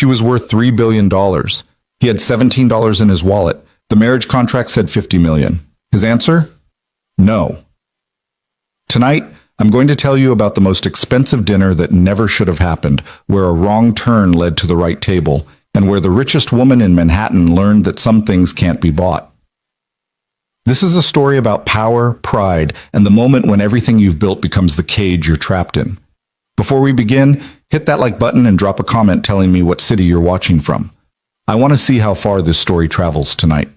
She was worth $3 billion. He had $17 in his wallet. The marriage contract said $50 million. His answer? No. Tonight, I'm going to tell you about the most expensive dinner that never should have happened, where a wrong turn led to the right table, and where the richest woman in Manhattan learned that some things can't be bought. This is a story about power, pride, and the moment when everything you've built becomes the cage you're trapped in. Before we begin, hit that like button and drop a comment telling me what city you're watching from. I want to see how far this story travels tonight.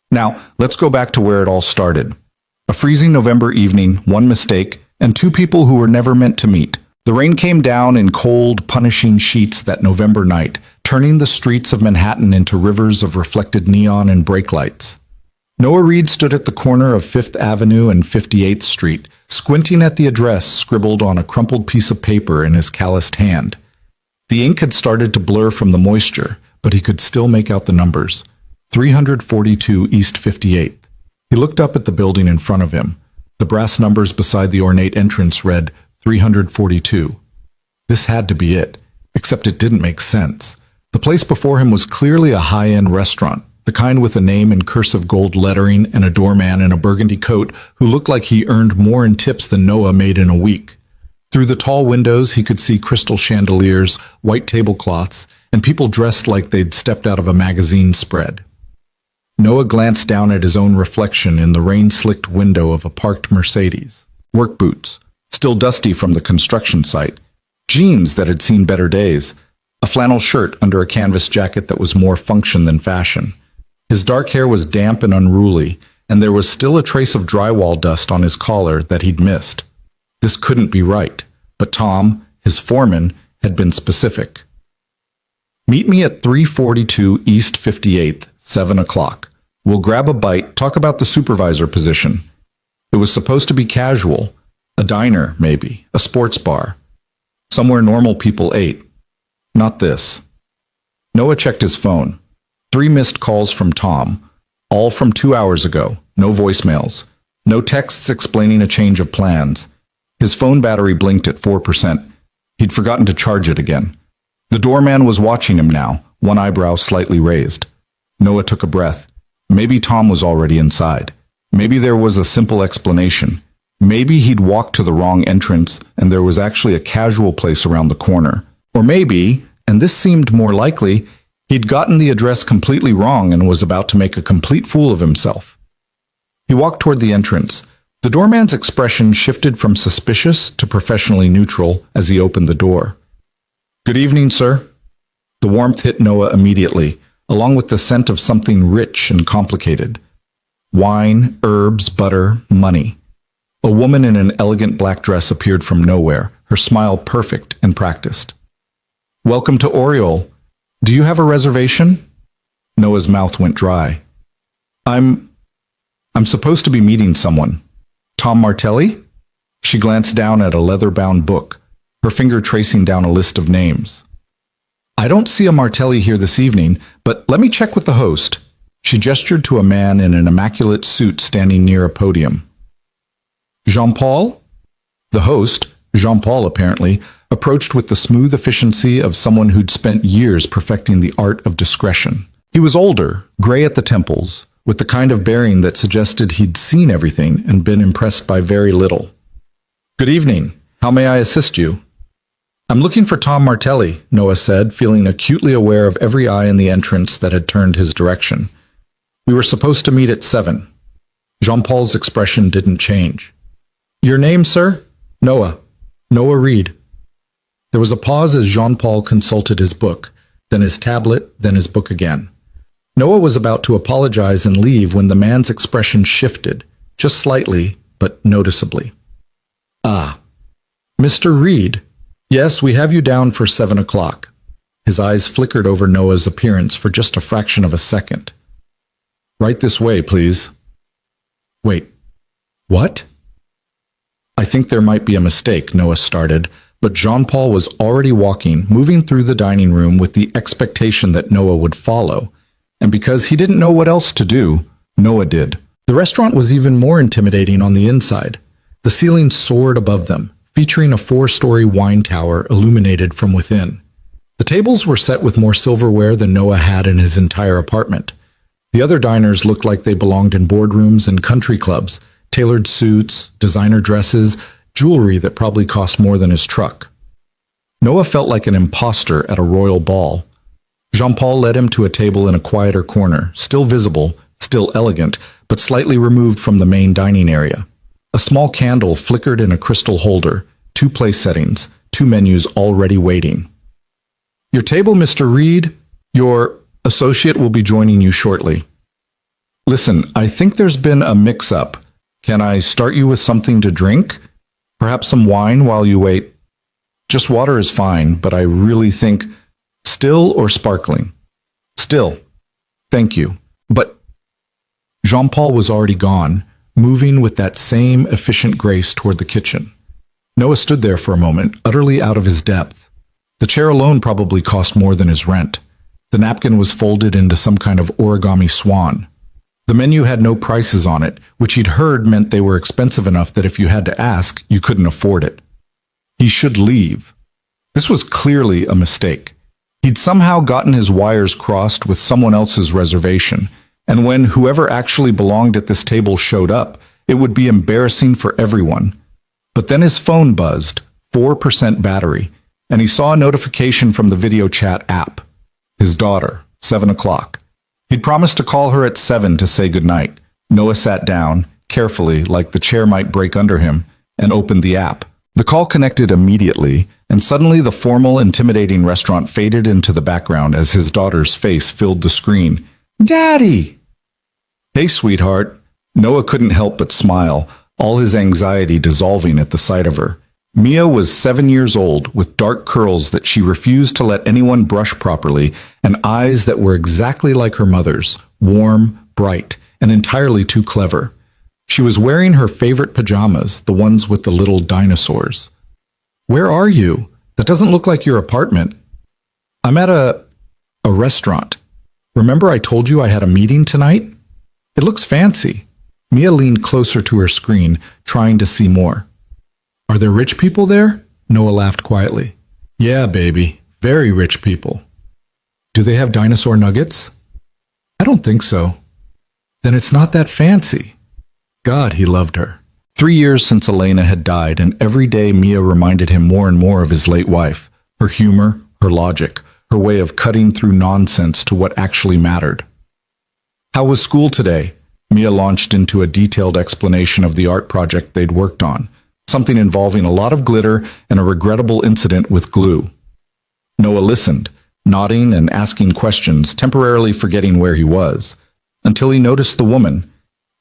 Now, let's go back to where it all started. A freezing November evening, one mistake, and two people who were never meant to meet. The rain came down in cold, punishing sheets that November night, turning the streets of Manhattan into rivers of reflected neon and brake lights. Noah Reed stood at the corner of 5th Avenue and 58th Street, squinting at the address scribbled on a crumpled piece of paper in his calloused hand. The ink had started to blur from the moisture, but he could still make out the numbers. 342 East 58th. He looked up at the building in front of him. The brass numbers beside the ornate entrance read 342. This had to be it, except it didn't make sense. The place before him was clearly a high-end restaurant, the kind with a name in cursive gold lettering and a doorman in a burgundy coat who looked like he earned more in tips than Noah made in a week. Through the tall windows, he could see crystal chandeliers, white tablecloths, and people dressed like they'd stepped out of a magazine spread. Noah glanced down at his own reflection in the rain-slicked window of a parked Mercedes. Work boots, still dusty from the construction site. Jeans that had seen better days. A flannel shirt under a canvas jacket that was more function than fashion. His dark hair was damp and unruly, and there was still a trace of drywall dust on his collar that he'd missed. This couldn't be right, but Tom, his foreman, had been specific. Meet me at 342 East 58th, 7 o'clock. We'll grab a bite, talk about the supervisor position. It was supposed to be casual. A diner, maybe. A sports bar. Somewhere normal people ate. Not this. Noah checked his phone. 3 missed calls from Tom. All from 2 hours ago. No voicemails. No texts explaining a change of plans. His phone battery blinked at 4%. He'd forgotten to charge it again. The doorman was watching him now, one eyebrow slightly raised. Noah took a breath. Maybe Tom was already inside. Maybe there was a simple explanation. Maybe he'd walked to the wrong entrance and there was actually a casual place around the corner. Or maybe, and this seemed more likely, he'd gotten the address completely wrong and was about to make a complete fool of himself. He walked toward the entrance. The doorman's expression shifted from suspicious to professionally neutral as he opened the door. "Good evening, sir." The warmth hit Noah immediately, along with the scent of something rich and complicated. Wine, herbs, butter, money. A woman in an elegant black dress appeared from nowhere, her smile perfect and practiced. "Welcome to Oriole. Do you have a reservation?" Noah's mouth went dry. I'm supposed to be meeting someone. Tom Martelli?" She glanced down at a leather-bound book, her finger tracing down a list of names. "I don't see a Martelli here this evening, but let me check with the host." She gestured to a man in an immaculate suit standing near a podium. "Jean-Paul?" The host, Jean-Paul apparently, approached with the smooth efficiency of someone who'd spent years perfecting the art of discretion. He was older, gray at the temples, with the kind of bearing that suggested he'd seen everything and been impressed by very little. "Good evening. How may I assist you?" "I'm looking for Tom Martelli," Noah said, feeling acutely aware of every eye in the entrance that had turned his direction. "We were supposed to meet at 7. Jean-Paul's expression didn't change. "Your name, sir?" "Noah. Noah Reed." There was a pause as Jean-Paul consulted his book, then his tablet, then his book again. Noah was about to apologize and leave when the man's expression shifted, just slightly, but noticeably. "Ah, Mr. Reed. Yes, we have you down for 7 o'clock. His eyes flickered over Noah's appearance for just a fraction of a second. "Right this way, please." "Wait, what?" "I think there might be a mistake," Noah started, but Jean-Paul was already walking, moving through the dining room with the expectation that Noah would follow. And because he didn't know what else to do, Noah did. The restaurant was even more intimidating on the inside. The ceiling soared above them, featuring a 4-story wine tower illuminated from within. The tables were set with more silverware than Noah had in his entire apartment. The other diners looked like they belonged in boardrooms and country clubs, tailored suits, designer dresses, jewelry that probably cost more than his truck. Noah felt like an imposter at a royal ball. Jean-Paul led him to a table in a quieter corner, still visible, still elegant, but slightly removed from the main dining area. A small candle flickered in a crystal holder, 2 place settings, 2 menus already waiting. "Your table, Mr. Reed. Your associate will be joining you shortly." "Listen, I think there's been a mix-up. Can I start you with something to drink? Perhaps some wine while you wait?" "Just water is fine, but I really think still or sparkling?" "Still. Thank you. But—" Jean-Paul was already gone, moving with that same efficient grace toward the kitchen. Noah stood there for a moment, utterly out of his depth. The chair alone probably cost more than his rent. The napkin was folded into some kind of origami swan. The menu had no prices on it, which he'd heard meant they were expensive enough that if you had to ask, you couldn't afford it. He should leave. This was clearly a mistake. He'd somehow gotten his wires crossed with someone else's reservation, and when whoever actually belonged at this table showed up, it would be embarrassing for everyone. But then his phone buzzed, 4% battery, and he saw a notification from the video chat app. His daughter, 7 o'clock. He'd promised to call her at 7 to say goodnight. Noah sat down, carefully, like the chair might break under him, and opened the app. The call connected immediately, and suddenly the formal, intimidating restaurant faded into the background as his daughter's face filled the screen. "Daddy!" "Hey, sweetheart." Noah couldn't help but smile, all his anxiety dissolving at the sight of her. Mia was 7 years old, with dark curls that she refused to let anyone brush properly, and eyes that were exactly like her mother's, warm, bright, and entirely too clever. She was wearing her favorite pajamas, the ones with the little dinosaurs. "Where are you? That doesn't look like your apartment." "I'm at a restaurant. Remember I told you I had a meeting tonight? It looks fancy." Mia leaned closer to her screen, trying to see more. "Are there rich people there?" Noah laughed quietly. "Yeah, baby. Very rich people." "Do they have dinosaur nuggets?" "I don't think so." "Then it's not that fancy." God, he loved her. 3 years since Elena had died, and every day Mia reminded him more and more of his late wife, her humor, her logic, her way of cutting through nonsense to what actually mattered. "How was school today?" Mia launched into a detailed explanation of the art project they'd worked on, something involving a lot of glitter and a regrettable incident with glue. Noah listened, nodding and asking questions, temporarily forgetting where he was, until he noticed the woman.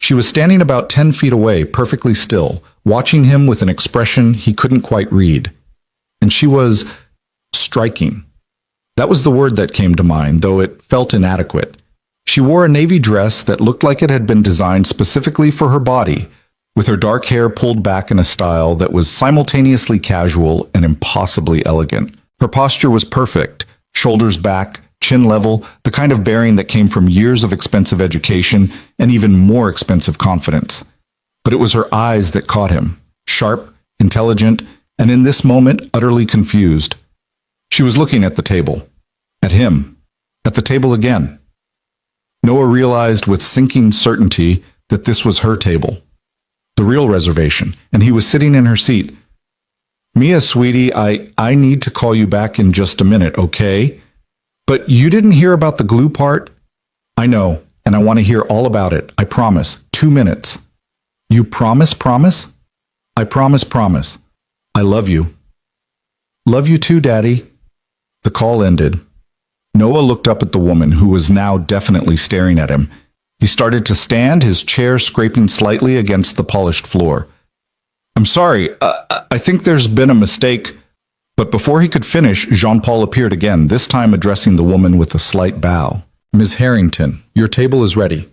She was standing about 10 feet away, perfectly still, watching him with an expression he couldn't quite read. And she was striking. That was the word that came to mind, though it felt inadequate. She wore a navy dress that looked like it had been designed specifically for her body, with her dark hair pulled back in a style that was simultaneously casual and impossibly elegant. Her posture was perfect, shoulders back, chin level, the kind of bearing that came from years of expensive education and even more expensive confidence. But it was her eyes that caught him, sharp, intelligent, and in this moment utterly confused. She was looking at the table, at him, at the table again. Noah realized with sinking certainty that this was her table, the real reservation, and he was sitting in her seat. "Mia, sweetie, I need to call you back in just a minute, okay? But you didn't hear about the glue part?" "I know, and I want to hear all about it. I promise. 2 minutes." "You promise? "I promise. I love you." "Love you too, Daddy." The call ended. Noah looked up at the woman, who was now definitely staring at him. He started to stand, his chair scraping slightly against the polished floor. "I'm sorry, I think there's been a mistake." But before he could finish, Jean-Paul appeared again, this time addressing the woman with a slight bow. "Ms. Harrington, your table is ready."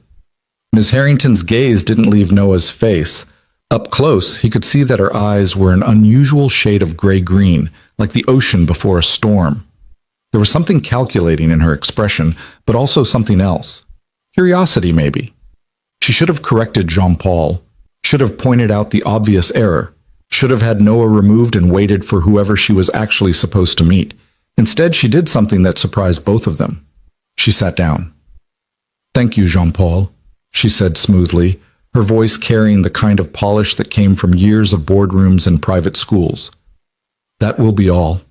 Ms. Harrington's gaze didn't leave Noah's face. Up close, he could see that her eyes were an unusual shade of gray-green, like the ocean before a storm. There was something calculating in her expression, but also something else. Curiosity, maybe. She should have corrected Jean-Paul, should have pointed out the obvious error, should have had Noah removed and waited for whoever she was actually supposed to meet. Instead, she did something that surprised both of them. She sat down. "Thank you, Jean-Paul," she said smoothly, her voice carrying the kind of polish that came from years of boardrooms and private schools. "That will be all."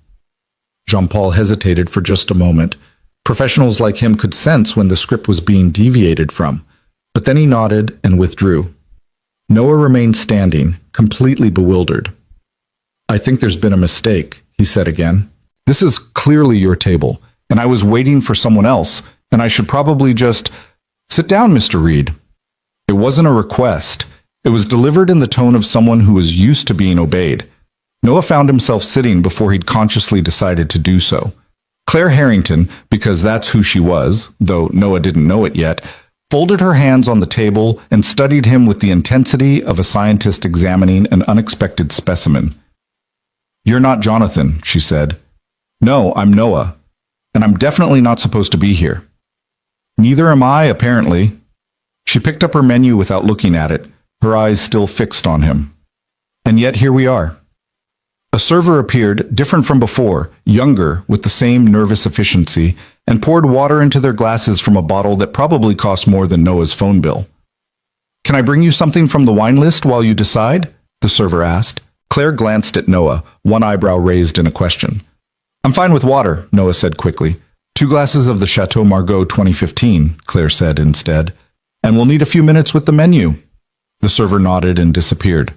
Jean-Paul hesitated for just a moment. Professionals like him could sense when the script was being deviated from, but then he nodded and withdrew. Noah remained standing, completely bewildered. "I think there's been a mistake," he said again. "This is clearly your table, and I was waiting for someone else, and I should probably just—" "Sit down, Mr. Reed." It wasn't a request. It was delivered in the tone of someone who was used to being obeyed. Noah found himself sitting before he'd consciously decided to do so. Claire Harrington, because that's who she was, though Noah didn't know it yet, folded her hands on the table and studied him with the intensity of a scientist examining an unexpected specimen. "You're not Jonathan," she said. "No, I'm Noah, and I'm definitely not supposed to be here." "Neither am I, apparently." She picked up her menu without looking at it, her eyes still fixed on him. "And yet here we are." A server appeared, different from before, younger, with the same nervous efficiency, and poured water into their glasses from a bottle that probably cost more than Noah's phone bill. "Can I bring you something from the wine list while you decide?" the server asked. Claire glanced at Noah, one eyebrow raised in a question. "I'm fine with water," Noah said quickly. "2 glasses of the Chateau Margaux 2015, Claire said instead. "And we'll need a few minutes with the menu." The server nodded and disappeared.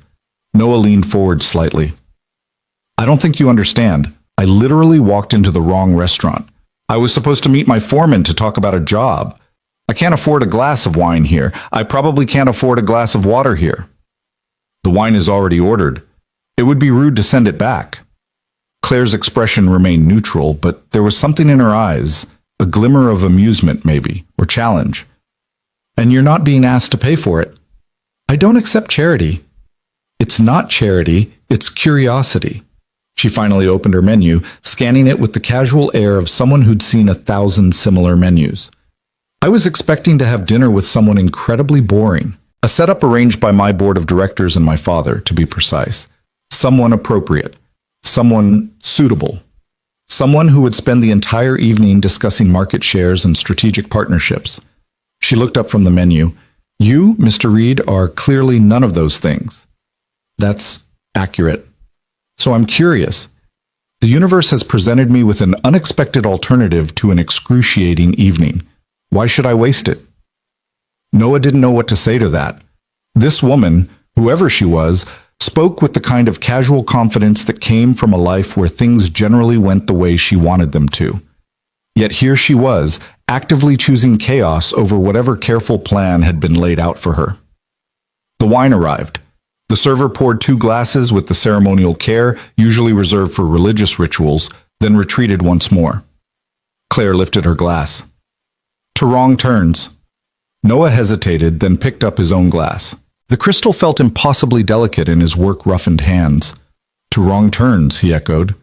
Noah leaned forward slightly. "I don't think you understand. I literally walked into the wrong restaurant. I was supposed to meet my foreman to talk about a job. I can't afford a glass of wine here. I probably can't afford a glass of water here." "The wine is already ordered. It would be rude to send it back." Claire's expression remained neutral, but there was something in her eyes, a glimmer of amusement maybe, or challenge. "And you're not being asked to pay for it." "I don't accept charity." "It's not charity, it's curiosity." She finally opened her menu, scanning it with the casual air of someone who'd seen 1,000 similar menus. "I was expecting to have dinner with someone incredibly boring. A setup arranged by my board of directors and my father, to be precise. Someone appropriate. Someone suitable. Someone who would spend the entire evening discussing market shares and strategic partnerships." She looked up from the menu. "You, Mr. Reed, are clearly none of those things." "That's accurate. So I'm curious. The universe has presented me with an unexpected alternative to an excruciating evening. Why should I waste it?" Noah didn't know what to say to that. This woman, whoever she was, spoke with the kind of casual confidence that came from a life where things generally went the way she wanted them to. Yet here she was, actively choosing chaos over whatever careful plan had been laid out for her. The wine arrived. The server poured 2 glasses with the ceremonial care usually reserved for religious rituals, then retreated once more. Claire lifted her glass. "To wrong turns." Noah hesitated, then picked up his own glass. The crystal felt impossibly delicate in his work-roughened hands. "To wrong turns," he echoed.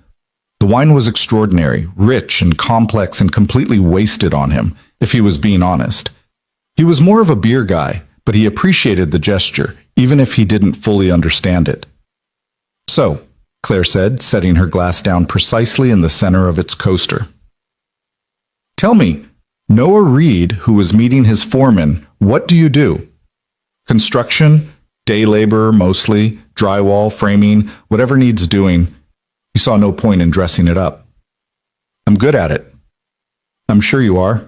The wine was extraordinary, rich and complex and completely wasted on him, if he was being honest. He was more of a beer guy, but he appreciated the gesture, even if he didn't fully understand it. "So," Claire said, setting her glass down precisely in the center of its coaster. "Tell me, Noah Reed, who was meeting his foreman, what do you do?" "Construction, day labor mostly, drywall, framing, whatever needs doing." He saw no point in dressing it up. "I'm good at it." "I'm sure you are."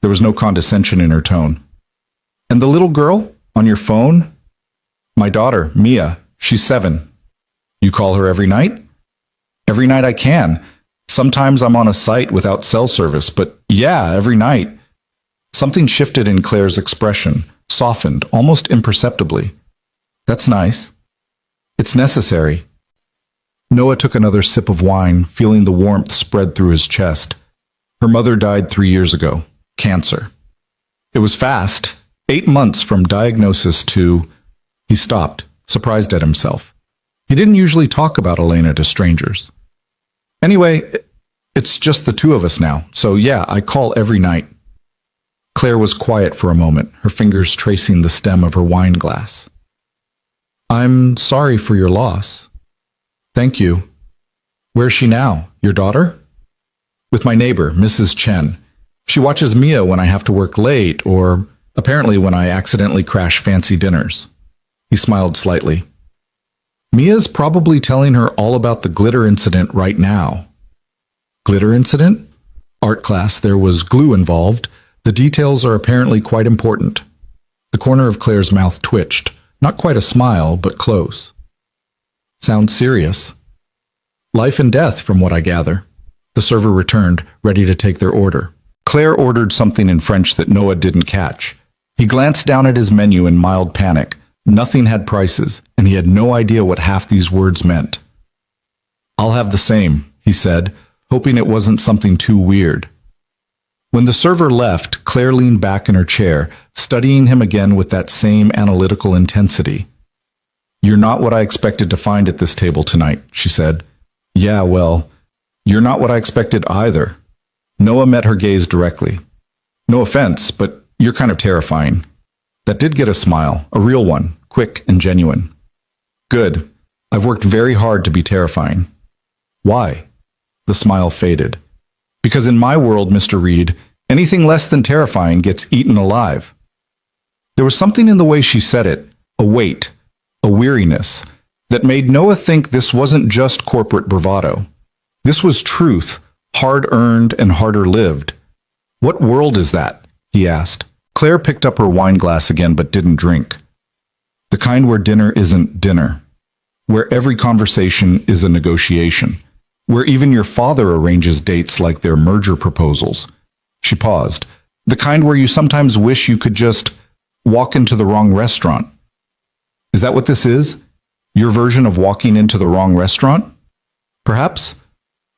There was no condescension in her tone. "And the little girl? On your phone?" "My daughter, Mia. She's 7. "You call her every night?" "Every night I can. Sometimes I'm on a site without cell service, but yeah, every night." Something shifted in Claire's expression, softened, almost imperceptibly. "That's nice." "It's necessary." Noah took another sip of wine, feeling the warmth spread through his chest. Her mother died 3 years ago. Cancer. It was fast. 8 months from diagnosis to... He stopped, surprised at himself. He didn't usually talk about Elena to strangers. "Anyway, it's just the 2 of us now, so yeah, I call every night." Claire was quiet for a moment, her fingers tracing the stem of her wine glass. "I'm sorry for your loss." "Thank you. Where's she now? Your daughter?" With my neighbor, Mrs. Chen. She watches Mia when I have to work late, or apparently when I accidentally crash fancy dinners. He smiled slightly. Mia's probably telling her all about the glitter incident right now. Glitter incident? Art class, there was glue involved. The details are apparently quite important. The corner of Claire's mouth twitched. Not quite a smile, but close. Sounds serious. Life and death, from what I gather. The server returned, ready to take their order. Claire ordered something in French that Noah didn't catch. He glanced down at his menu in mild panic. Nothing had prices, and he had no idea what half these words meant. "I'll have the same," he said, hoping it wasn't something too weird. When the server left, Claire leaned back in her chair, studying him again with that same analytical intensity. "You're not what I expected to find at this table tonight," she said. "Yeah, well, you're not what I expected either." Noah met her gaze directly. "No offense, but you're kind of terrifying." That did get a smile, a real one, quick and genuine. "Good. I've worked very hard to be terrifying." "Why?" The smile faded. "Because in my world, Mr. Reed, anything less than terrifying gets eaten alive." There was something in the way she said it, a weight, a weariness, that made Noah think this wasn't just corporate bravado. This was truth, hard-earned and harder-lived. "What world is that?" he asked. Claire picked up her wine glass again but didn't drink. "The kind where dinner isn't dinner. Where every conversation is a negotiation. Where even your father arranges dates like they're merger proposals." She paused. "The kind where you sometimes wish you could just walk into the wrong restaurant." "Is that what this is? Your version of walking into the wrong restaurant?" "Perhaps."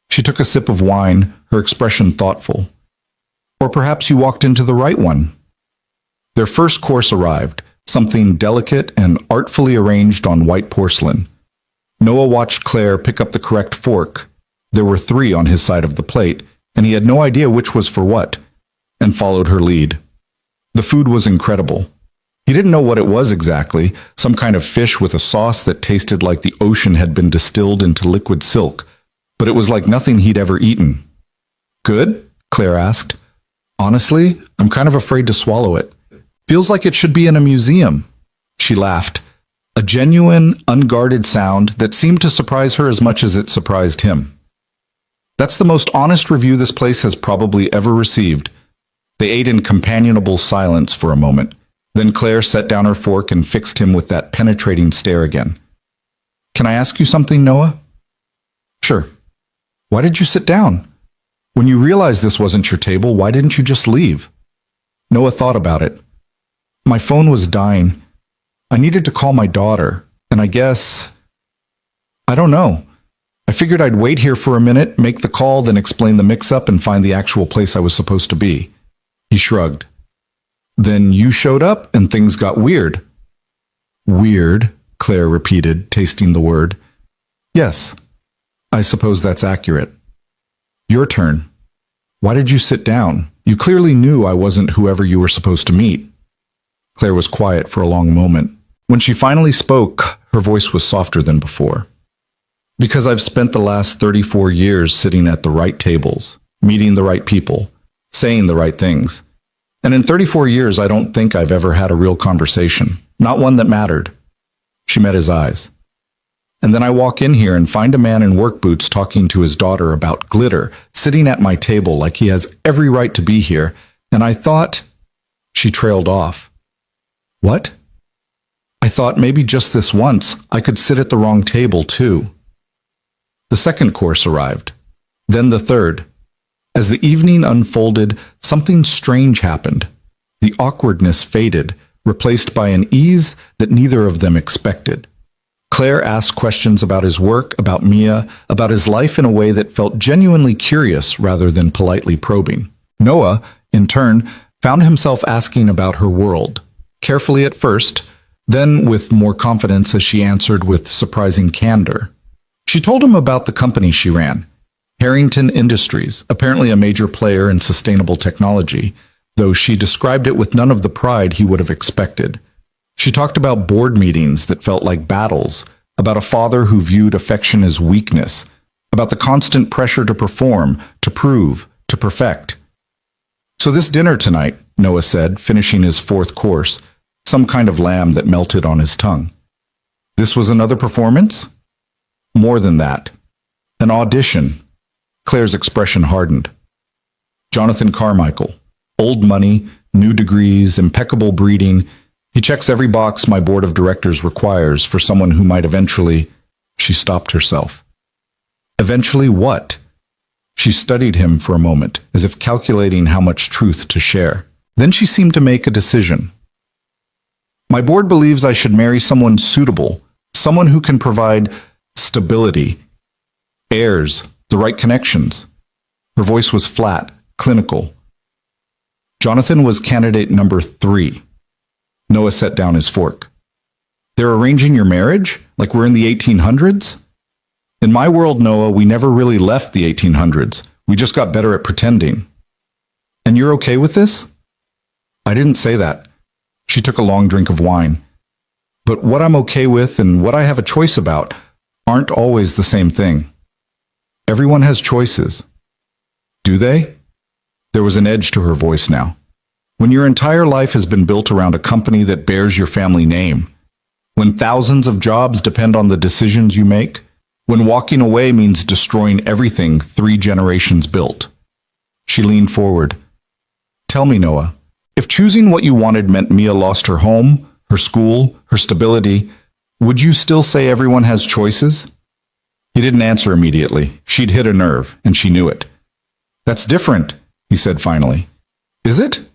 She took a sip of wine, her expression thoughtful. "Or perhaps you walked into the right one." Their first course arrived, something delicate and artfully arranged on white porcelain. Noah watched Claire pick up the correct fork. There were 3 on his side of the plate, and he had no idea which was for what, and followed her lead. The food was incredible. He didn't know what it was exactly, some kind of fish with a sauce that tasted like the ocean had been distilled into liquid silk, but it was like nothing he'd ever eaten. "Good?" Claire asked. "Honestly, I'm kind of afraid to swallow it. Feels like it should be in a museum." She laughed, a genuine, unguarded sound that seemed to surprise her as much as it surprised him. "That's the most honest review this place has probably ever received." They ate in companionable silence for a moment. Then Claire set down her fork and fixed him with that penetrating stare again. "Can I ask you something, Noah?" "Sure." "Why did you sit down? When you realized this wasn't your table, why didn't you just leave?" Noah thought about it. "My phone was dying. I needed to call my daughter, and I don't know. I figured I'd wait here for a minute, make the call, then explain the mix-up and find the actual place I was supposed to be." He shrugged. "Then you showed up and things got weird." "Weird," Claire repeated, tasting the word. "Yes, I suppose that's accurate." "Your turn. Why did you sit down? You clearly knew I wasn't whoever you were supposed to meet." Claire was quiet for a long moment. When she finally spoke, her voice was softer than before. "Because I've spent the last 34 years sitting at the right tables, meeting the right people, saying the right things. And in 34 years, I don't think I've ever had a real conversation, not one that mattered." She met his eyes. "And then I walk in here and find a man in work boots talking to his daughter about glitter, sitting at my table like he has every right to be here, and I thought—" She trailed off. "What?" "I thought maybe just this once I could sit at the wrong table too." The second course arrived, then the third. As the evening unfolded, something strange happened. The awkwardness faded, replaced by an ease that neither of them expected. Claire asked questions about his work, about Mia, about his life in a way that felt genuinely curious rather than politely probing. Noah, in turn, found himself asking about her world. Carefully at first, then with more confidence as she answered with surprising candor. She told him about the company she ran, Harrington Industries, apparently a major player in sustainable technology, though she described it with none of the pride he would have expected. She talked about board meetings that felt like battles, about a father who viewed affection as weakness, about the constant pressure to perform, to prove, to perfect. So this dinner tonight, Noah said, finishing his fourth course, some kind of lamb that melted on his tongue. This was another performance? More than that. An audition. Claire's expression hardened. Jonathan Carmichael. Old money, new degrees, impeccable breeding. He checks every box my board of directors requires for someone who might eventually... She stopped herself. Eventually what? She studied him for a moment, as if calculating how much truth to share. Then she seemed to make a decision. My board believes I should marry someone suitable, someone who can provide stability, heirs, the right connections. Her voice was flat, clinical. Jonathan was candidate number 3. Noah set down his fork. They're arranging your marriage? Like we're in the 1800s? In my world, Noah, we never really left the 1800s. We just got better at pretending. And you're okay with this? I didn't say that. She took a long drink of wine. But what I'm okay with and what I have a choice about aren't always the same thing. Everyone has choices. Do they? There was an edge to her voice now. When your entire life has been built around a company that bears your family name, when thousands of jobs depend on the decisions you make, when walking away means destroying everything 3 generations built. She leaned forward. Tell me, Noah, if choosing what you wanted meant Mia lost her home, her school, her stability, would you still say everyone has choices? He didn't answer immediately. She'd hit a nerve, and she knew it. That's different, he said finally. Is it?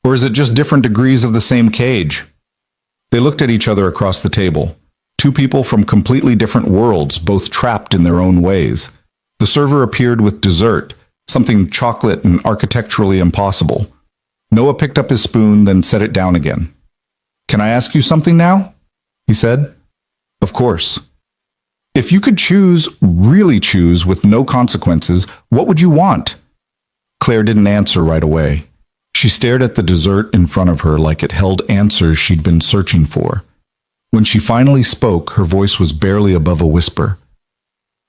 Or is it just different degrees of the same cage? They looked at each other across the table. 2 people from completely different worlds, both trapped in their own ways. The server appeared with dessert, something chocolate and architecturally impossible. Noah picked up his spoon, then set it down again. Can I ask you something now? He said. Of course. If you could choose, really choose, with no consequences, what would you want? Claire didn't answer right away. She stared at the dessert in front of her like it held answers she'd been searching for. When she finally spoke, her voice was barely above a whisper.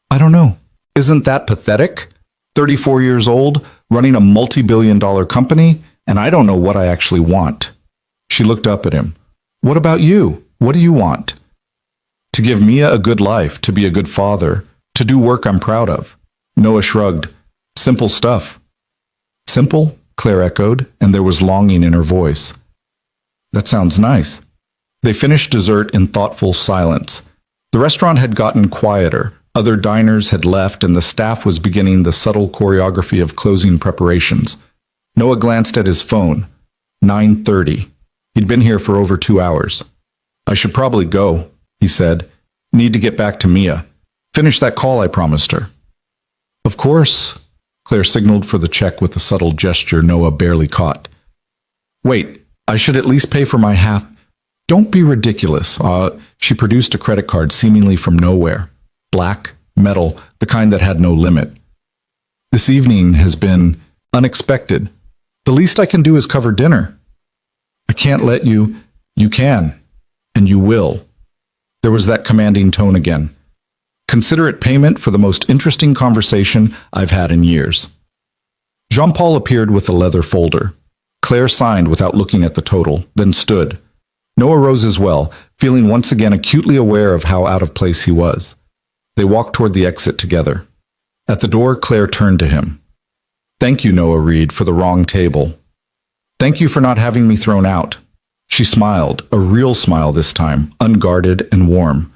I don't know. Isn't that pathetic? 34 years old, running a multi-billion-dollar company, and I don't know what I actually want. She looked up at him. What about you? What do you want? To give Mia a good life, to be a good father, to do work I'm proud of. Noah shrugged. Simple stuff. Simple? Claire echoed, and there was longing in her voice. That sounds nice. They finished dessert in thoughtful silence. The restaurant had gotten quieter. Other diners had left, and the staff was beginning the subtle choreography of closing preparations. Noah glanced at his phone. 9:30. He'd been here for over 2 hours. I should probably go, he said. Need to get back to Mia. Finish that call I promised her. Of course. Claire signaled for the check with a subtle gesture Noah barely caught. Wait, I should at least pay for my half. Don't be ridiculous. She produced a credit card seemingly from nowhere. Black, metal, the kind that had no limit. This evening has been unexpected. The least I can do is cover dinner. I can't let you. You can. And you will. There was that commanding tone again. Consider it payment for the most interesting conversation I've had in years. Jean-Paul appeared with a leather folder. Claire signed without looking at the total, then stood. Noah rose as well, feeling once again acutely aware of how out of place he was. They walked toward the exit together. At the door, Claire turned to him. Thank you, Noah Reed, for the wrong table. Thank you for not having me thrown out. She smiled, a real smile this time, unguarded and warm.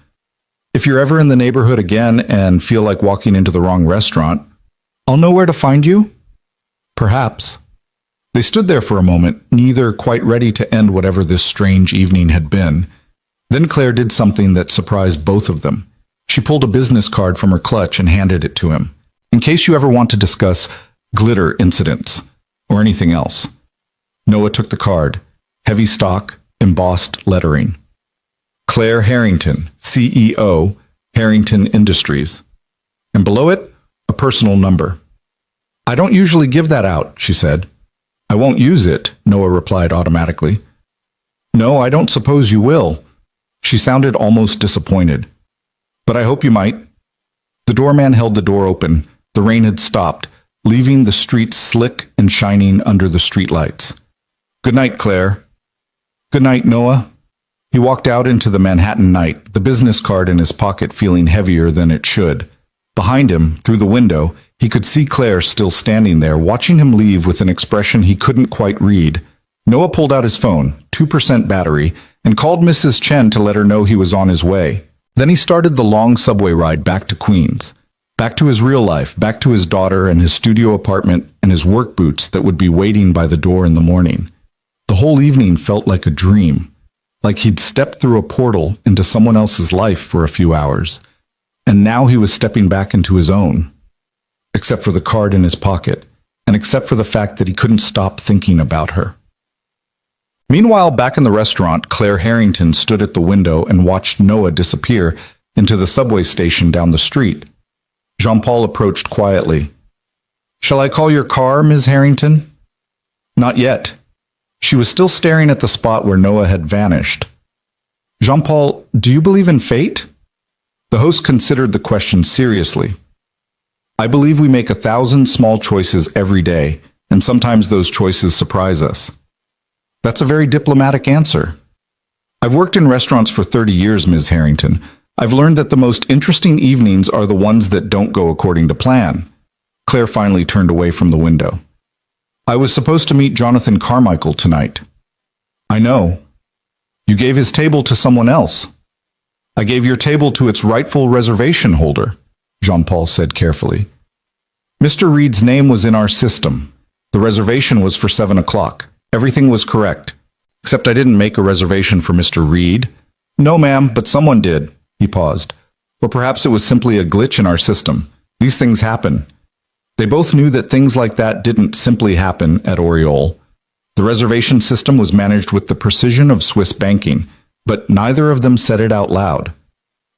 If you're ever in the neighborhood again and feel like walking into the wrong restaurant, I'll know where to find you? Perhaps. They stood there for a moment, neither quite ready to end whatever this strange evening had been. Then Claire did something that surprised both of them. She pulled a business card from her clutch and handed it to him. In case you ever want to discuss glitter incidents or anything else. Noah took the card. Heavy stock, embossed lettering. Claire Harrington, CEO, Harrington Industries. And below it, a personal number. I don't usually give that out, she said. I won't use it, Noah replied automatically. No, I don't suppose you will. She sounded almost disappointed. But I hope you might. The doorman held the door open. The rain had stopped, leaving the streets slick and shining under the streetlights. "Good night, Claire." "Good night, Noah." He walked out into the Manhattan night, the business card in his pocket feeling heavier than it should. Behind him, through the window, he could see Claire still standing there, watching him leave with an expression he couldn't quite read. Noah pulled out his phone, 2% battery, and called Mrs. Chen to let her know he was on his way. Then he started the long subway ride back to Queens. Back to his real life, back to his daughter and his studio apartment and his work boots that would be waiting by the door in the morning. The whole evening felt like a dream, like he'd stepped through a portal into someone else's life for a few hours, and now he was stepping back into his own. Except for the card in his pocket, and except for the fact that he couldn't stop thinking about her. Meanwhile, back in the restaurant, Claire Harrington stood at the window and watched Noah disappear into the subway station down the street. Jean-Paul approached quietly. "Shall I call your car, Ms. Harrington?" "Not yet." She was still staring at the spot where Noah had vanished. "Jean-Paul, do you believe in fate?" The host considered the question seriously. "I believe we make 1,000 small choices every day, and sometimes those choices surprise us." That's a very diplomatic answer. "I've worked in restaurants for 30 years, Ms. Harrington. I've learned that the most interesting evenings are the ones that don't go according to plan." Claire finally turned away from the window. "I was supposed to meet Jonathan Carmichael tonight." "I know. You gave his table to someone else." "I gave your table to its rightful reservation holder," Jean-Paul said carefully. "Mr. Reed's name was in our system. The reservation was for 7 o'clock. Everything was correct. Except I didn't make a reservation for Mr. Reed." "No, ma'am, but someone did." He paused. "Or perhaps it was simply a glitch in our system. These things happen." They both knew that things like that didn't simply happen at Oriole. The reservation system was managed with the precision of Swiss banking, but neither of them said it out loud.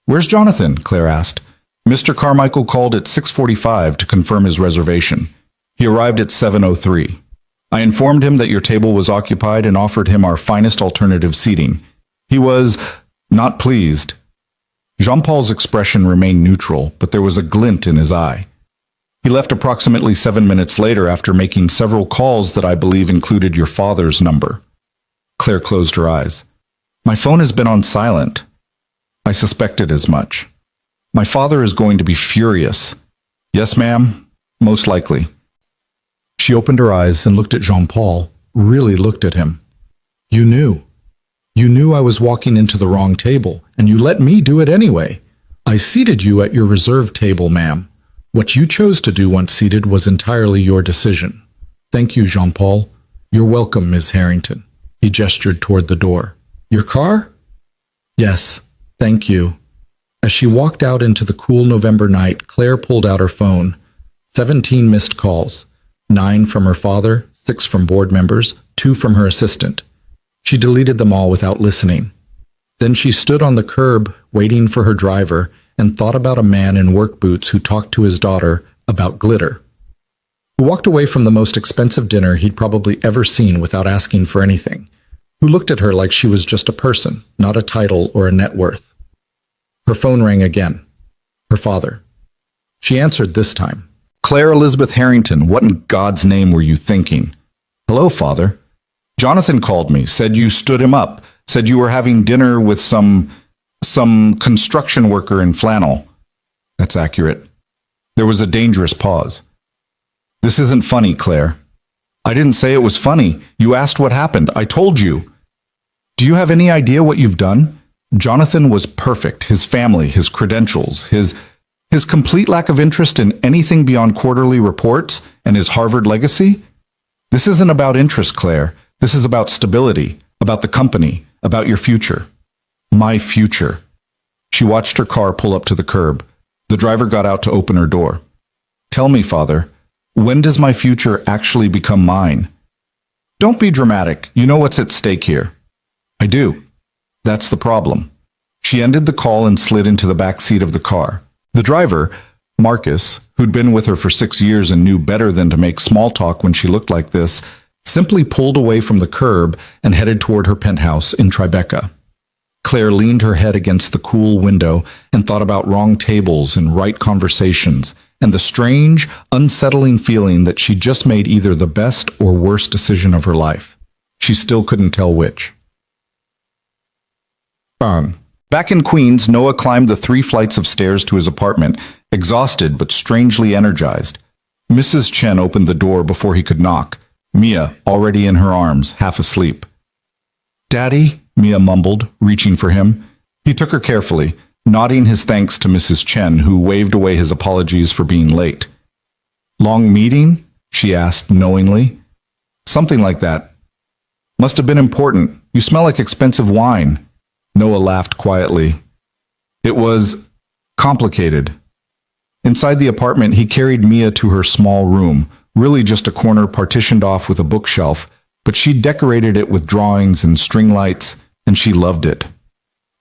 "Where's Jonathan?" Claire asked. "Mr. Carmichael called at 6:45 to confirm his reservation. He arrived at 7:03. I informed him that your table was occupied and offered him our finest alternative seating. He was not pleased." Jean-Paul's expression remained neutral, but there was a glint in his eye. "He left approximately 7 minutes later after making several calls that I believe included your father's number." Claire closed her eyes. "My phone has been on silent." "I suspected as much." "My father is going to be furious." "Yes, ma'am, most likely." She opened her eyes and looked at Jean-Paul, really looked at him. "You knew. You knew I was walking into the wrong table, and you let me do it anyway. I seated you at your reserved table, ma'am. What you chose to do once seated was entirely your decision." "Thank you, Jean-Paul." "You're welcome, Ms. Harrington." He gestured toward the door. "Your car?" "Yes, thank you." As she walked out into the cool November night, Claire pulled out her phone. 17 missed calls. 9 from her father, 6 from board members, 2 from her assistant. She deleted them all without listening. Then she stood on the curb, waiting for her driver, and thought about a man in work boots who talked to his daughter about glitter. Who walked away from the most expensive dinner he'd probably ever seen without asking for anything. Who looked at her like she was just a person, not a title or a net worth. Her phone rang again. Her father. She answered this time. "Claire Elizabeth Harrington, what in God's name were you thinking?" "Hello, Father." "Jonathan called me, said you stood him up, said you were having dinner with some construction worker in flannel." "That's accurate." There was a dangerous pause. "This isn't funny, Claire." "I didn't say it was funny. You asked what happened. I told you." "Do you have any idea what you've done? Jonathan was perfect. His family, his credentials, his complete lack of interest in anything beyond quarterly reports, and his Harvard legacy. This isn't about interest, Claire. This is about stability, about the company, about your future." "My future." She watched her car pull up to the curb. The driver got out to open her door. "Tell me, Father, when does my future actually become mine?" "Don't be dramatic. You know what's at stake here." "I do." "That's the problem." She ended the call and slid into the back seat of the car. The driver, Marcus, who'd been with her for 6 years and knew better than to make small talk when she looked like this, simply pulled away from the curb and headed toward her penthouse in Tribeca. Claire leaned her head against the cool window and thought about wrong tables and right conversations, and the strange, unsettling feeling that she just made either the best or worst decision of her life. She still couldn't tell which. Bang. Back in Queens, Noah climbed the 3 flights of stairs to his apartment, exhausted but strangely energized. Mrs. Chen opened the door before he could knock, Mia already in her arms, half asleep. "Daddy," Mia mumbled, reaching for him. He took her carefully, nodding his thanks to Mrs. Chen, who waved away his apologies for being late. "Long meeting?" she asked knowingly. "Something like that. Must have been important. You smell like expensive wine." Noah laughed quietly. "It was complicated." Inside the apartment, he carried Mia to her small room, really just a corner partitioned off with a bookshelf, but she decorated it with drawings and string lights, and she loved it.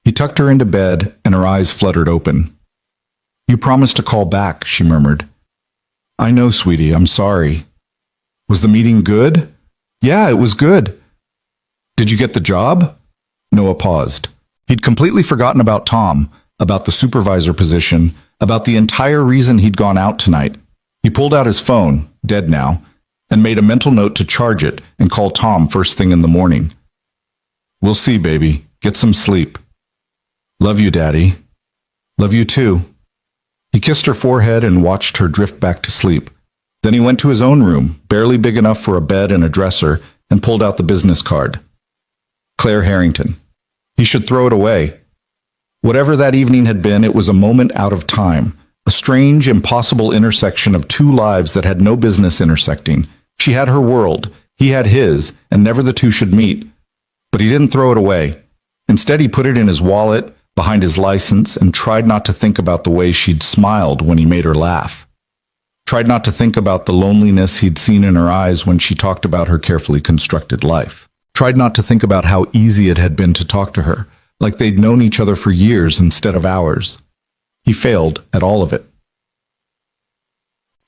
He tucked her into bed, and her eyes fluttered open. "You promised to call back," she murmured. "I know, sweetie, I'm sorry." "Was the meeting good?" "Yeah, it was good." "Did you get the job?" Noah paused. He'd completely forgotten about Tom, about the supervisor position, about the entire reason he'd gone out tonight. He pulled out his phone, dead now, and made a mental note to charge it and call Tom first thing in the morning. "We'll see, baby. Get some sleep." "Love you, Daddy." "Love you too." He kissed her forehead and watched her drift back to sleep. Then he went to his own room, barely big enough for a bed and a dresser, and pulled out the business card. Claire Harrington. He should throw it away. Whatever that evening had been, it was a moment out of time, a strange, impossible intersection of 2 lives that had no business intersecting. She had her world, he had his, and never the two should meet. But he didn't throw it away. Instead, he put it in his wallet, behind his license, and tried not to think about the way she'd smiled when he made her laugh. Tried not to think about the loneliness he'd seen in her eyes when she talked about her carefully constructed life. Tried not to think about how easy it had been to talk to her, like they'd known each other for years instead of hours. He failed at all of it.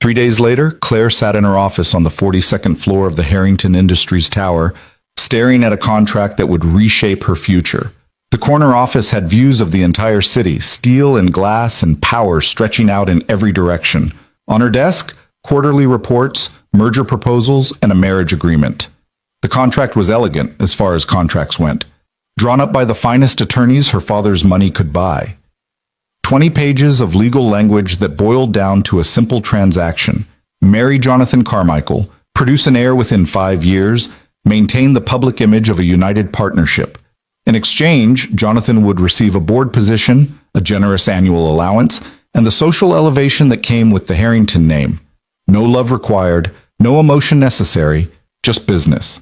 3 days later, Claire sat in her office on the 42nd floor of the Harrington Industries Tower, staring at a contract that would reshape her future. The corner office had views of the entire city, steel and glass and power stretching out in every direction. On her desk, quarterly reports, merger proposals, and a marriage agreement. The contract was elegant as far as contracts went, drawn up by the finest attorneys her father's money could buy. 20 pages of legal language that boiled down to a simple transaction: marry Jonathan Carmichael, produce an heir within 5 years, maintain the public image of a united partnership. In exchange, Jonathan would receive a board position, a generous annual allowance, and the social elevation that came with the Harrington name. No love required, no emotion necessary, just business.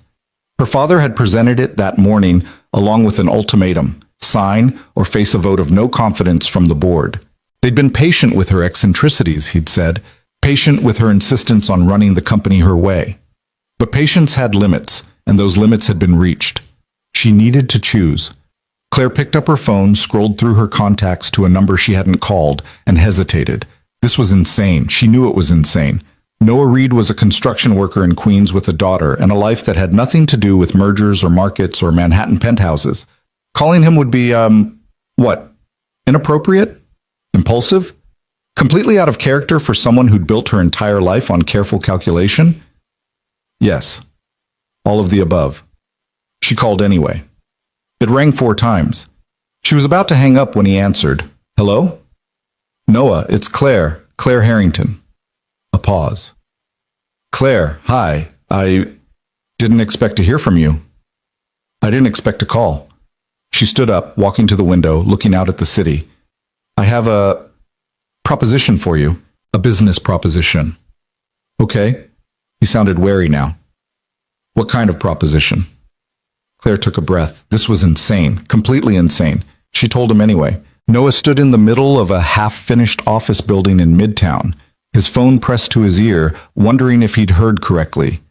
Her father had presented it that morning along with an ultimatum: sign or face a vote of no confidence from the board. They'd been patient with her eccentricities, he'd said, patient with her insistence on running the company her way. But patience had limits, and those limits had been reached. She needed to choose. Claire picked up her phone, scrolled through her contacts to a number she hadn't called, and hesitated. This was insane. She knew it was insane. Noah Reed was a construction worker in Queens with a daughter and a life that had nothing to do with mergers or markets or Manhattan penthouses. Calling him would be, what? Inappropriate? Impulsive? Completely out of character for someone who'd built her entire life on careful calculation? Yes. All of the above. She called anyway. It rang 4 times. She was about to hang up when he answered. "Hello?" "Noah, it's Claire. Claire Harrington." A pause. "Claire, hi. I didn't expect to hear from you." "I didn't expect a call." She stood up, walking to the window, looking out at the city. "I have a proposition for you. A business proposition." "Okay." He sounded wary now. "What kind of proposition?" Claire took a breath. This was insane, completely insane. She told him anyway. Noah stood in the middle of a half-finished office building in Midtown, his phone pressed to his ear, wondering if he'd heard correctly.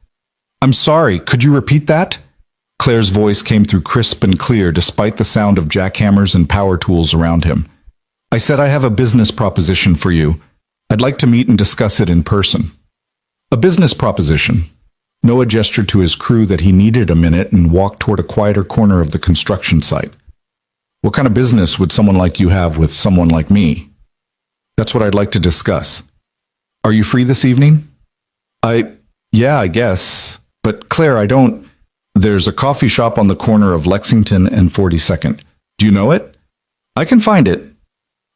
"I'm sorry, could you repeat that?" Claire's voice came through crisp and clear despite the sound of jackhammers and power tools around him. "I said I have a business proposition for you. I'd like to meet and discuss it in person." "A business proposition?" Noah gestured to his crew that he needed a minute and walked toward a quieter corner of the construction site. What kind of business would someone like you have with someone like me? That's what I'd like to discuss. Are you free this evening? Yeah, I guess. But Claire, I don't... There's a coffee shop on the corner of Lexington and 42nd. Do you know it? I can find it.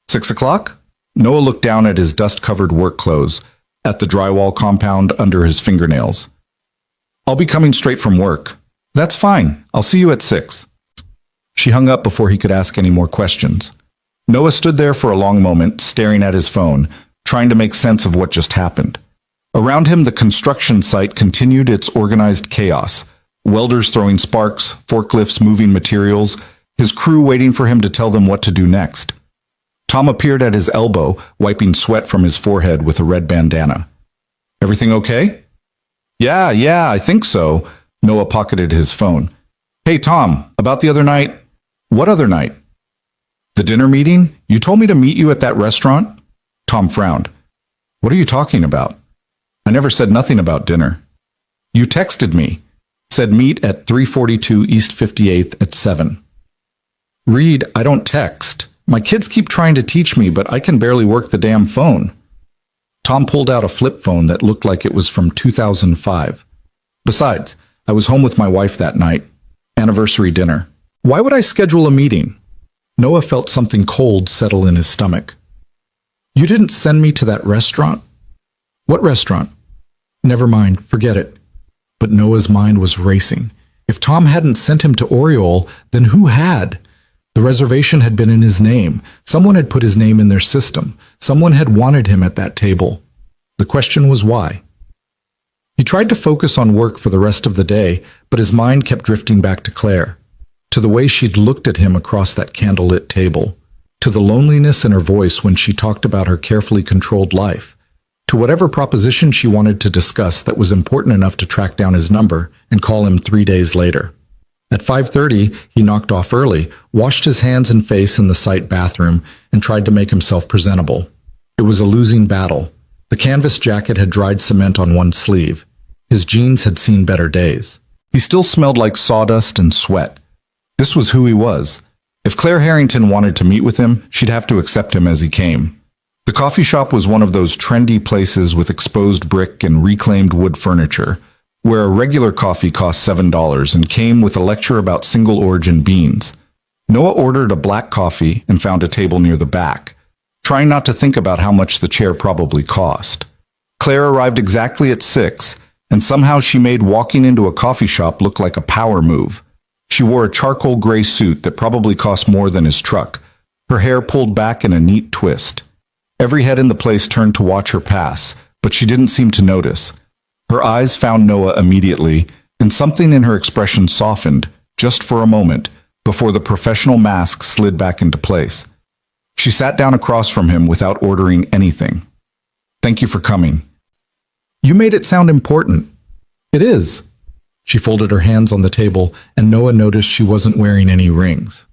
6 o'clock? Noah looked down at his dust-covered work clothes, at the drywall compound under his fingernails. I'll be coming straight from work. That's fine. I'll see you at 6. She hung up before he could ask any more questions. Noah stood there for a long moment, staring at his phone, trying to make sense of what just happened. Around him, the construction site continued its organized chaos. Welders throwing sparks, forklifts moving materials, his crew waiting for him to tell them what to do next. Tom appeared at his elbow, wiping sweat from his forehead with a red bandana. Everything okay? Yeah, I think so. Noah pocketed his phone. Hey, Tom, about the other night. What other night? The dinner meeting? You told me to meet you at that restaurant? Tom frowned. What are you talking about? I never said nothing about dinner. You texted me. Said meet at 342 East 58th at 7. Reed, I don't text. My kids keep trying to teach me, but I can barely work the damn phone. Tom pulled out a flip phone that looked like it was from 2005. Besides, I was home with my wife that night. Anniversary dinner. Why would I schedule a meeting? Noah felt something cold settle in his stomach. You didn't send me to that restaurant? What restaurant? Never mind, forget it. But Noah's mind was racing. If Tom hadn't sent him to Oriole, then who had? The reservation had been in his name. Someone had put his name in their system. Someone had wanted him at that table. The question was why. He tried to focus on work for the rest of the day, but his mind kept drifting back to Claire, to the way she'd looked at him across that candlelit table, to the loneliness in her voice when she talked about her carefully controlled life, to whatever proposition she wanted to discuss that was important enough to track down his number and call him 3 days later. At 5:30, he knocked off early, washed his hands and face in the site bathroom, and tried to make himself presentable. It was a losing battle. The canvas jacket had dried cement on one sleeve. His jeans had seen better days. He still smelled like sawdust and sweat. This was who he was. If Claire Harrington wanted to meet with him, she'd have to accept him as he came. The coffee shop was one of those trendy places with exposed brick and reclaimed wood furniture, where a regular coffee cost $7 and came with a lecture about single-origin beans. Noah ordered a black coffee and found a table near the back, trying not to think about how much the chair probably cost. Claire arrived exactly at 6, and somehow she made walking into a coffee shop look like a power move. She wore a charcoal gray suit that probably cost more than his truck, her hair pulled back in a neat twist. Every head in the place turned to watch her pass, but she didn't seem to notice. Her eyes found Noah immediately, and something in her expression softened, just for a moment, before the professional mask slid back into place. She sat down across from him without ordering anything. Thank you for coming. You made it sound important. It is. She folded her hands on the table, and Noah noticed she wasn't wearing any rings.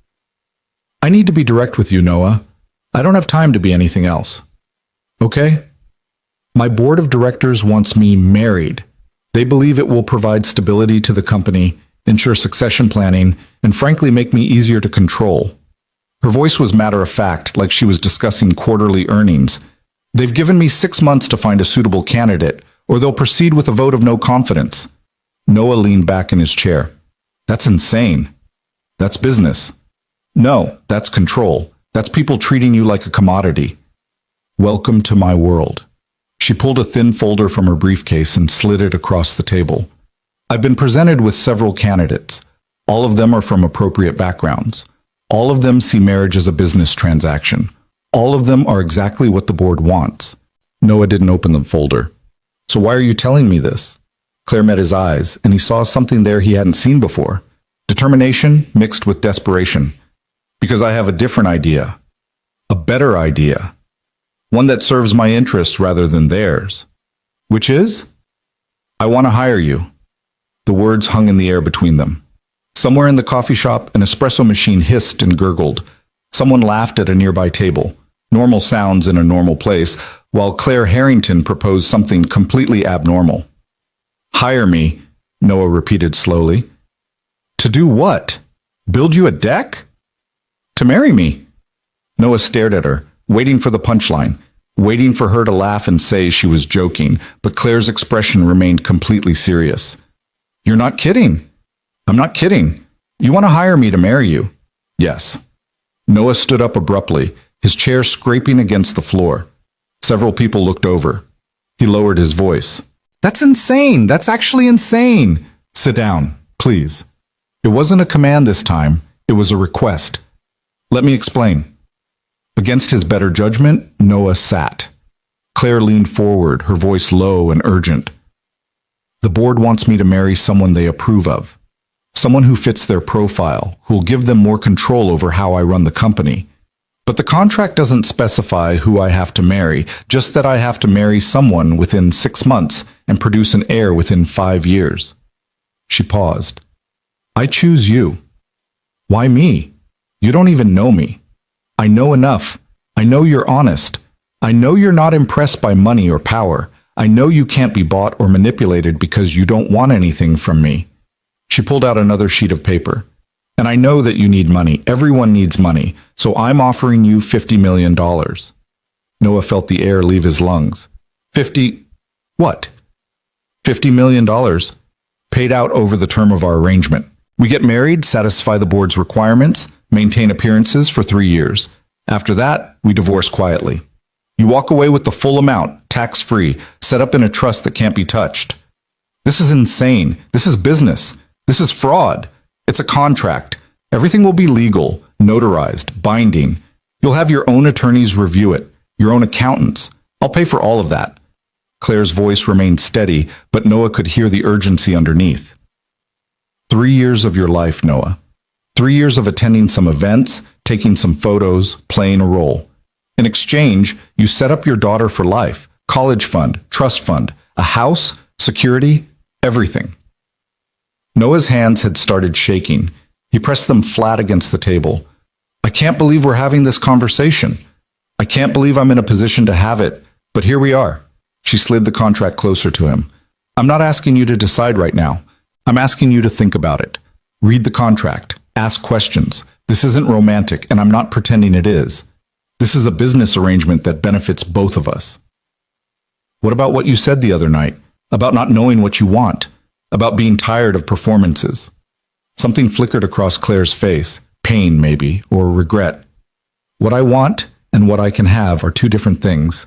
I need to be direct with you, Noah. I don't have time to be anything else. Okay? My board of directors wants me married. They believe it will provide stability to the company, ensure succession planning, and frankly make me easier to control. Her voice was matter-of-fact, like she was discussing quarterly earnings. They've given me 6 months to find a suitable candidate, or they'll proceed with a vote of no confidence. Noah leaned back in his chair. That's insane. That's business. No, that's control. That's people treating you like a commodity. Welcome to my world. She pulled a thin folder from her briefcase and slid it across the table. I've been presented with several candidates. All of them are from appropriate backgrounds. All of them see marriage as a business transaction. All of them are exactly what the board wants. Noah didn't open the folder. So why are you telling me this? Claire met his eyes, and he saw something there he hadn't seen before. Determination mixed with desperation. Because I have a different idea. A better idea. One that serves my interests rather than theirs. Which is? I want to hire you. The words hung in the air between them. Somewhere in the coffee shop, an espresso machine hissed and gurgled. Someone laughed at a nearby table. Normal sounds in a normal place, while Claire Harrington proposed something completely abnormal. Hire me, Noah repeated slowly. To do what? Build you a deck? To marry me. Noah stared at her, waiting for the punchline, waiting for her to laugh and say she was joking, but Claire's expression remained completely serious. You're not kidding. I'm not kidding. You want to hire me to marry you? Yes. Noah stood up abruptly, his chair scraping against the floor. Several people looked over. He lowered his voice. That's insane. That's actually insane. Sit down, please. It wasn't a command this time. It was a request. Let me explain. Against his better judgment, Noah sat. Claire leaned forward, her voice low and urgent. The board wants me to marry someone they approve of. Someone who fits their profile, who'll give them more control over how I run the company. But the contract doesn't specify who I have to marry, just that I have to marry someone within 6 months and produce an heir within 5 years. She paused. I choose you. Why me? You don't even know me. I know enough. I know you're honest. I know you're not impressed by money or power. I know you can't be bought or manipulated because you don't want anything from me. She pulled out another sheet of paper. And I know that you need money. Everyone needs money. So I'm offering you $50 million. Noah felt the air leave his lungs. 50... what? $50 million. Paid out over the term of our arrangement. We get married, satisfy the board's requirements, maintain appearances for 3 years. After that, we divorce quietly. You walk away with the full amount, tax-free, set up in a trust that can't be touched. This is insane. This is business. This is fraud. It's a contract. Everything will be legal, notarized, binding. You'll have your own attorneys review it, your own accountants. I'll pay for all of that. Claire's voice remained steady, but Noah could hear the urgency underneath. 3 years of your life, Noah. 3 years of attending some events, taking some photos, playing a role. In exchange, you set up your daughter for life, college fund, trust fund, a house, security, everything. Noah's hands had started shaking. He pressed them flat against the table. I can't believe we're having this conversation. I can't believe I'm in a position to have it, but here we are. She slid the contract closer to him. I'm not asking you to decide right now. I'm asking you to think about it. Read the contract. Ask questions. This isn't romantic, and I'm not pretending it is. This is a business arrangement that benefits both of us. What about what you said the other night? About not knowing what you want? About being tired of performances? Something flickered across Claire's face. Pain, maybe, or regret. What I want and what I can have are two different things.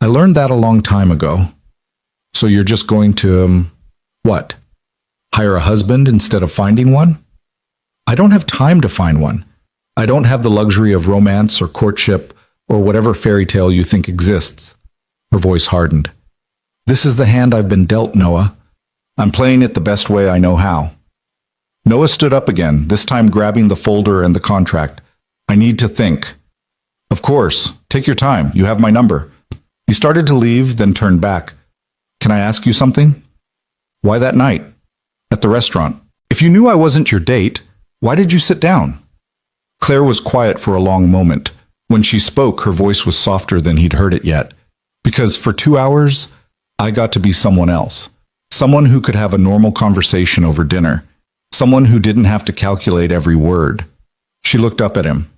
I learned that a long time ago. So you're just going to, what? Hire a husband instead of finding one? I don't have time to find one. I don't have the luxury of romance or courtship or whatever fairy tale you think exists. Her voice hardened. This is the hand I've been dealt, Noah. I'm playing it the best way I know how. Noah stood up again, this time grabbing the folder and the contract. I need to think. Of course. Take your time. You have my number. He started to leave, then turned back. Can I ask you something? Why that night? At the restaurant. If you knew I wasn't your date, why did you sit down? Claire was quiet for a long moment. When she spoke, her voice was softer than he'd heard it yet. Because for 2 hours, I got to be someone else. Someone who could have a normal conversation over dinner. Someone who didn't have to calculate every word. She looked up at him.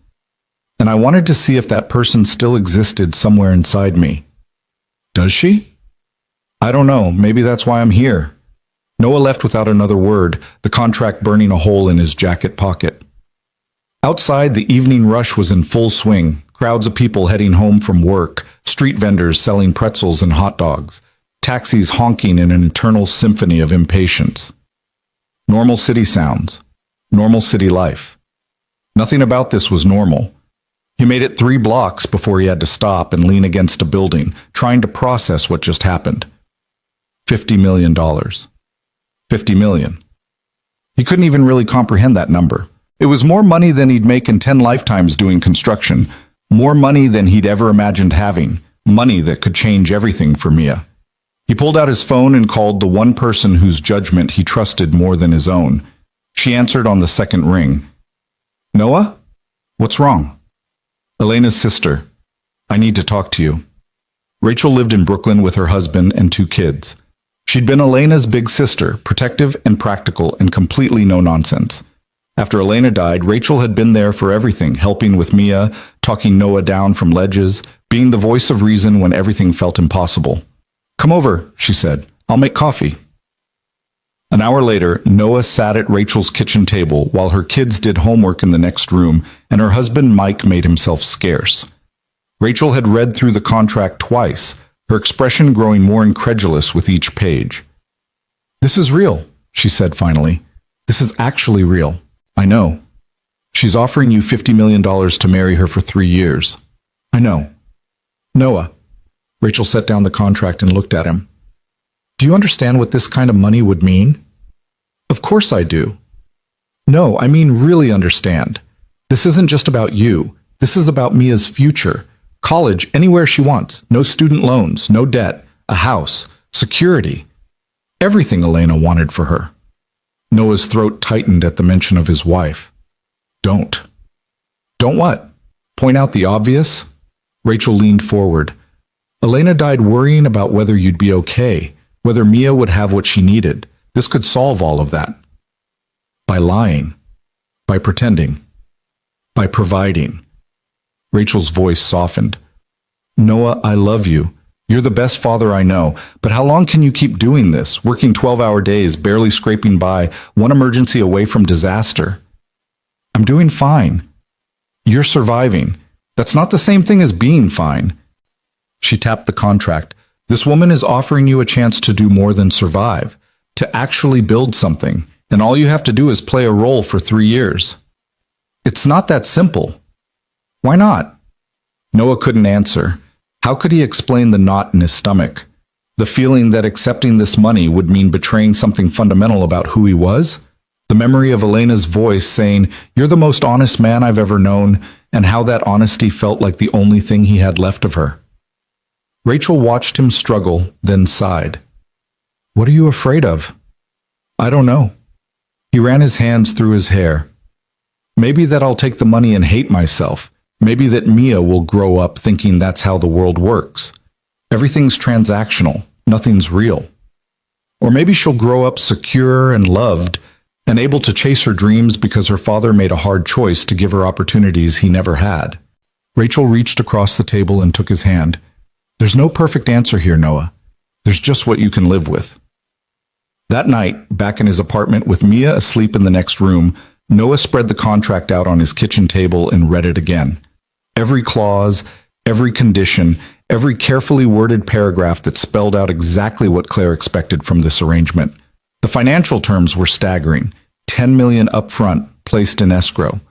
And I wanted to see if that person still existed somewhere inside me. Does she? I don't know. Maybe that's why I'm here. Noah left without another word, the contract burning a hole in his jacket pocket. Outside, the evening rush was in full swing. Crowds of people heading home from work, street vendors selling pretzels and hot dogs, taxis honking in an eternal symphony of impatience. Normal city sounds. Normal city life. Nothing about this was normal. He made it 3 blocks before he had to stop and lean against a building, trying to process what just happened. $50 million. 50 million. He couldn't even really comprehend that number. It was more money than he'd make in 10 lifetimes doing construction, more money than he'd ever imagined having, money that could change everything for Mia. He pulled out his phone and called the one person whose judgment he trusted more than his own. She answered on the second ring. Noah? What's wrong? Elena's sister. I need to talk to you. Rachel lived in Brooklyn with her husband and 2 kids. She'd been Elena's big sister, protective and practical and completely no nonsense. After Elena died, Rachel had been there for everything, helping with Mia, talking Noah down from ledges, being the voice of reason when everything felt impossible. "Come over," she said. "I'll make coffee." An hour later, Noah sat at Rachel's kitchen table while her kids did homework in the next room, and her husband Mike made himself scarce. Rachel had read through the contract twice, her expression growing more incredulous with each page. "This is real," she said finally. "This is actually real. I know. She's offering you $50 million to marry her for 3 years. I know." "Noah." Rachel set down the contract and looked at him. "Do you understand what this kind of money would mean?" "Of course I do." "No, I mean really understand. This isn't just about you. This is about Mia's future. College anywhere she wants. No student loans, no debt, a house, security. Everything Elena wanted for her." Noah's throat tightened at the mention of his wife. "Don't." "Don't what? Point out the obvious?" Rachel leaned forward. "Elena died worrying about whether you'd be okay, whether Mia would have what she needed. This could solve all of that. By lying. By pretending. By providing." Rachel's voice softened. "Noah, I love you. You're the best father I know, but how long can you keep doing this, working 12-hour days, barely scraping by, one emergency away from disaster?" "I'm doing fine." "You're surviving. That's not the same thing as being fine." She tapped the contract. "This woman is offering you a chance to do more than survive, to actually build something, and all you have to do is play a role for 3 years. It's not that simple." "Why not?" Noah couldn't answer. How could he explain the knot in his stomach? The feeling that accepting this money would mean betraying something fundamental about who he was? The memory of Elena's voice saying, "You're the most honest man I've ever known," and how that honesty felt like the only thing he had left of her. Rachel watched him struggle, then sighed. "What are you afraid of?" "I don't know." He ran his hands through his hair. "Maybe that I'll take the money and hate myself. Maybe that Mia will grow up thinking that's how the world works. Everything's transactional, nothing's real. Or maybe she'll grow up secure and loved, and able to chase her dreams because her father made a hard choice to give her opportunities he never had." Rachel reached across the table and took his hand. "There's no perfect answer here, Noah. There's just what you can live with." That night, back in his apartment with Mia asleep in the next room, Noah spread the contract out on his kitchen table and read it again. Every clause, every condition, every carefully worded paragraph that spelled out exactly what Claire expected from this arrangement. The financial terms were staggering. $10 million upfront, placed in escrow.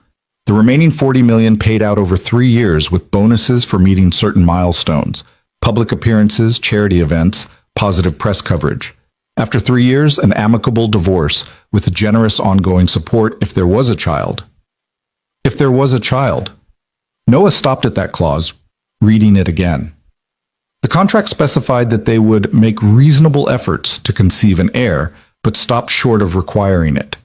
The remaining $40 million paid out over 3 years with bonuses for meeting certain milestones, public appearances, charity events, positive press coverage. After 3 years, an amicable divorce with generous ongoing support if there was a child. If there was a child. Noah stopped at that clause, reading it again. The contract specified that they would make reasonable efforts to conceive an heir, but stopped short of requiring it.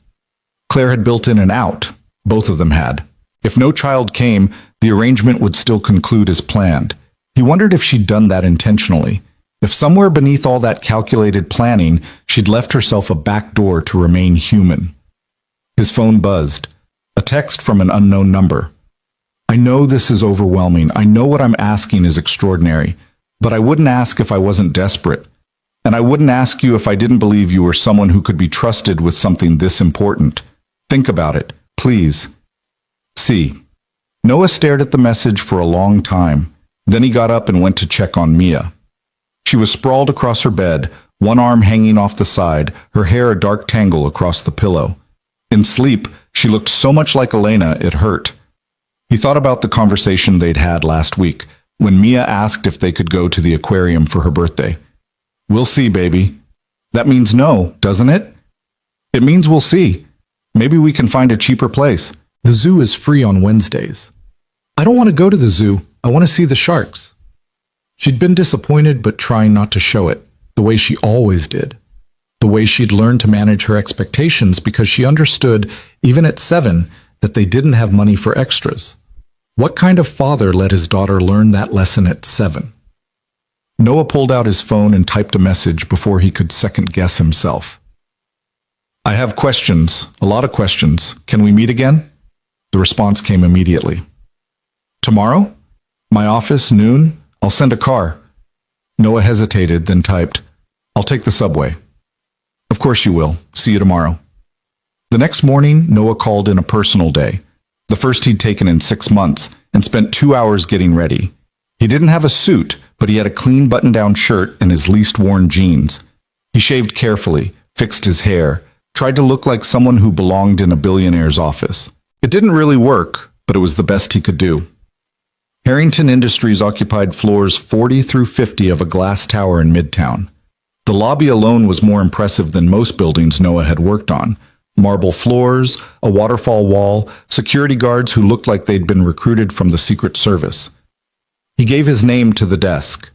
Claire had built in an out. Both of them had. If no child came, the arrangement would still conclude as planned. He wondered if she'd done that intentionally. If somewhere beneath all that calculated planning, she'd left herself a back door to remain human. His phone buzzed. A text from an unknown number. "I know this is overwhelming. I know what I'm asking is extraordinary. But I wouldn't ask if I wasn't desperate. And I wouldn't ask you if I didn't believe you were someone who could be trusted with something this important. Think about it, please. C." Noah stared at the message for a long time. Then he got up and went to check on Mia. She was sprawled across her bed, one arm hanging off the side, her hair a dark tangle across the pillow. In sleep, she looked so much like Elena, it hurt. He thought about the conversation they'd had last week, when Mia asked if they could go to the aquarium for her birthday. "We'll see, baby." That means no, doesn't it? It means we'll see. Maybe we can find a cheaper place. The zoo is free on Wednesdays. "I don't want to go to the zoo. I want to see the sharks." She'd been disappointed, but trying not to show it, the way she always did. The way she'd learned to manage her expectations because she understood, even at 7, that they didn't have money for extras. What kind of father let his daughter learn that lesson at 7? Noah pulled out his phone and typed a message before he could second-guess himself. I have questions, a lot of questions. Can we meet again? The response came immediately. Tomorrow? My office, noon? I'll send a car. Noah hesitated, then typed, I'll take the subway. Of course you will. See you tomorrow. The next morning, Noah called in a personal day, the first he'd taken in 6 months, and spent 2 hours getting ready. He didn't have a suit, but he had a clean button-down shirt and his least-worn jeans. He shaved carefully, fixed his hair, tried to look like someone who belonged in a billionaire's office. It didn't really work, but it was the best he could do. Harrington Industries occupied floors 40 through 50 of a glass tower in Midtown. The lobby alone was more impressive than most buildings Noah had worked on. Marble floors, a waterfall wall, security guards who looked like they'd been recruited from the Secret Service. He gave his name to the desk.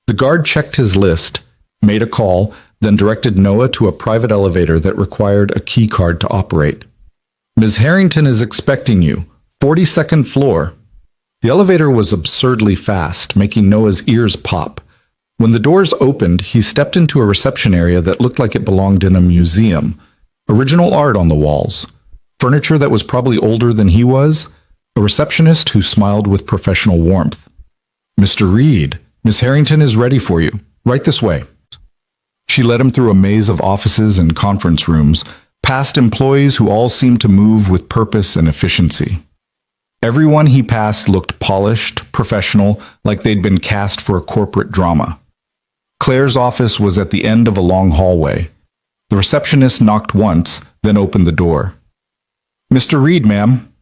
The guard checked his list, made a call, then directed Noah to a private elevator that required a key card to operate. Ms. Harrington is expecting you. 42nd floor. The elevator was absurdly fast, making Noah's ears pop. When the doors opened, he stepped into a reception area that looked like it belonged in a museum. Original art on the walls. Furniture that was probably older than he was. A receptionist who smiled with professional warmth. Mr. Reed, Miss Harrington is ready for you. Right this way. She led him through a maze of offices and conference rooms, past employees who all seemed to move with purpose and efficiency. Everyone he passed looked polished, professional, like they'd been cast for a corporate drama. Claire's office was at the end of a long hallway. The receptionist knocked once, then opened the door. Mr. Reed, ma'am.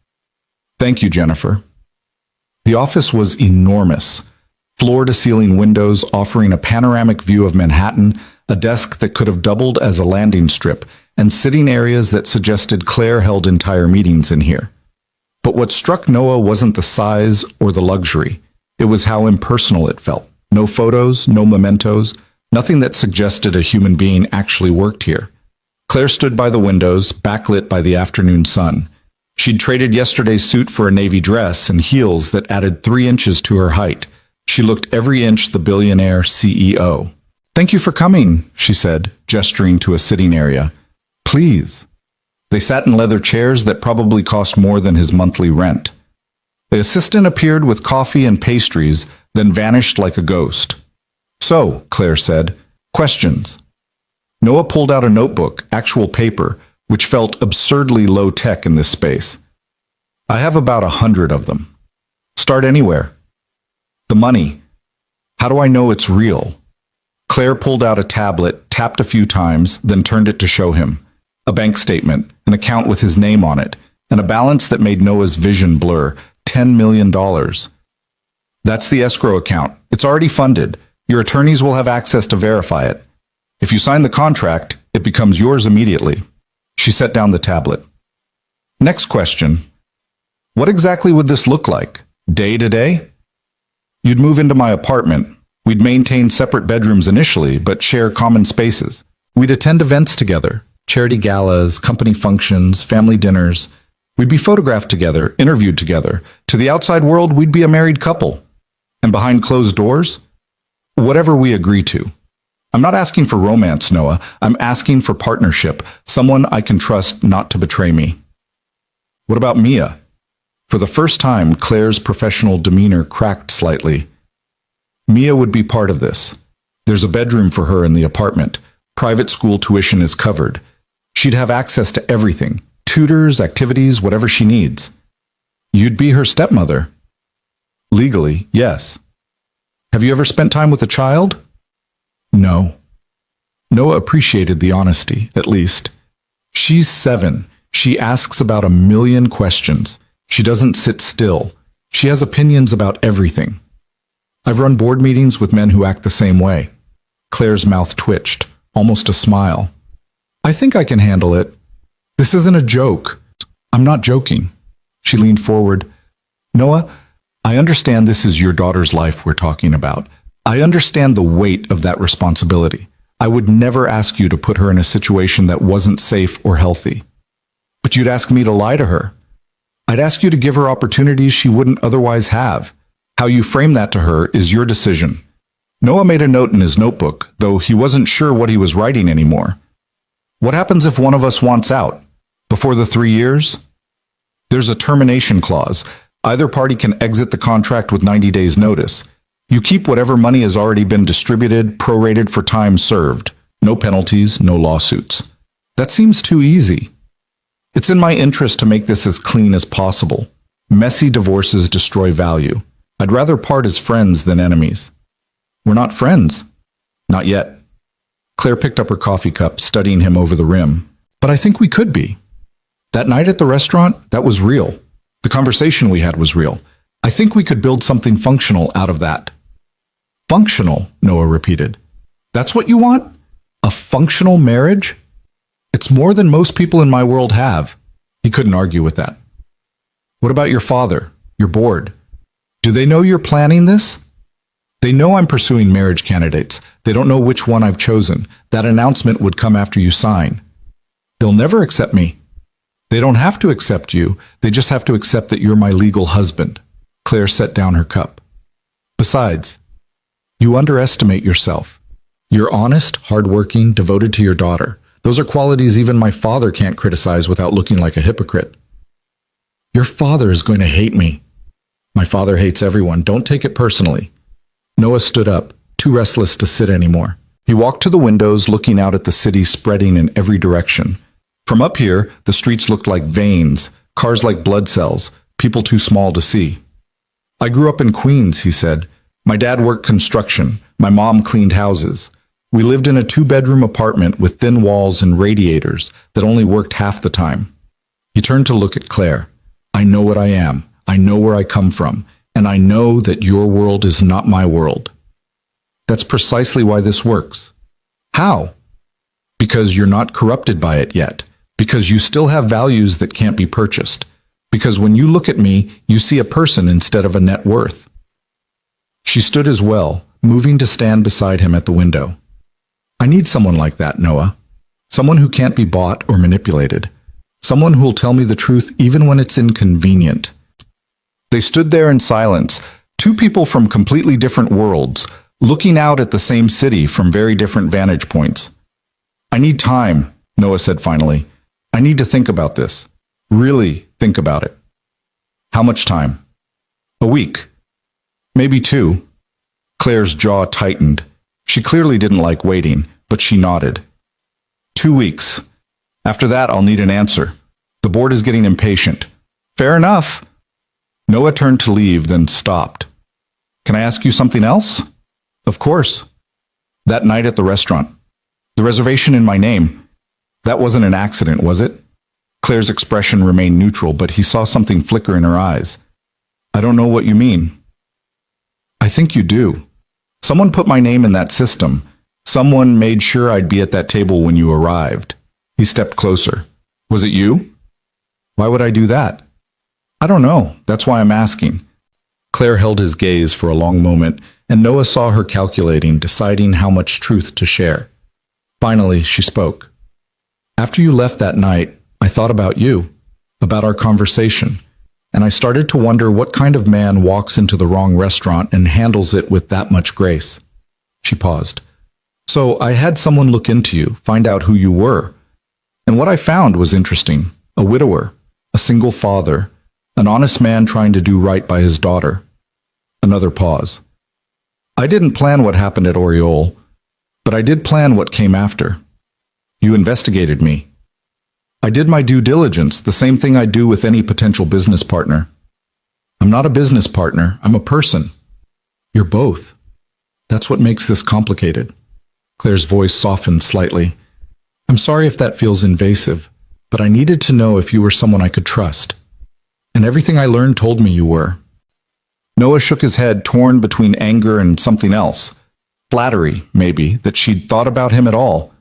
Thank you, Jennifer. The office was enormous. Floor-to-ceiling windows offering a panoramic view of Manhattan, a desk that could have doubled as a landing strip, and sitting areas that suggested Claire held entire meetings in here. But what struck Noah wasn't the size or the luxury. It was how impersonal it felt. No photos, no mementos, nothing that suggested a human being actually worked here. Claire stood by the windows, backlit by the afternoon sun. She'd traded yesterday's suit for a navy dress and heels that added 3 inches to her height. She looked every inch the billionaire CEO. Thank you for coming, she said, gesturing to a sitting area. Please. They sat in leather chairs that probably cost more than his monthly rent. The assistant appeared with coffee and pastries, then vanished like a ghost. So, Claire said, questions. Noah pulled out a notebook, actual paper, which felt absurdly low-tech in this space. I have about 100 of them. Start anywhere. The money. How do I know it's real? Claire pulled out a tablet, tapped a few times, then turned it to show him. A bank statement, an account with his name on it, and a balance that made Noah's vision blur. $10 million. That's the escrow account. It's already funded. Your attorneys will have access to verify it. If you sign the contract, it becomes yours immediately. She set down the tablet. Next question. What exactly would this look like? Day to day? You'd move into my apartment. We'd maintain separate bedrooms initially, but share common spaces. We'd attend events together, charity galas, company functions, family dinners. We'd be photographed together, interviewed together. To the outside world, we'd be a married couple. And behind closed doors? Whatever we agree to. I'm not asking for romance, Noah. I'm asking for partnership, someone I can trust not to betray me. What about Mia? For the first time, Claire's professional demeanor cracked slightly. Mia would be part of this. There's a bedroom for her in the apartment. Private school tuition is covered. She'd have access to everything. Tutors, activities, whatever she needs. You'd be her stepmother. Legally, yes. Have you ever spent time with a child? No. Noah appreciated the honesty, at least. She's 7. She asks about 1,000,000 questions. She doesn't sit still. She has opinions about everything. I've run board meetings with men who act the same way. Claire's mouth twitched, almost a smile. I think I can handle it. This isn't a joke. I'm not joking. She leaned forward. Noah, I understand this is your daughter's life we're talking about. I understand the weight of that responsibility. I would never ask you to put her in a situation that wasn't safe or healthy. But you'd ask me to lie to her. I'd ask you to give her opportunities she wouldn't otherwise have. How you frame that to her is your decision. Noah made a note in his notebook, though he wasn't sure what he was writing anymore. What happens if one of us wants out? Before the 3 years? There's a termination clause. Either party can exit the contract with 90 days notice. You keep whatever money has already been distributed, prorated for time served. No penalties, no lawsuits. That seems too easy. It's in my interest to make this as clean as possible. Messy divorces destroy value. I'd rather part as friends than enemies. We're not friends. Not yet. Claire picked up her coffee cup, studying him over the rim. But I think we could be. That night at the restaurant, that was real. The conversation we had was real. I think we could build something functional out of that. Functional, Noah repeated. That's what you want? A functional marriage? It's more than most people in my world have. He couldn't argue with that. What about your father, your board? Do they know you're planning this? They know I'm pursuing marriage candidates. They don't know which one I've chosen. That announcement would come after you sign. They'll never accept me. They don't have to accept you. They just have to accept that you're my legal husband. Claire set down her cup. Besides, you underestimate yourself. You're honest, hardworking, devoted to your daughter. Those are qualities even my father can't criticize without looking like a hypocrite. Your father is going to hate me. My father hates everyone. Don't take it personally. Noah stood up, too restless to sit anymore. He walked to the windows, looking out at the city spreading in every direction. From up here, the streets looked like veins, cars like blood cells, people too small to see. I grew up in Queens, he said. My dad worked construction. My mom cleaned houses. We lived in a 2-bedroom apartment with thin walls and radiators that only worked half the time. He turned to look at Claire. I know what I am. I know where I come from. And I know that your world is not my world. That's precisely why this works. How? Because you're not corrupted by it yet. Because you still have values that can't be purchased. Because when you look at me, you see a person instead of a net worth. She stood as well, moving to stand beside him at the window. I need someone like that, Noah. Someone who can't be bought or manipulated. Someone who'll tell me the truth even when it's inconvenient. They stood there in silence, two people from completely different worlds, looking out at the same city from very different vantage points. I need time, Noah said finally. I need to think about this. Really think about it. How much time? A week. Maybe 2. Claire's jaw tightened. She clearly didn't like waiting, but she nodded. 2 weeks. After that, I'll need an answer. The board is getting impatient. Fair enough. Noah turned to leave, then stopped. Can I ask you something else? Of course. That night at the restaurant. The reservation in my name. That wasn't an accident, was it? Claire's expression remained neutral, but he saw something flicker in her eyes. I don't know what you mean. I think you do. Someone put my name in that system. Someone made sure I'd be at that table when you arrived. He stepped closer. Was it you? Why would I do that? I don't know. That's why I'm asking. Claire held his gaze for a long moment, and Noah saw her calculating, deciding how much truth to share. Finally, she spoke. After you left that night, I thought about you, about our conversation, and I started to wonder what kind of man walks into the wrong restaurant and handles it with that much grace. She paused. So I had someone look into you, find out who you were. And what I found was interesting. A widower, a single father, an honest man trying to do right by his daughter. Another pause. I didn't plan what happened at Oriole, but I did plan what came after. You investigated me. I did my due diligence, the same thing I do with any potential business partner. I'm not a business partner, I'm a person. You're both. That's what makes this complicated. Claire's voice softened slightly. I'm sorry if that feels invasive, but I needed to know if you were someone I could trust. And everything I learned told me you were. Noah shook his head, torn between anger and something else. Flattery, maybe, that she'd thought about him at all.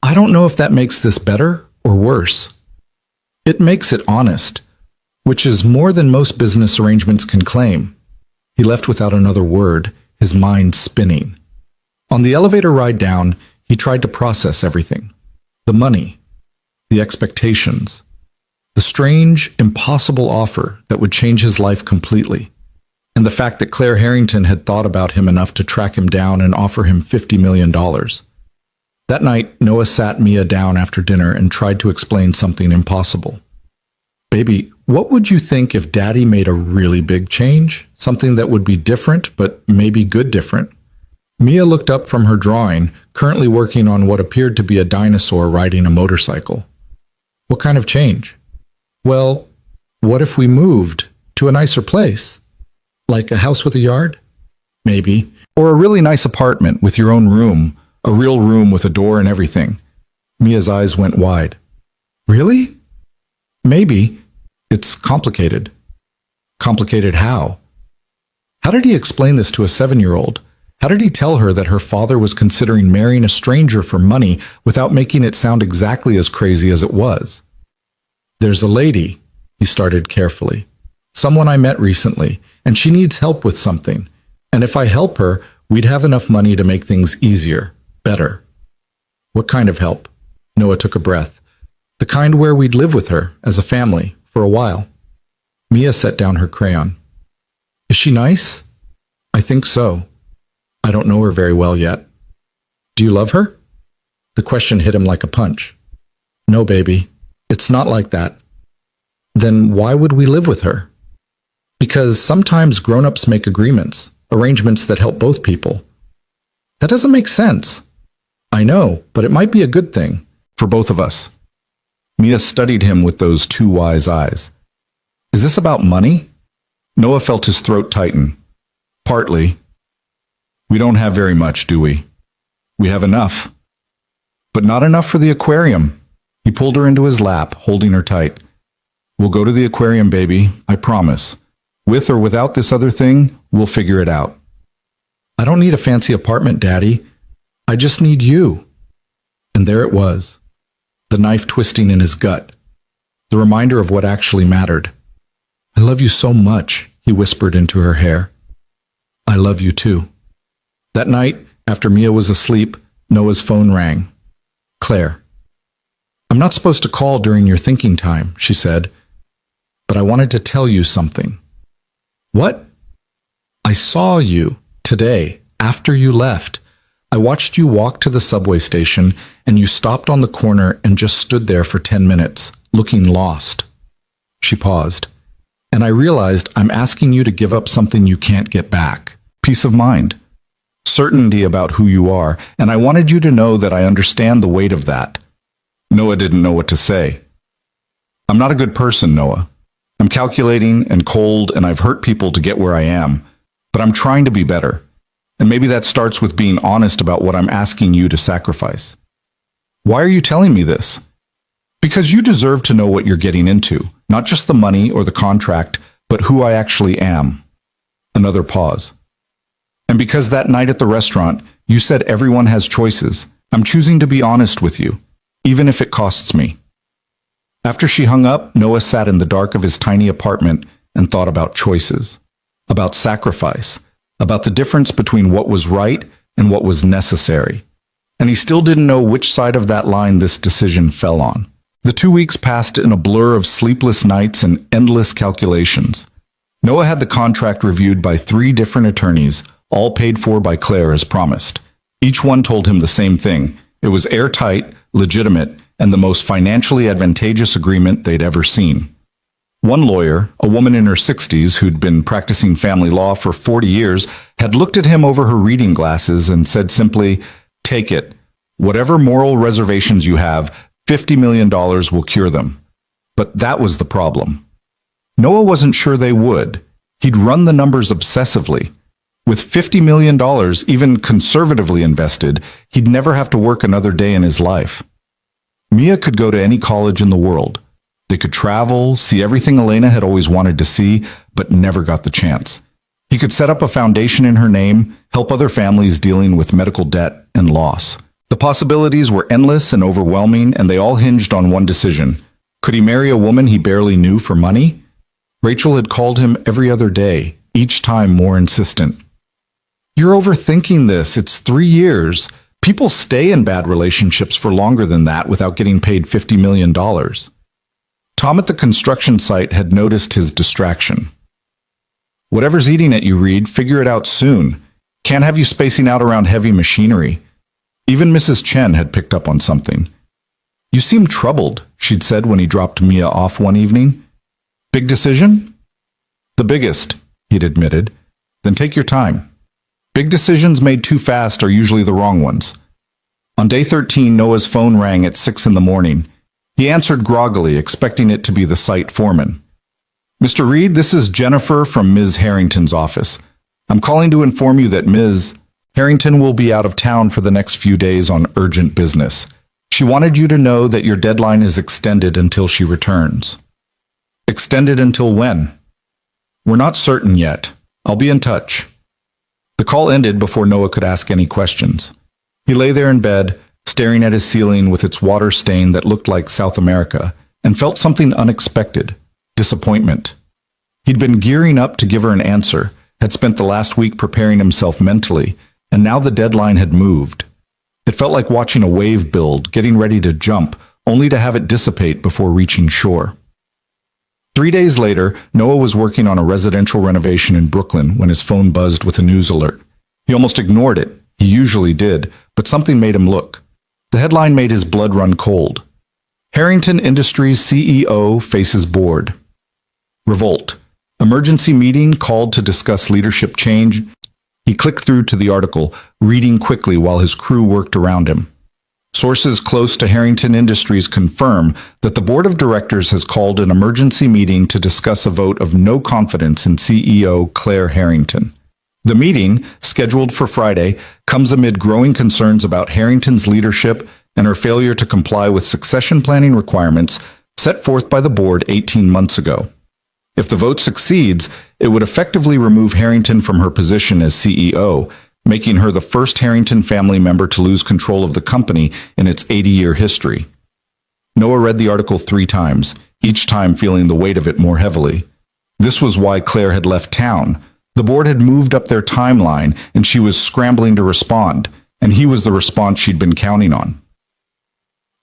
I don't know if that makes this better or worse. It makes it honest, which is more than most business arrangements can claim. He left without another word, his mind spinning. On the elevator ride down, he tried to process everything. The money, the expectations, the strange, impossible offer that would change his life completely, and the fact that Claire Harrington had thought about him enough to track him down and offer him $50 million. That night, Noah sat Mia down after dinner and tried to explain something impossible. Baby, what would you think if Daddy made a really big change? Something that would be different, but maybe good different. Mia looked up from her drawing, currently working on what appeared to be a dinosaur riding a motorcycle. What kind of change? Well, what if we moved to a nicer place? Like a house with a yard? Maybe. Or a really nice apartment with your own room, a real room with a door and everything. Mia's eyes went wide. Really? Maybe. It's complicated. Complicated how? How did he explain this to a 7-year-old? How did he tell her that her father was considering marrying a stranger for money without making it sound exactly as crazy as it was? There's a lady, he started carefully. Someone I met recently, and she needs help with something. And if I help her, we'd have enough money to make things easier, better. What kind of help? Noah took a breath. The kind where we'd live with her, as a family, for a while. Mia set down her crayon. Is she nice? I think so. I don't know her very well yet. Do you love her? The question hit him like a punch. No, baby. It's not like that. Then why would we live with her? Because sometimes grown-ups make agreements, arrangements that help both people. That doesn't make sense. I know, but it might be a good thing for both of us. Mia studied him with those two wise eyes. Is this about money? Noah felt his throat tighten. Partly. We don't have very much, do we? We have enough. But not enough for the aquarium. He pulled her into his lap, holding her tight. We'll go to the aquarium, baby, I promise. With or without this other thing, we'll figure it out. I don't need a fancy apartment, Daddy. I just need you. And there it was, the knife twisting in his gut, the reminder of what actually mattered. I love you so much, he whispered into her hair. I love you too. That night, after Mia was asleep, Noah's phone rang. Claire. I'm not supposed to call during your thinking time, she said, but I wanted to tell you something. What? I saw you today, after you left. I watched you walk to the subway station, and you stopped on the corner and just stood there for 10 minutes, looking lost. She paused. And I realized I'm asking you to give up something you can't get back. Peace of mind. Certainty about who you are, and I wanted you to know that I understand the weight of that. Noah didn't know what to say. I'm not a good person, Noah. I'm calculating and cold, and I've hurt people to get where I am, but I'm trying to be better. And maybe that starts with being honest about what I'm asking you to sacrifice. Why are you telling me this? Because you deserve to know what you're getting into, not just the money or the contract, but who I actually am. Another pause. And because that night at the restaurant, you said everyone has choices, I'm choosing to be honest with you, even if it costs me. After she hung up, Noah sat in the dark of his tiny apartment and thought about choices, about sacrifice, about the difference between what was right and what was necessary. And he still didn't know which side of that line this decision fell on. The 2 weeks passed in a blur of sleepless nights and endless calculations. Noah had the contract reviewed by 3 different attorneys, all paid for by Claire as promised. Each one told him the same thing. It was airtight, legitimate, and the most financially advantageous agreement they'd ever seen. One lawyer, a woman in her 60s who'd been practicing family law for 40 years, had looked at him over her reading glasses and said simply, "Take it. Whatever moral reservations you have, $50 million will cure them." But that was the problem. Noah wasn't sure they would. He'd run the numbers obsessively. With $50 million, even conservatively invested, he'd never have to work another day in his life. Mia could go to any college in the world. They could travel, see everything Elena had always wanted to see, but never got the chance. He could set up a foundation in her name, help other families dealing with medical debt and loss. The possibilities were endless and overwhelming, and they all hinged on one decision. Could he marry a woman he barely knew for money? Rachel had called him every other day, each time more insistent. You're overthinking this. It's 3 years. People stay in bad relationships for longer than that without getting paid $50 million. Tom at the construction site had noticed his distraction. Whatever's eating at you, Reed, figure it out soon. Can't have you spacing out around heavy machinery. Even Mrs. Chen had picked up on something. "You seem troubled," she'd said when he dropped Mia off one evening. "Big decision?" "The biggest," he'd admitted. "Then take your time. Big decisions made too fast are usually the wrong ones." On day 13, Noah's phone rang at 6 in the morning. He answered groggily, expecting it to be the site foreman. "Mr. Reed, this is Jennifer from Ms. Harrington's office. I'm calling to inform you that Ms. Harrington will be out of town for the next few days on urgent business. She wanted you to know that your deadline is extended until she returns." "Extended until when?" "We're not certain yet. I'll be in touch." The call ended before Noah could ask any questions. He lay there in bed, staring at his ceiling with its water stain that looked like South America, and felt something unexpected: disappointment. He'd been gearing up to give her an answer, had spent the last week preparing himself mentally, and now the deadline had moved. It felt like watching a wave build, getting ready to jump, only to have it dissipate before reaching shore. 3 days later, Noah was working on a residential renovation in Brooklyn when his phone buzzed with a news alert. He almost ignored it. He usually did, but something made him look. The headline made his blood run cold. Harrington Industries CEO faces board. Revolt. Emergency meeting called to discuss leadership change. He clicked through to the article, reading quickly while his crew worked around him. Sources close to Harrington Industries confirm that the board of directors has called an emergency meeting to discuss a vote of no confidence in CEO Claire Harrington. The meeting, scheduled for Friday, comes amid growing concerns about Harrington's leadership and her failure to comply with succession planning requirements set forth by the board 18 months ago. If the vote succeeds, it would effectively remove Harrington from her position as CEO, making her the first Harrington family member to lose control of the company in its 80-year history. Noah read the article 3 times, each time feeling the weight of it more heavily. This was why Claire had left town. The board had moved up their timeline, and she was scrambling to respond, and he was the response she'd been counting on.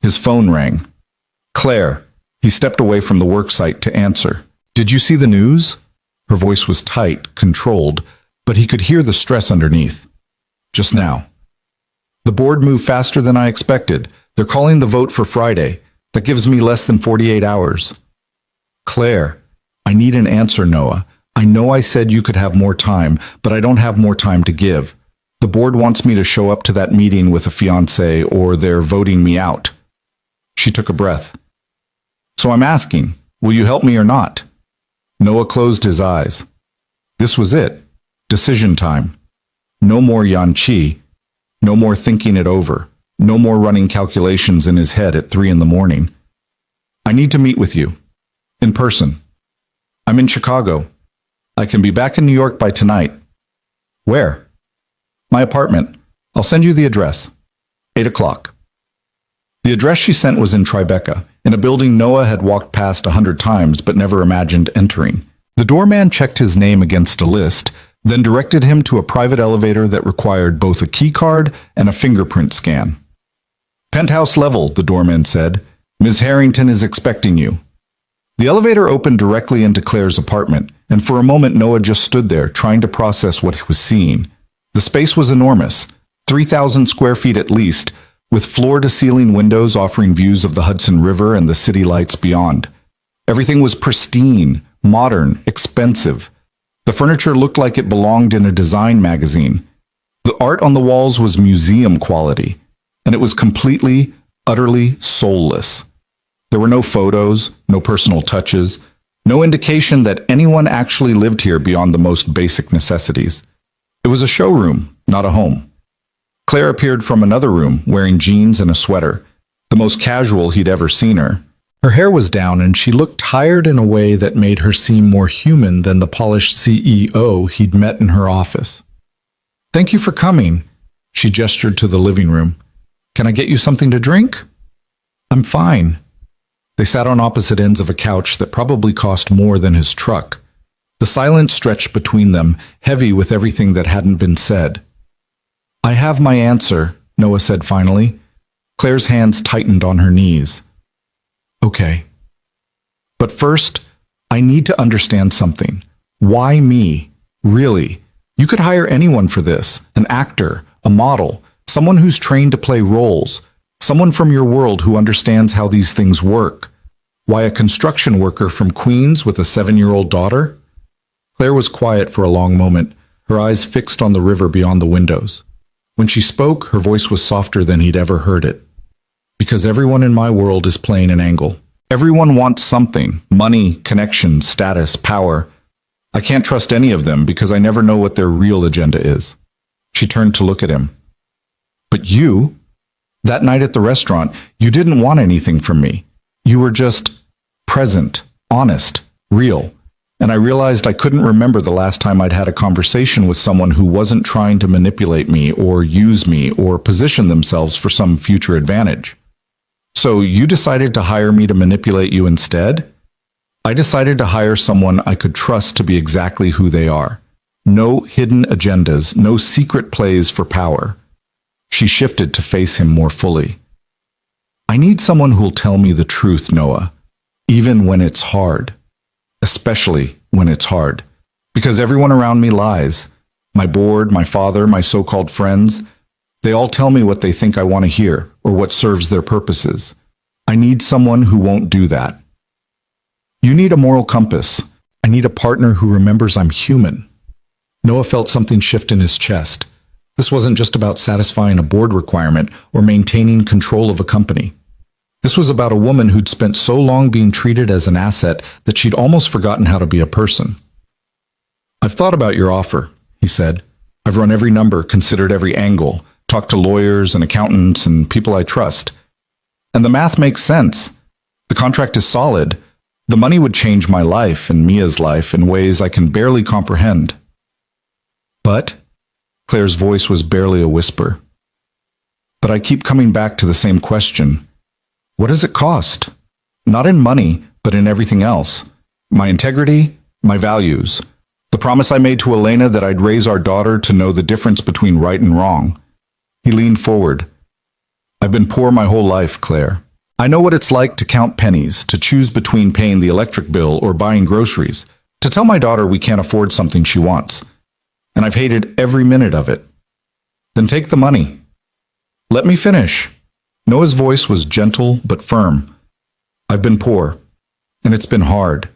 His phone rang. "Claire." He stepped away from the worksite to answer. "Did you see the news?" Her voice was tight, controlled, but he could hear the stress underneath. "Just now." "The board moved faster than I expected. They're calling the vote for Friday. That gives me less than 48 hours. "Claire, I need an answer, Noah. I know I said you could have more time, but I don't have more time to give. The board wants me to show up to that meeting with a fiancé, or they're voting me out." She took a breath. "So I'm asking, will you help me or not?" Noah closed his eyes. This was it. Decision time. No more Yanqi. No more thinking it over. No more running calculations in his head at 3 in the morning. "I need to meet with you. In person. I'm in Chicago. I can be back in New York by tonight." "Where?" "My apartment. I'll send you the address. 8 o'clock. The address she sent was in Tribeca, in a building Noah had walked past 100 times but never imagined entering. The doorman checked his name against a list, then directed him to a private elevator that required both a key card and a fingerprint scan. "Penthouse level," the doorman said. "Ms. Harrington is expecting you." The elevator opened directly into Claire's apartment, and for a moment Noah just stood there, trying to process what he was seeing. The space was enormous, 3,000 square feet at least, with floor-to-ceiling windows offering views of the Hudson River and the city lights beyond. Everything was pristine, modern, expensive. The furniture looked like it belonged in a design magazine. The art on the walls was museum quality, and it was completely, utterly soulless. There were no photos, no personal touches, no indication that anyone actually lived here beyond the most basic necessities. It was a showroom, not a home. Claire appeared from another room, wearing jeans and a sweater, the most casual he'd ever seen her. Her hair was down, and she looked tired in a way that made her seem more human than the polished CEO he'd met in her office. "Thank you for coming," she gestured to the living room. "Can I get you something to drink?" "I'm fine." They sat on opposite ends of a couch that probably cost more than his truck. The silence stretched between them, heavy with everything that hadn't been said. "I have my answer," Noah said finally. Claire's hands tightened on her knees. "Okay. But first, I need to understand something. Why me? Really? You could hire anyone for this, an actor, a model, someone who's trained to play roles, someone from your world who understands how these things work. Why a construction worker from Queens with a 7-year-old daughter? Claire was quiet for a long moment, her eyes fixed on the river beyond the windows. When she spoke, her voice was softer than he'd ever heard it. Because everyone in my world is playing an angle. Everyone wants something: money, connection, status, power. I can't trust any of them because I never know what their real agenda is. She turned to look at him. But you? That night at the restaurant, you didn't want anything from me. You were just present, honest, real. And I realized I couldn't remember the last time I'd had a conversation with someone who wasn't trying to manipulate me or use me or position themselves for some future advantage. So you decided to hire me to manipulate you instead? I decided to hire someone I could trust to be exactly who they are. No hidden agendas, no secret plays for power. She shifted to face him more fully. I need someone who'll tell me the truth, Noah, even when it's hard. Especially when it's hard. Because everyone around me lies. My board, my father, my so-called friends. They all tell me what they think I want to hear or what serves their purposes. I need someone who won't do that. You need a moral compass. I need a partner who remembers I'm human. Noah felt something shift in his chest. This wasn't just about satisfying a board requirement or maintaining control of a company. This was about a woman who'd spent so long being treated as an asset that she'd almost forgotten how to be a person. I've thought about your offer, he said. I've run every number, considered every angle, talked to lawyers and accountants and people I trust. And the math makes sense. The contract is solid. The money would change my life and Mia's life in ways I can barely comprehend. But, Claire's voice was barely a whisper. But I keep coming back to the same question. What does it cost? Not in money, but in everything else. My integrity, my values. The promise I made to Elena that I'd raise our daughter to know the difference between right and wrong. He leaned forward. I've been poor my whole life, Claire. I know what it's like to count pennies, to choose between paying the electric bill or buying groceries, to tell my daughter we can't afford something she wants. And I've hated every minute of it. Then take the money. Let me finish. Noah's voice was gentle but firm. I've been poor, and it's been hard,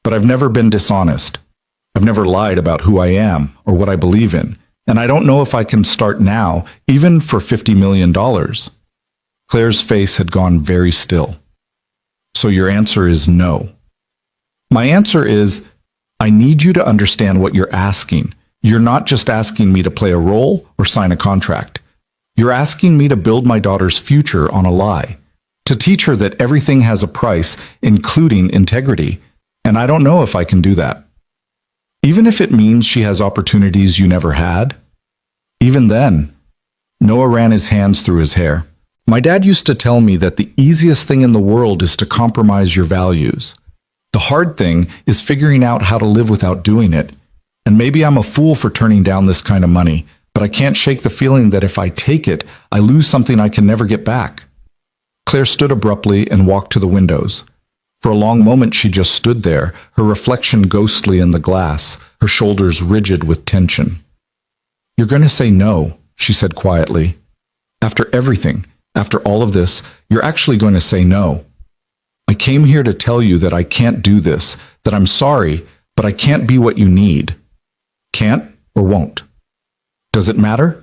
but I've never been dishonest. I've never lied about who I am or what I believe in, and I don't know if I can start now, even for $50 million. Claire's face had gone very still. So your answer is no. My answer is, I need you to understand what you're asking. You're not just asking me to play a role or sign a contract. You're asking me to build my daughter's future on a lie, to teach her that everything has a price, including integrity, and I don't know if I can do that. Even if it means she has opportunities you never had. Even then, Noah ran his hands through his hair. My dad used to tell me that the easiest thing in the world is to compromise your values. The hard thing is figuring out how to live without doing it. And maybe I'm a fool for turning down this kind of money, but I can't shake the feeling that if I take it, I lose something I can never get back. Claire stood abruptly and walked to the windows. For a long moment she just stood there, her reflection ghostly in the glass, her shoulders rigid with tension. You're going to say no, she said quietly. After everything, after all of this, you're actually going to say no. I came here to tell you that I can't do this, that I'm sorry, but I can't be what you need. Can't or won't. Does it matter?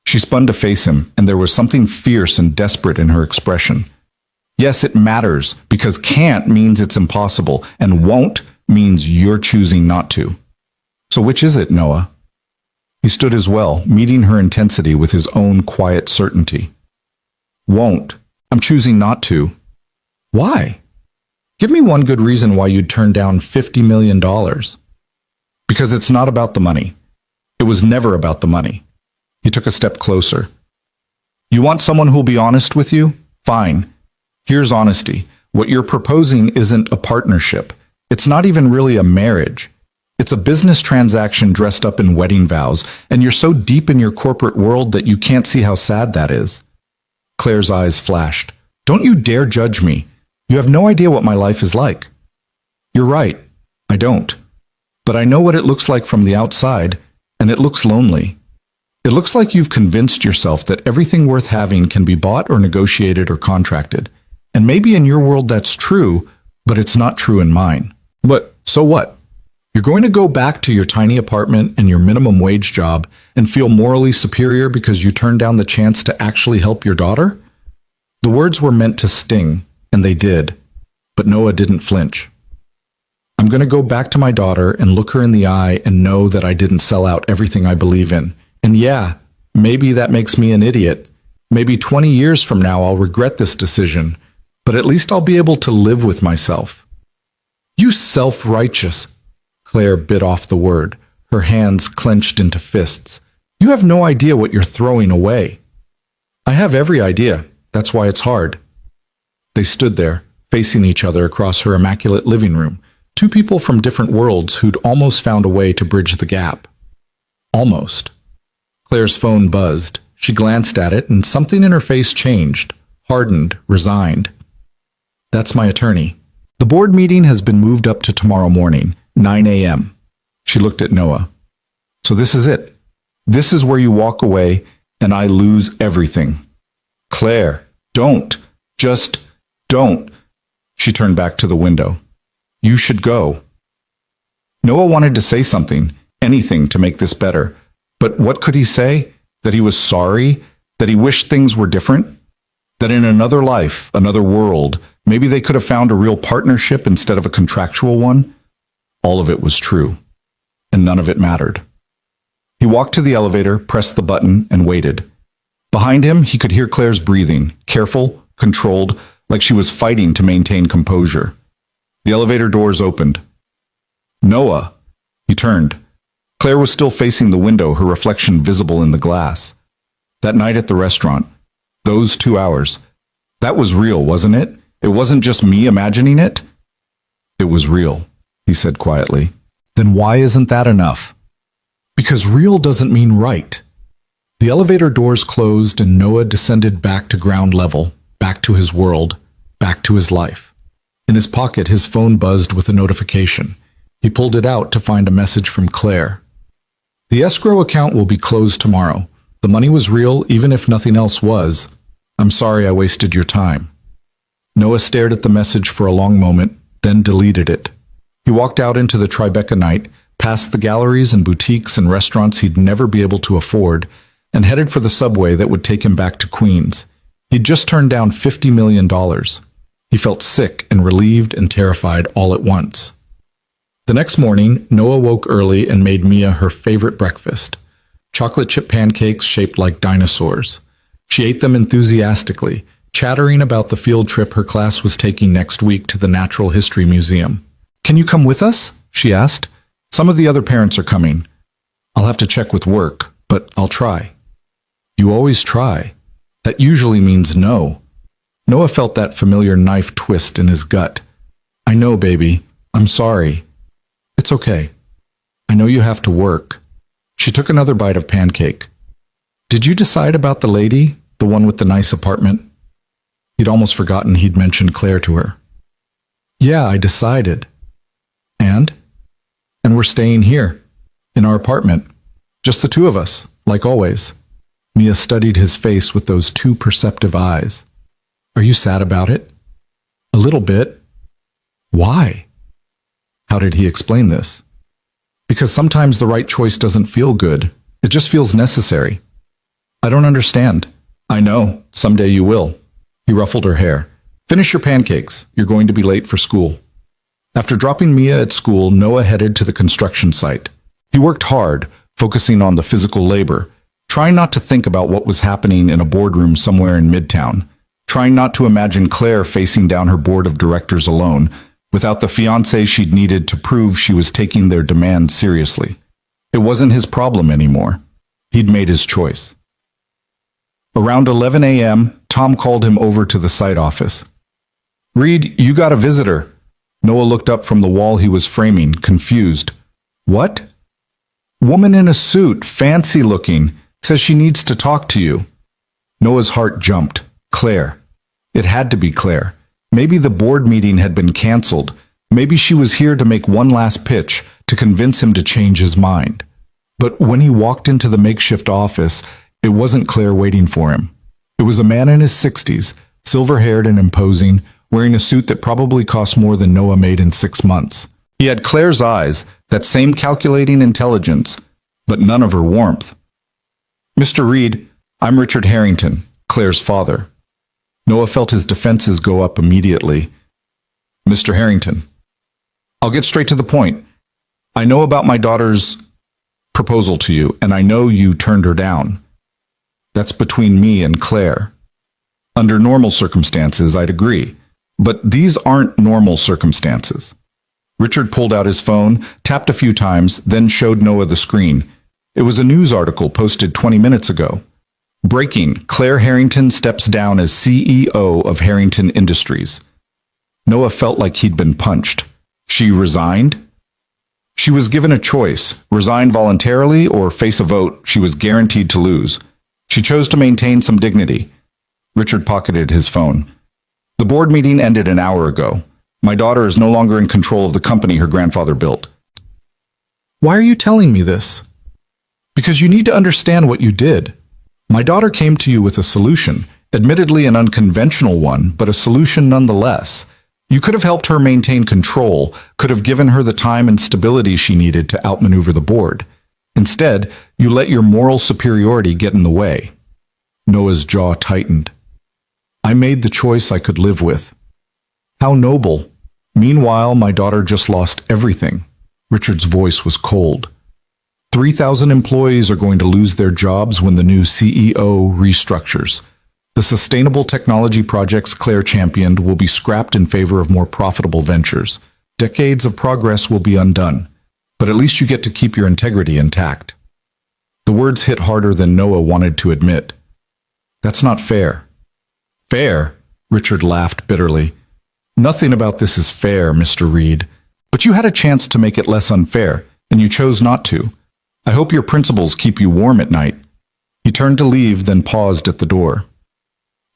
She spun to face him, and there was something fierce and desperate in her expression. Yes, it matters, because can't means it's impossible, and won't means you're choosing not to. So which is it, Noah? He stood as well, meeting her intensity with his own quiet certainty. Won't. I'm choosing not to. Why? Give me one good reason why you'd turn down $50 million. Because it's not about the money. It was never about the money. He took a step closer. You want someone who'll be honest with you? Fine. Here's honesty. What you're proposing isn't a partnership. It's not even really a marriage. It's a business transaction dressed up in wedding vows, and you're so deep in your corporate world that you can't see how sad that is. Claire's eyes flashed. Don't you dare judge me. You have no idea what my life is like. You're right. I don't. But I know what it looks like from the outside, and it looks lonely. It looks like you've convinced yourself that everything worth having can be bought or negotiated or contracted. And maybe in your world that's true, but it's not true in mine. But so what? You're going to go back to your tiny apartment and your minimum wage job and feel morally superior because you turned down the chance to actually help your daughter? The words were meant to sting, and they did. But Noah didn't flinch. I'm going to go back to my daughter and look her in the eye and know that I didn't sell out everything I believe in. And yeah, maybe that makes me an idiot. Maybe 20 years from now I'll regret this decision, but at least I'll be able to live with myself. You self-righteous. Claire bit off the word, her hands clenched into fists. You have no idea what you're throwing away. I have every idea. That's why it's hard. They stood there, facing each other across her immaculate living room, two people from different worlds who'd almost found a way to bridge the gap. Almost. Claire's phone buzzed. She glanced at it, and something in her face changed, hardened, resigned. That's my attorney. The board meeting has been moved up to tomorrow morning, 9 a.m. She looked at Noah. So this is it. This is where you walk away, and I lose everything. Claire, don't. Just don't. She turned back to the window. You should go. Noah wanted to say something, anything to make this better. But what could he say? That he was sorry? That he wished things were different? That in another life, another world, maybe they could have found a real partnership instead of a contractual one? All of it was true, and none of it mattered. He walked to the elevator, pressed the button, and waited. Behind him, he could hear Claire's breathing, careful, controlled, like she was fighting to maintain composure. The elevator doors opened. Noah! He turned. Claire was still facing the window, her reflection visible in the glass. That night at the restaurant, those 2 hours, that was real, wasn't it? It wasn't just me imagining it? It was real, he said quietly. Then why isn't that enough? Because real doesn't mean right. The elevator doors closed and Noah descended back to ground level, back to his world, back to his life. In his pocket, his phone buzzed with a notification. He pulled it out to find a message from Claire. The escrow account will be closed tomorrow. The money was real, even if nothing else was. I'm sorry I wasted your time. Noah stared at the message for a long moment, then deleted it. He walked out into the Tribeca night, past the galleries and boutiques and restaurants he'd never be able to afford, and headed for the subway that would take him back to Queens. He'd just turned down $50 million. He felt sick and relieved and terrified all at once. The next morning, Noah woke early and made Mia her favorite breakfast, chocolate chip pancakes shaped like dinosaurs. She ate them enthusiastically, chattering about the field trip her class was taking next week to the Natural History Museum. Can you come with us? She asked. Some of the other parents are coming. I'll have to check with work, but I'll try. You always try. That usually means no. Noah felt that familiar knife twist in his gut. I know, baby. I'm sorry. It's okay. I know you have to work. She took another bite of pancake. Did you decide about the lady, the one with the nice apartment? He'd almost forgotten he'd mentioned Claire to her. Yeah, I decided. And? And we're staying here, in our apartment. Just the two of us, like always. Mia studied his face with those two perceptive eyes. Are you sad about it? A little bit. Why? How did he explain this? Because sometimes the right choice doesn't feel good. It just feels necessary. I don't understand. I know. Someday you will. He ruffled her hair. Finish your pancakes. You're going to be late for school. After dropping Mia at school, Noah headed to the construction site. He worked hard, focusing on the physical labor, trying not to think about what was happening in a boardroom somewhere in Midtown, trying not to imagine Claire facing down her board of directors alone, without the fiancé she'd needed to prove she was taking their demands seriously. It wasn't his problem anymore. He'd made his choice. Around 11 a.m., Tom called him over to the site office. Reed, you got a visitor. Noah looked up from the wall he was framing, confused. What? Woman in a suit, fancy looking, says she needs to talk to you. Noah's heart jumped. Claire. It had to be Claire. Maybe the board meeting had been canceled. Maybe she was here to make one last pitch, to convince him to change his mind. But when he walked into the makeshift office, it wasn't Claire waiting for him. It was a man in his 60s, silver-haired and imposing, wearing a suit that probably cost more than Noah made in 6 months. He had Claire's eyes, that same calculating intelligence, but none of her warmth. "Mr. Reed, I'm Richard Harrington, Claire's father." Noah felt his defenses go up immediately. "Mr. Harrington, I'll get straight to the point. I know about my daughter's proposal to you, and I know you turned her down. That's between me and Claire. Under normal circumstances, I'd agree, but these aren't normal circumstances." Richard pulled out his phone, tapped a few times, then showed Noah the screen. It was a news article posted 20 minutes ago. Breaking: Claire Harrington steps down as CEO of Harrington Industries. Noah felt like he'd been punched. She resigned? She was given a choice: resign voluntarily or face a vote she was guaranteed to lose. She chose to maintain some dignity. Richard pocketed his phone. "The board meeting ended an hour ago. My daughter is no longer in control of the company her grandfather built." "Why are you telling me this?" "Because you need to understand what you did. My daughter came to you with a solution, admittedly an unconventional one, but a solution nonetheless. You could have helped her maintain control, could have given her the time and stability she needed to outmaneuver the board. Instead, you let your moral superiority get in the way." Noah's jaw tightened. "I made the choice I could live with." "How noble. Meanwhile, my daughter just lost everything." Richard's voice was cold. 3,000 employees are going to lose their jobs when the new CEO restructures. The sustainable technology projects Claire championed will be scrapped in favor of more profitable ventures. Decades of progress will be undone, but at least you get to keep your integrity intact. The words hit harder than Noah wanted to admit. "That's not fair." "Fair?" Richard laughed bitterly. "Nothing about this is fair, Mr. Reed. But you had a chance to make it less unfair, and you chose not to. I hope your principles keep you warm at night." He turned to leave, then paused at the door.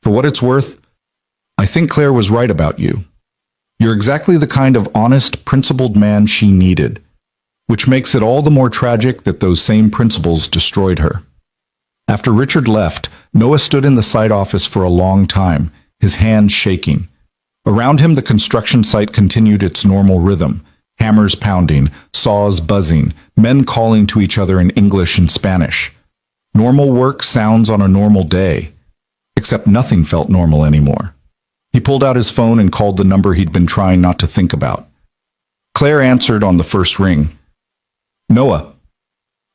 "For what it's worth, I think Claire was right about you. You're exactly the kind of honest, principled man she needed, which makes it all the more tragic that those same principles destroyed her." After Richard left, Noah stood in the site office for a long time, his hands shaking. Around him, the construction site continued its normal rhythm: hammers pounding, saws buzzing, men calling to each other in English and Spanish. Normal work sounds on a normal day. Except nothing felt normal anymore. He pulled out his phone and called the number he'd been trying not to think about. Claire answered on the first ring. "Noah,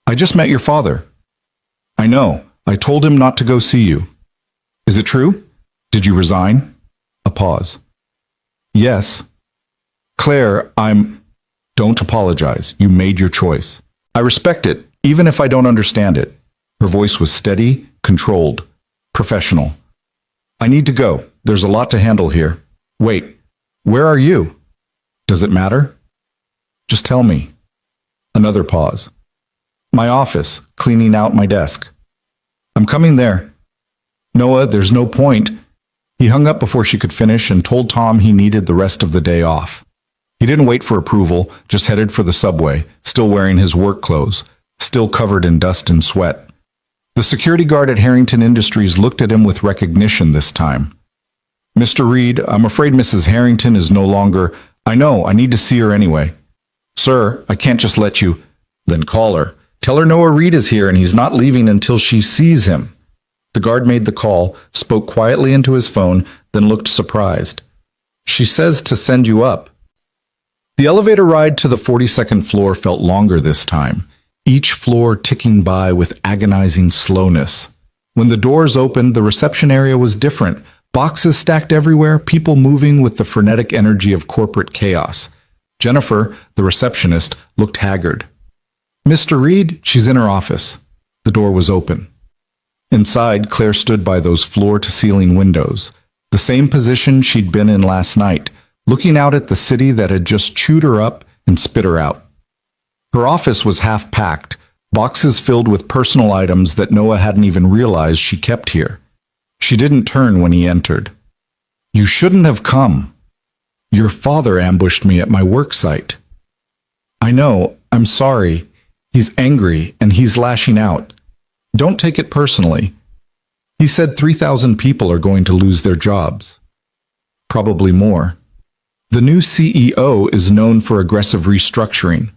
I just met your father." "I know. I told him not to go see you." "Is it true? Did you resign?" A pause. "Yes." "Claire, Don't apologize. You made your choice. I respect it, even if I don't understand it." Her voice was steady, controlled, professional. "I need to go. There's a lot to handle here." "Wait, where are you?" "Does it matter?" "Just tell me." Another pause. "My office, cleaning out my desk." "I'm coming there." "Noah, there's no point." He hung up before she could finish and told Tom he needed the rest of the day off. He didn't wait for approval, just headed for the subway, still wearing his work clothes, still covered in dust and sweat. The security guard at Harrington Industries looked at him with recognition this time. "Mr. Reed, I'm afraid Mrs. Harrington is no longer—" "I know, I need to see her anyway." "Sir, I can't just let you—" "Then call her. Tell her Noah Reed is here and he's not leaving until she sees him." The guard made the call, spoke quietly into his phone, then looked surprised. "She says to send you up." The elevator ride to the 42nd floor felt longer this time, each floor ticking by with agonizing slowness. When the doors opened, the reception area was different. Boxes stacked everywhere, people moving with the frenetic energy of corporate chaos. Jennifer, the receptionist, looked haggard. "Mr. Reed, she's in her office." The door was open. Inside, Claire stood by those floor-to-ceiling windows, the same position she'd been in last night, looking out at the city that had just chewed her up and spit her out. Her office was half-packed, boxes filled with personal items that Noah hadn't even realized she kept here. She didn't turn when he entered. "You shouldn't have come. Your father ambushed me at my work site." "I know. I'm sorry." He's angry and he's lashing out. Don't take it personally. He said 3,000 people are going to lose their jobs. Probably more. The new CEO is known for aggressive restructuring.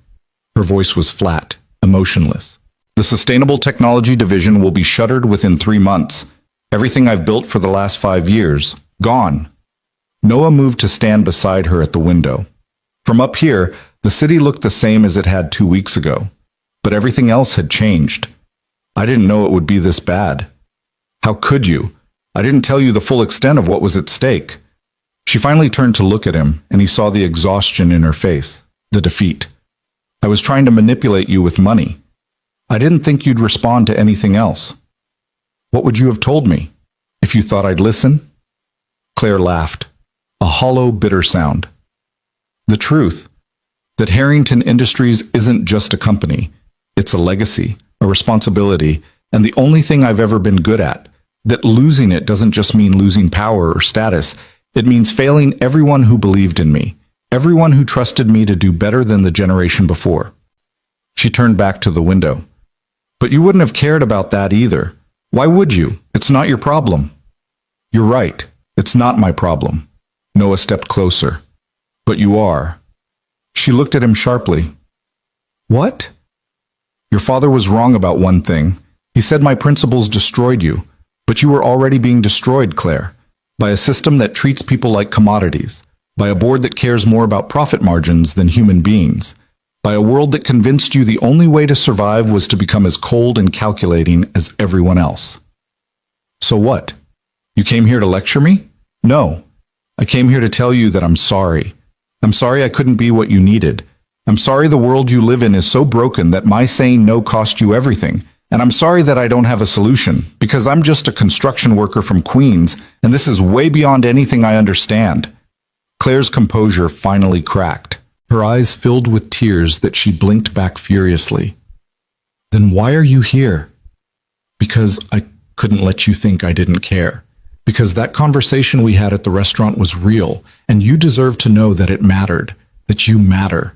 Her voice was flat, emotionless. The Sustainable Technology Division will be shuttered within 3 months. Everything I've built for the last 5 years, gone. Noah moved to stand beside her at the window. From up here, the city looked the same as it had 2 weeks ago. But everything else had changed. I didn't know it would be this bad. How could you? I didn't tell you the full extent of what was at stake. She finally turned to look at him, and he saw the exhaustion in her face, the defeat. I was trying to manipulate you with money. I didn't think you'd respond to anything else. What would you have told me? If you thought I'd listen? Claire laughed, a hollow, bitter sound. The truth, that Harrington Industries isn't just a company. It's a legacy, a responsibility, and the only thing I've ever been good at. That losing it doesn't just mean losing power or status. It means failing everyone who believed in me, everyone who trusted me to do better than the generation before. She turned back to the window. But you wouldn't have cared about that either. Why would you? It's not your problem. You're right. It's not my problem. Noah stepped closer. But you are. She looked at him sharply. What? Your father was wrong about one thing. He said my principles destroyed you. But you were already being destroyed, Claire, by a system that treats people like commodities, by a board that cares more about profit margins than human beings, by a world that convinced you the only way to survive was to become as cold and calculating as everyone else. So what? You came here to lecture me? No. I came here to tell you that I'm sorry. I'm sorry I couldn't be what you needed. I'm sorry the world you live in is so broken that my saying no cost you everything. And I'm sorry that I don't have a solution, because I'm just a construction worker from Queens, and this is way beyond anything I understand. Claire's composure finally cracked. Her eyes filled with tears that she blinked back furiously. Then why are you here? Because I couldn't let you think I didn't care. Because that conversation we had at the restaurant was real, and you deserve to know that it mattered, that you matter.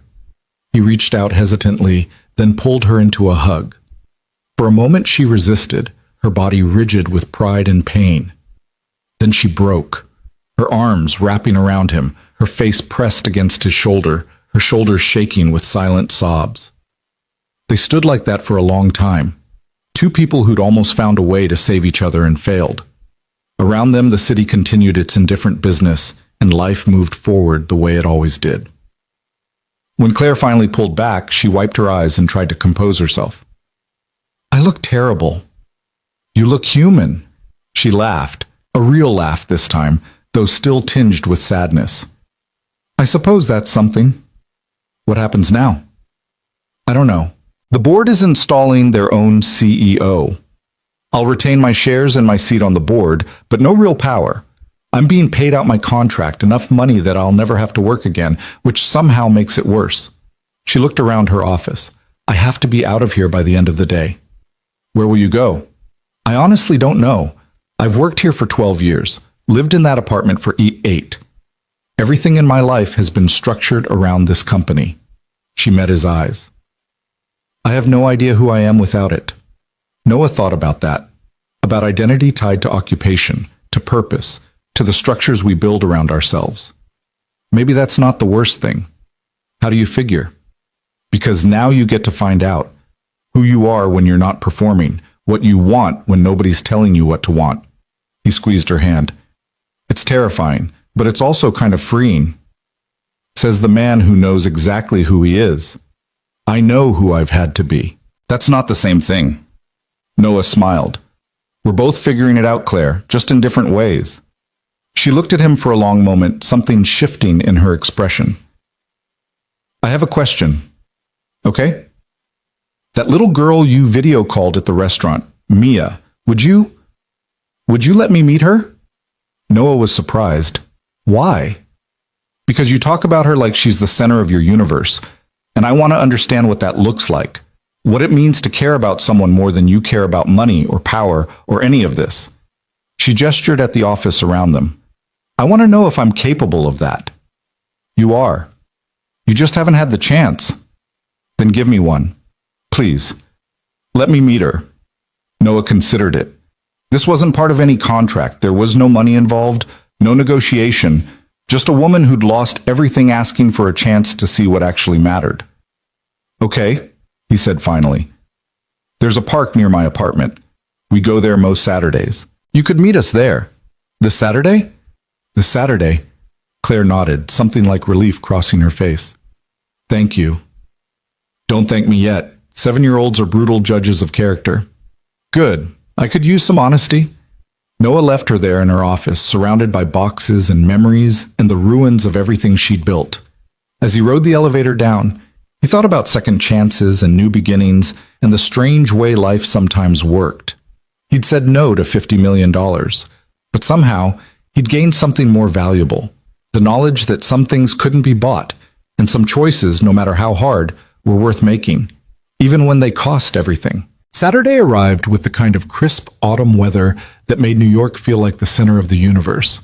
He reached out hesitantly, then pulled her into a hug. For a moment she resisted, her body rigid with pride and pain. Then she broke, her arms wrapping around him, her face pressed against his shoulder, her shoulders shaking with silent sobs. They stood like that for a long time, two people who'd almost found a way to save each other and failed. Around them the city continued its indifferent business, and life moved forward the way it always did. When Claire finally pulled back, she wiped her eyes and tried to compose herself. I look terrible. You look human. She laughed, a real laugh this time, though still tinged with sadness. I suppose that's something. What happens now? I don't know. The board is installing their own CEO. I'll retain my shares and my seat on the board, but no real power. I'm being paid out my contract, enough money that I'll never have to work again, which somehow makes it worse. She looked around her office. I have to be out of here by the end of the day. Where will you go? I honestly don't know. I've worked here for 12 years, lived in that apartment for 8. Everything in my life has been structured around this company. She met his eyes. I have no idea who I am without it. Noah thought about that, about identity tied to occupation, to purpose, to the structures we build around ourselves. Maybe that's not the worst thing. How do you figure? Because now you get to find out who you are when you're not performing, what you want when nobody's telling you what to want. He squeezed her hand. It's terrifying, but it's also kind of freeing. Says the man who knows exactly who he is. I know who I've had to be. That's not the same thing. Noah smiled. We're both figuring it out, Claire, just in different ways. She looked at him for a long moment, something shifting in her expression. I have a question. Okay? That little girl you video called at the restaurant, Mia, would you let me meet her? Noah was surprised. Why? Because you talk about her like she's the center of your universe, and I want to understand what that looks like, what it means to care about someone more than you care about money or power or any of this. She gestured at the office around them. I want to know if I'm capable of that. You are. You just haven't had the chance. Then give me one. Please, let me meet her. Noah considered it. This wasn't part of any contract. There was no money involved, no negotiation, just a woman who'd lost everything asking for a chance to see what actually mattered. Okay, he said finally. There's a park near my apartment. We go there most Saturdays. You could meet us there. This Saturday? This Saturday. Claire nodded, something like relief crossing her face. Thank you. Don't thank me yet. 7-year-olds are brutal judges of character. Good. I could use some honesty. Noah left her there in her office, surrounded by boxes and memories and the ruins of everything she'd built. As he rode the elevator down, he thought about second chances and new beginnings and the strange way life sometimes worked. He'd said no to $50 million, but somehow he'd gained something more valuable, the knowledge that some things couldn't be bought, and some choices, no matter how hard, were worth making, even when they cost everything. Saturday arrived with the kind of crisp autumn weather that made New York feel like the center of the universe.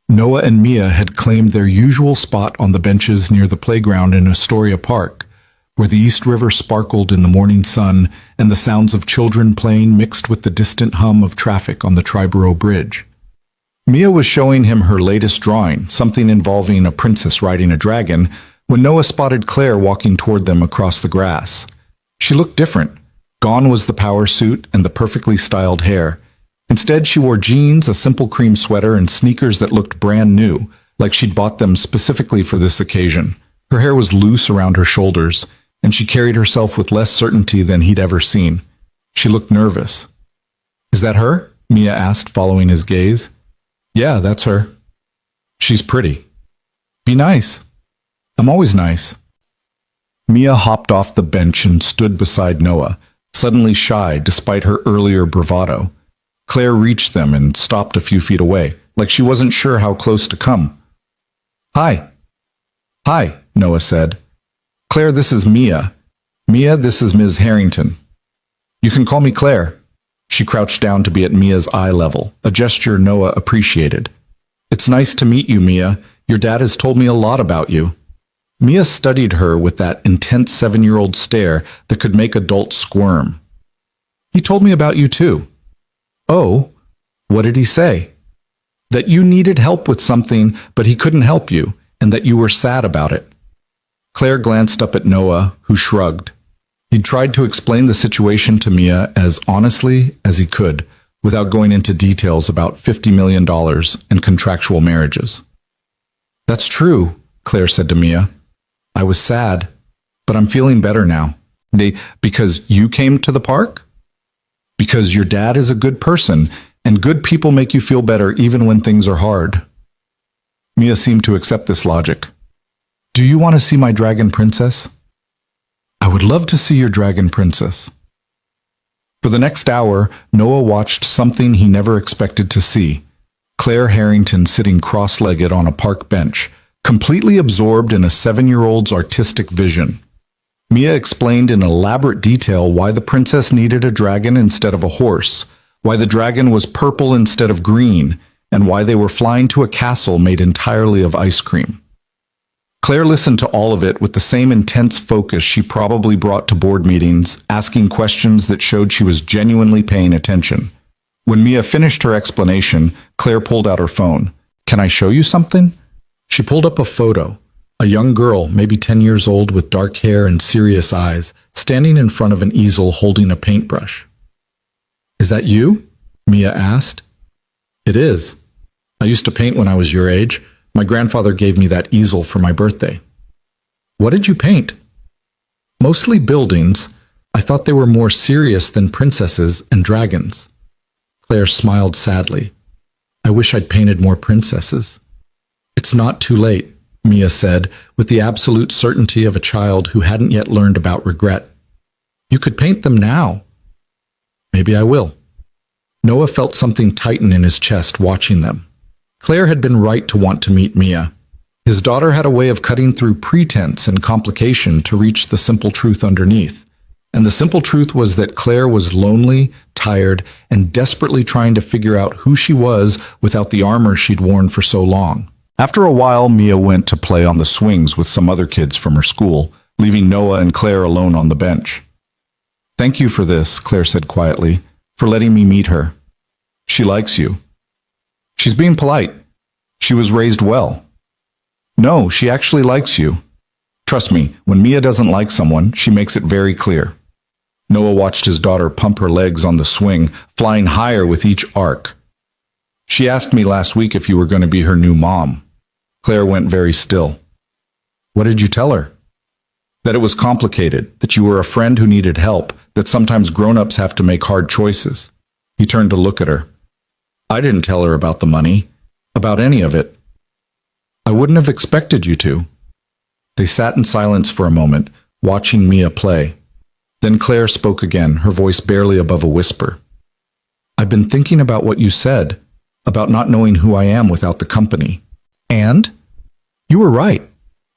Noah and Mia had claimed their usual spot on the benches near the playground in Astoria Park, where the East River sparkled in the morning sun and the sounds of children playing mixed with the distant hum of traffic on the Triborough Bridge. Mia was showing him her latest drawing, something involving a princess riding a dragon, when Noah spotted Claire walking toward them across the grass. She looked different. Gone was the power suit and the perfectly styled hair. Instead, she wore jeans, a simple cream sweater, and sneakers that looked brand new, like she'd bought them specifically for this occasion. Her hair was loose around her shoulders, and she carried herself with less certainty than he'd ever seen. She looked nervous. Is that her? Mia asked, following his gaze. Yeah, that's her. She's pretty. Be nice. I'm always nice. Mia hopped off the bench and stood beside Noah, suddenly shy despite her earlier bravado. Claire reached them and stopped a few feet away, like she wasn't sure how close to come. Hi. Hi, Noah said. Claire, this is Mia. Mia, this is Ms. Harrington. You can call me Claire. She crouched down to be at Mia's eye level, a gesture Noah appreciated. It's nice to meet you, Mia. Your dad has told me a lot about you. Mia studied her with that intense 7-year-old stare that could make adults squirm. He told me about you too. Oh, what did he say? That you needed help with something, but he couldn't help you, and that you were sad about it. Claire glanced up at Noah, who shrugged. He'd tried to explain the situation to Mia as honestly as he could, without going into details about $50 million and contractual marriages. That's true, Claire said to Mia. I was sad, but I'm feeling better now. Because you came to the park? Because your dad is a good person, and good people make you feel better even when things are hard. Mia seemed to accept this logic. Do you want to see my dragon princess? I would love to see your dragon princess. For the next hour, Noah watched something he never expected to see. Claire Harrington sitting cross-legged on a park bench, completely absorbed in a 7-year-old's artistic vision. Mia explained in elaborate detail why the princess needed a dragon instead of a horse, why the dragon was purple instead of green, and why they were flying to a castle made entirely of ice cream. Claire listened to all of it with the same intense focus she probably brought to board meetings, asking questions that showed she was genuinely paying attention. When Mia finished her explanation, Claire pulled out her phone. Can I show you something? She pulled up a photo. A young girl, maybe 10 years old with dark hair and serious eyes, standing in front of an easel holding a paintbrush. Is that you? Mia asked. It is. I used to paint when I was your age. My grandfather gave me that easel for my birthday. What did you paint? Mostly buildings. I thought they were more serious than princesses and dragons. Claire smiled sadly. I wish I'd painted more princesses. It's not too late, Mia said, with the absolute certainty of a child who hadn't yet learned about regret. You could paint them now. Maybe I will. Noah felt something tighten in his chest watching them. Claire had been right to want to meet Mia. His daughter had a way of cutting through pretense and complication to reach the simple truth underneath. And the simple truth was that Claire was lonely, tired, and desperately trying to figure out who she was without the armor she'd worn for so long. After a while, Mia went to play on the swings with some other kids from her school, leaving Noah and Claire alone on the bench. Thank you for this, Claire said quietly, for letting me meet her. She likes you. She's being polite. She was raised well. No, she actually likes you. Trust me, when Mia doesn't like someone, she makes it very clear. Noah watched his daughter pump her legs on the swing, flying higher with each arc. She asked me last week if you were going to be her new mom. Claire went very still. What did you tell her? That it was complicated, that you were a friend who needed help, that sometimes grown-ups have to make hard choices. He turned to look at her. I didn't tell her about the money, about any of it. I wouldn't have expected you to. They sat in silence for a moment, watching Mia play. Then Claire spoke again, her voice barely above a whisper. I've been thinking about what you said, about not knowing who I am without the company. And? You were right.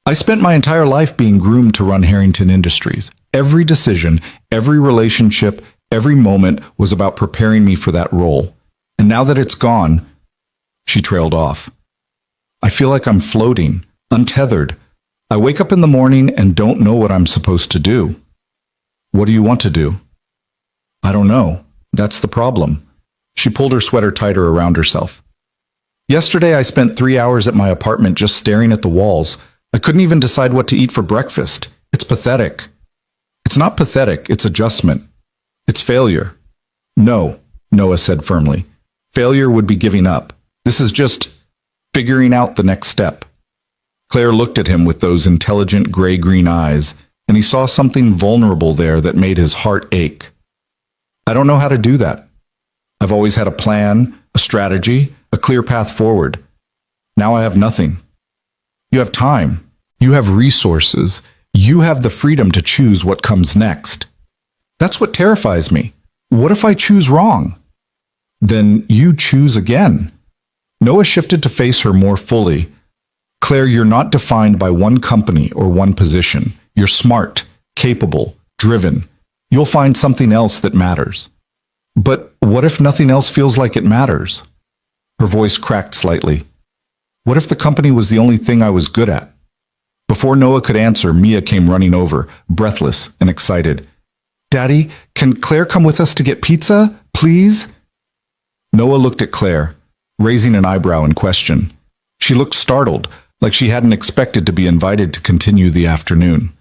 I spent my entire life being groomed to run Harrington Industries. Every decision, every relationship, every moment was about preparing me for that role. And now that it's gone, she trailed off. I feel like I'm floating, untethered. I wake up in the morning and don't know what I'm supposed to do. What do you want to do? I don't know. That's the problem. She pulled her sweater tighter around herself. Yesterday I spent 3 hours at my apartment just staring at the walls. I couldn't even decide what to eat for breakfast. It's pathetic. It's not pathetic, it's adjustment. It's failure. No, Noah said firmly. Failure would be giving up. This is just figuring out the next step. Claire looked at him with those intelligent gray-green eyes, and he saw something vulnerable there that made his heart ache. I don't know how to do that. I've always had a plan, a strategy, a clear path forward. Now I have nothing. You have time. You have resources. You have the freedom to choose what comes next. That's what terrifies me. What if I choose wrong? Then you choose again. Noah shifted to face her more fully. Claire, you're not defined by one company or one position. You're smart, capable, driven. You'll find something else that matters. But what if nothing else feels like it matters? Her voice cracked slightly. What if the company was the only thing I was good at? Before Noah could answer, Mia came running over, breathless and excited. Daddy, can Claire come with us to get pizza, please? Noah looked at Claire, raising an eyebrow in question. She looked startled, like she hadn't expected to be invited to continue the afternoon.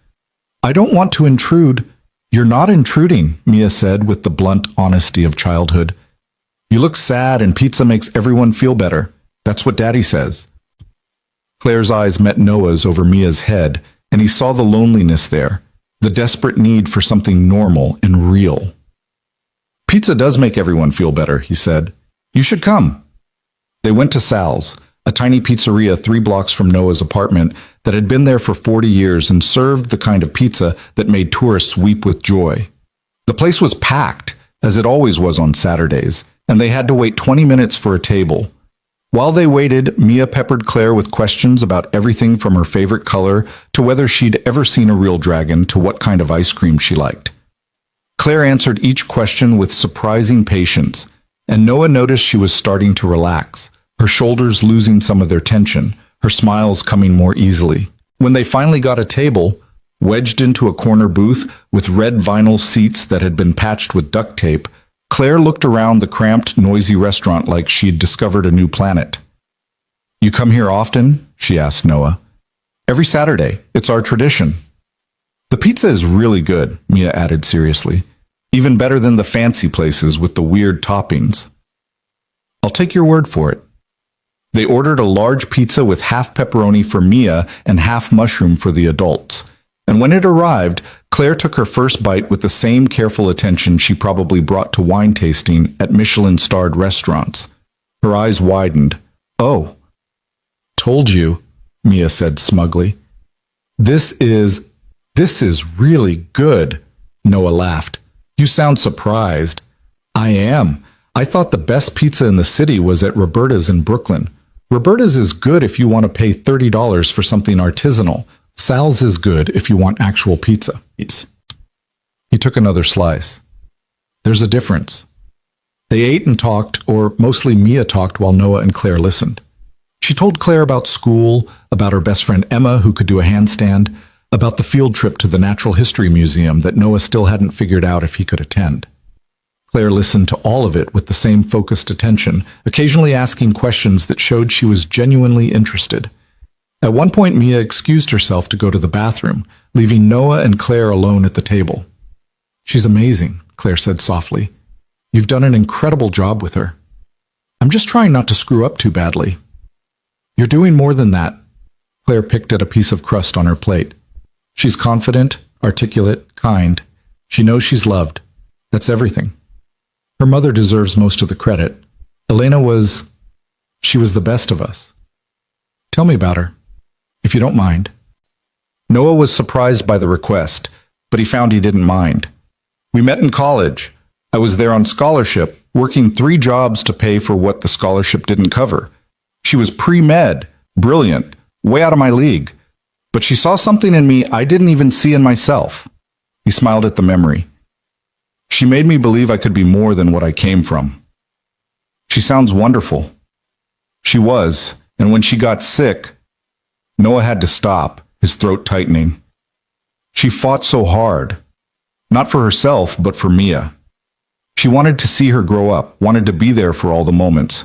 I don't want to intrude. You're not intruding, Mia said with the blunt honesty of childhood. You look sad and pizza makes everyone feel better. That's what Daddy says. Claire's eyes met Noah's over Mia's head, and he saw the loneliness there, the desperate need for something normal and real. Pizza does make everyone feel better, he said. You should come. They went to Sal's, a tiny pizzeria 3 blocks from Noah's apartment that had been there for 40 years and served the kind of pizza that made tourists weep with joy. The place was packed, as it always was on Saturdays, and they had to wait 20 minutes for a table. While they waited, Mia peppered Claire with questions about everything from her favorite color to whether she'd ever seen a real dragon to what kind of ice cream she liked. Claire answered each question with surprising patience, and Noah noticed she was starting to relax, her shoulders losing some of their tension, her smiles coming more easily. When they finally got a table, wedged into a corner booth with red vinyl seats that had been patched with duct tape, Claire looked around the cramped, noisy restaurant like she'd discovered a new planet. You come here often? She asked Noah. Every Saturday. It's our tradition. The pizza is really good, Mia added seriously. Even better than the fancy places with the weird toppings. I'll take your word for it. They ordered a large pizza with half pepperoni for Mia and half mushroom for the adults. And when it arrived, Claire took her first bite with the same careful attention she probably brought to wine tasting at Michelin-starred restaurants. Her eyes widened. Oh. Told you, Mia said smugly. This is really good, Noah laughed. You sound surprised. I am. I thought the best pizza in the city was at Roberta's in Brooklyn. Roberta's is good if you want to pay $30 for something artisanal. Sal's is good if you want actual pizza. He took another slice. There's a difference. They ate and talked, or mostly Mia talked while Noah and Claire listened. She told Claire about school, about her best friend Emma who could do a handstand, about the field trip to the Natural History Museum that Noah still hadn't figured out if he could attend. Claire listened to all of it with the same focused attention, occasionally asking questions that showed she was genuinely interested. At one point, Mia excused herself to go to the bathroom, leaving Noah and Claire alone at the table. "She's amazing," Claire said softly. "You've done an incredible job with her. I'm just trying not to screw up too badly." "You're doing more than that." Claire picked at a piece of crust on her plate. "She's confident, articulate, kind. She knows she's loved. That's everything. Her mother deserves most of the credit. She was the best of us. Tell me about her, if you don't mind." Noah was surprised by the request, but he found he didn't mind. "We met in college. I was there on scholarship, working 3 jobs to pay for what the scholarship didn't cover. She was pre-med, brilliant, way out of my league. But she saw something in me I didn't even see in myself." He smiled at the memory. "She made me believe I could be more than what I came from." "She sounds wonderful." She was, and when she got sick, Noah had to stop, his throat tightening. "She fought so hard. Not for herself, but for Mia. She wanted to see her grow up, wanted to be there for all the moments.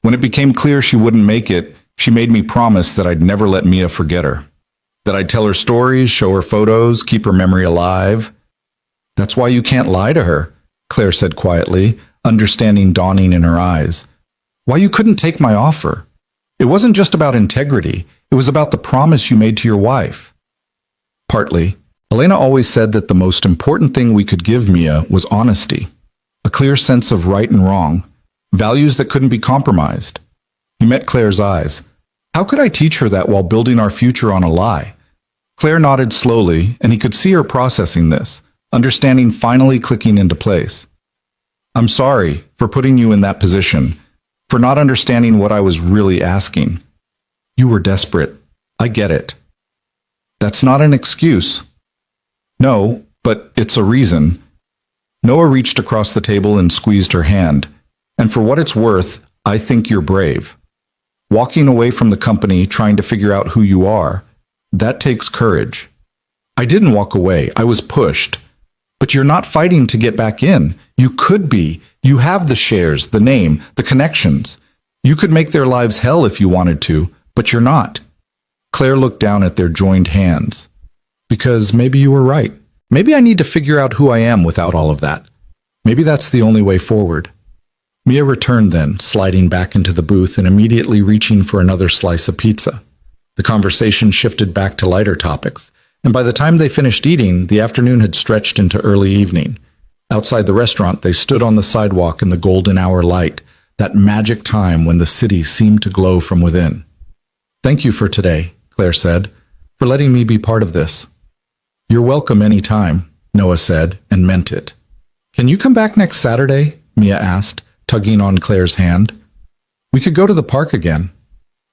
When it became clear she wouldn't make it, she made me promise that I'd never let Mia forget her. That I'd tell her stories, show her photos, keep her memory alive." "That's why you can't lie to her," Claire said quietly, understanding dawning in her eyes. "Why you couldn't take my offer. It wasn't just about integrity. It was about the promise you made to your wife." "Partly. Elena always said that the most important thing we could give Mia was honesty. A clear sense of right and wrong. Values that couldn't be compromised." He met Claire's eyes. "How could I teach her that while building our future on a lie?" Claire nodded slowly, and he could see her processing this, understanding finally clicking into place. "I'm sorry for putting you in that position, for not understanding what I was really asking. You were desperate. I get it." "That's not an excuse." "No, but it's a reason." Noah reached across the table and squeezed her hand. "And for what it's worth, I think you're brave. Walking away from the company, trying to figure out who you are, that takes courage." "I didn't walk away. I was pushed." "But you're not fighting to get back in. You could be. You have the shares, the name, the connections. You could make their lives hell if you wanted to, but you're not." Claire looked down at their joined hands. "Because maybe you were right. Maybe I need to figure out who I am without all of that. Maybe that's the only way forward." Mia returned then, sliding back into the booth and immediately reaching for another slice of pizza. The conversation shifted back to lighter topics, and by the time they finished eating, the afternoon had stretched into early evening. Outside the restaurant, they stood on the sidewalk in the golden hour light, that magic time when the city seemed to glow from within. "Thank you for today," Claire said, "for letting me be part of this." "You're welcome any time," Noah said, and meant it. "Can you come back next Saturday?" Mia asked, tugging on Claire's hand. "We could go to the park again."